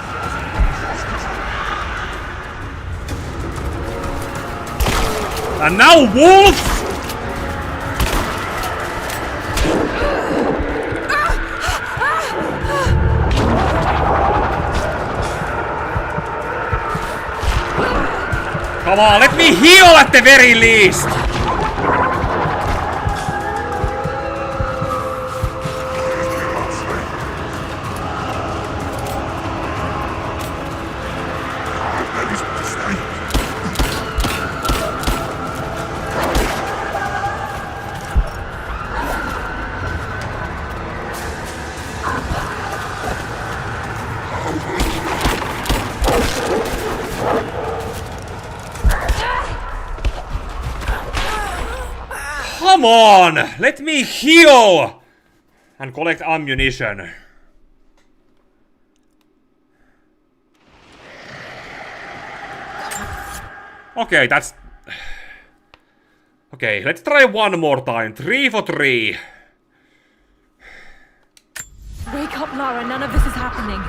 [SPEAKER 1] And now wolves! Come on, let me heal at the very least! Come on! Let me heal! And collect ammunition. Okay, that's... Okay, let's try one more time. 3 for 3.
[SPEAKER 5] Wake up, Lara. None of this is happening.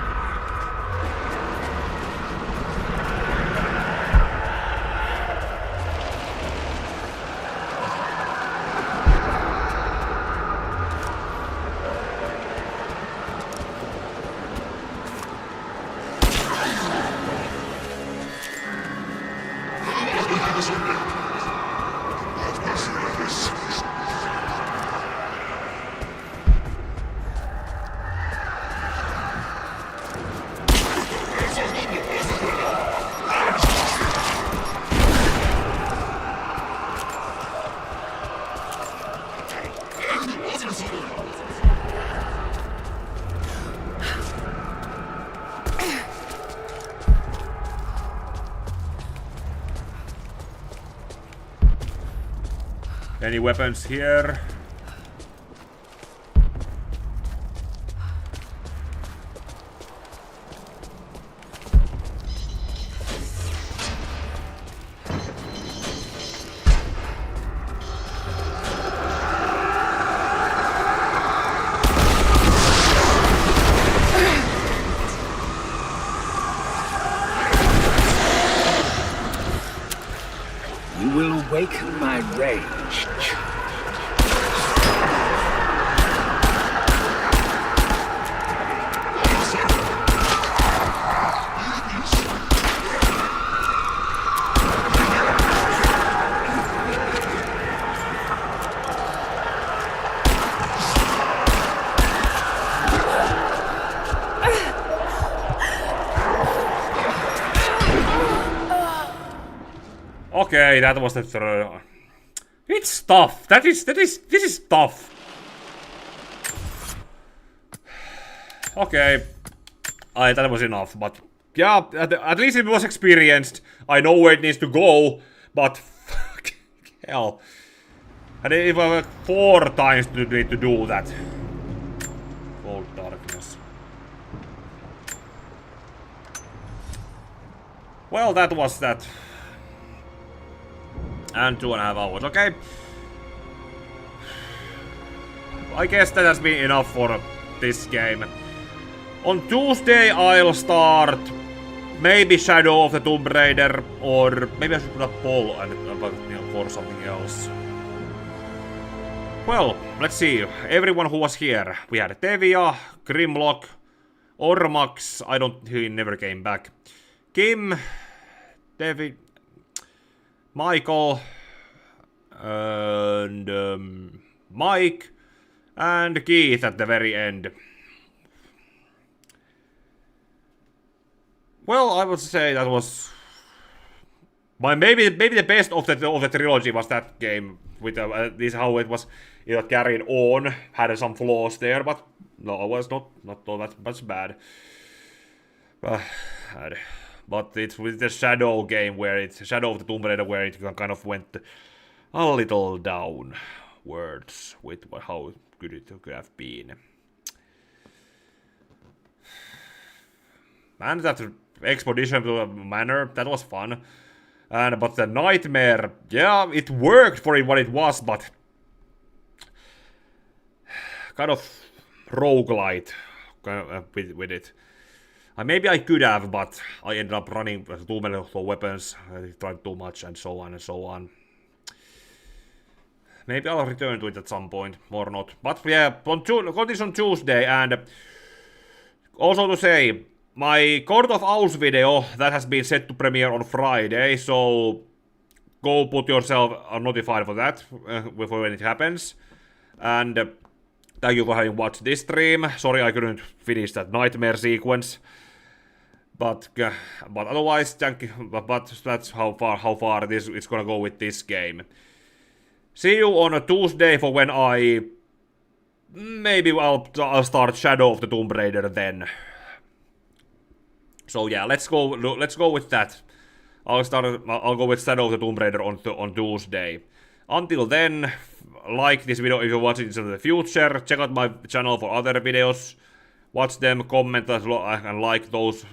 [SPEAKER 1] Any weapons here?
[SPEAKER 16] You will awaken my rage.
[SPEAKER 1] Okay, that was the it's tough. This is tough. Okay, that was enough. But yeah, at least it was experienced. I know where it needs to go. But fuck hell, and if I were 4 times to need to do that. Cold darkness. Well, that was that. And 2.5 hours, okay. I guess that has been enough for this game. On Tuesday I'll start maybe Shadow of the Tomb Raider, or maybe I should put a poll for something else. Well, let's see. Everyone who was here. We had Tevia, Grimlock, Ormax, he never came back. Kim, Devi, Michael, and Mike, and Keith at the very end. Well, I would say that was maybe the best of the trilogy was that game. With this how it was, carried on, had some flaws there, but no, it was not that much bad. But it's with the Shadow game where it's Shadow of the Tomb Raider where it kind of went a little downwards with how good it could have been. And that expedition to the manor, that was fun. But the nightmare, yeah, it worked for it what it was, but kind of roguelite with it. Maybe I could have, but I ended up running too many of the weapons, I tried too much, and so on and so on. Maybe I'll return to it at some point, or not. But yeah, continues on Tuesday, and also to say, my Court of Owls video, that has been set to premiere on Friday, so go put yourself notified for that, before when it happens. And thank you for having watched this stream. Sorry I couldn't finish that nightmare sequence. But otherwise, thank you. But that's how far it's gonna go with this game. See you on a Tuesday for when maybe I'll start Shadow of the Tomb Raider then. So yeah, let's go with that. I'll go with Shadow of the Tomb Raider on Tuesday. Until then, like this video if you're watching this in the future. Check out my channel for other videos. Watch them, comment and like those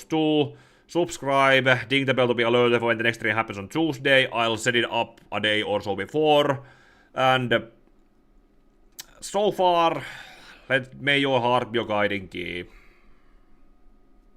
[SPEAKER 1] too. Subscribe, ding the bell to be alerted for when the next stream happens on Tuesday. I'll set it up a day or so before. And so far, may your heart be your guiding key.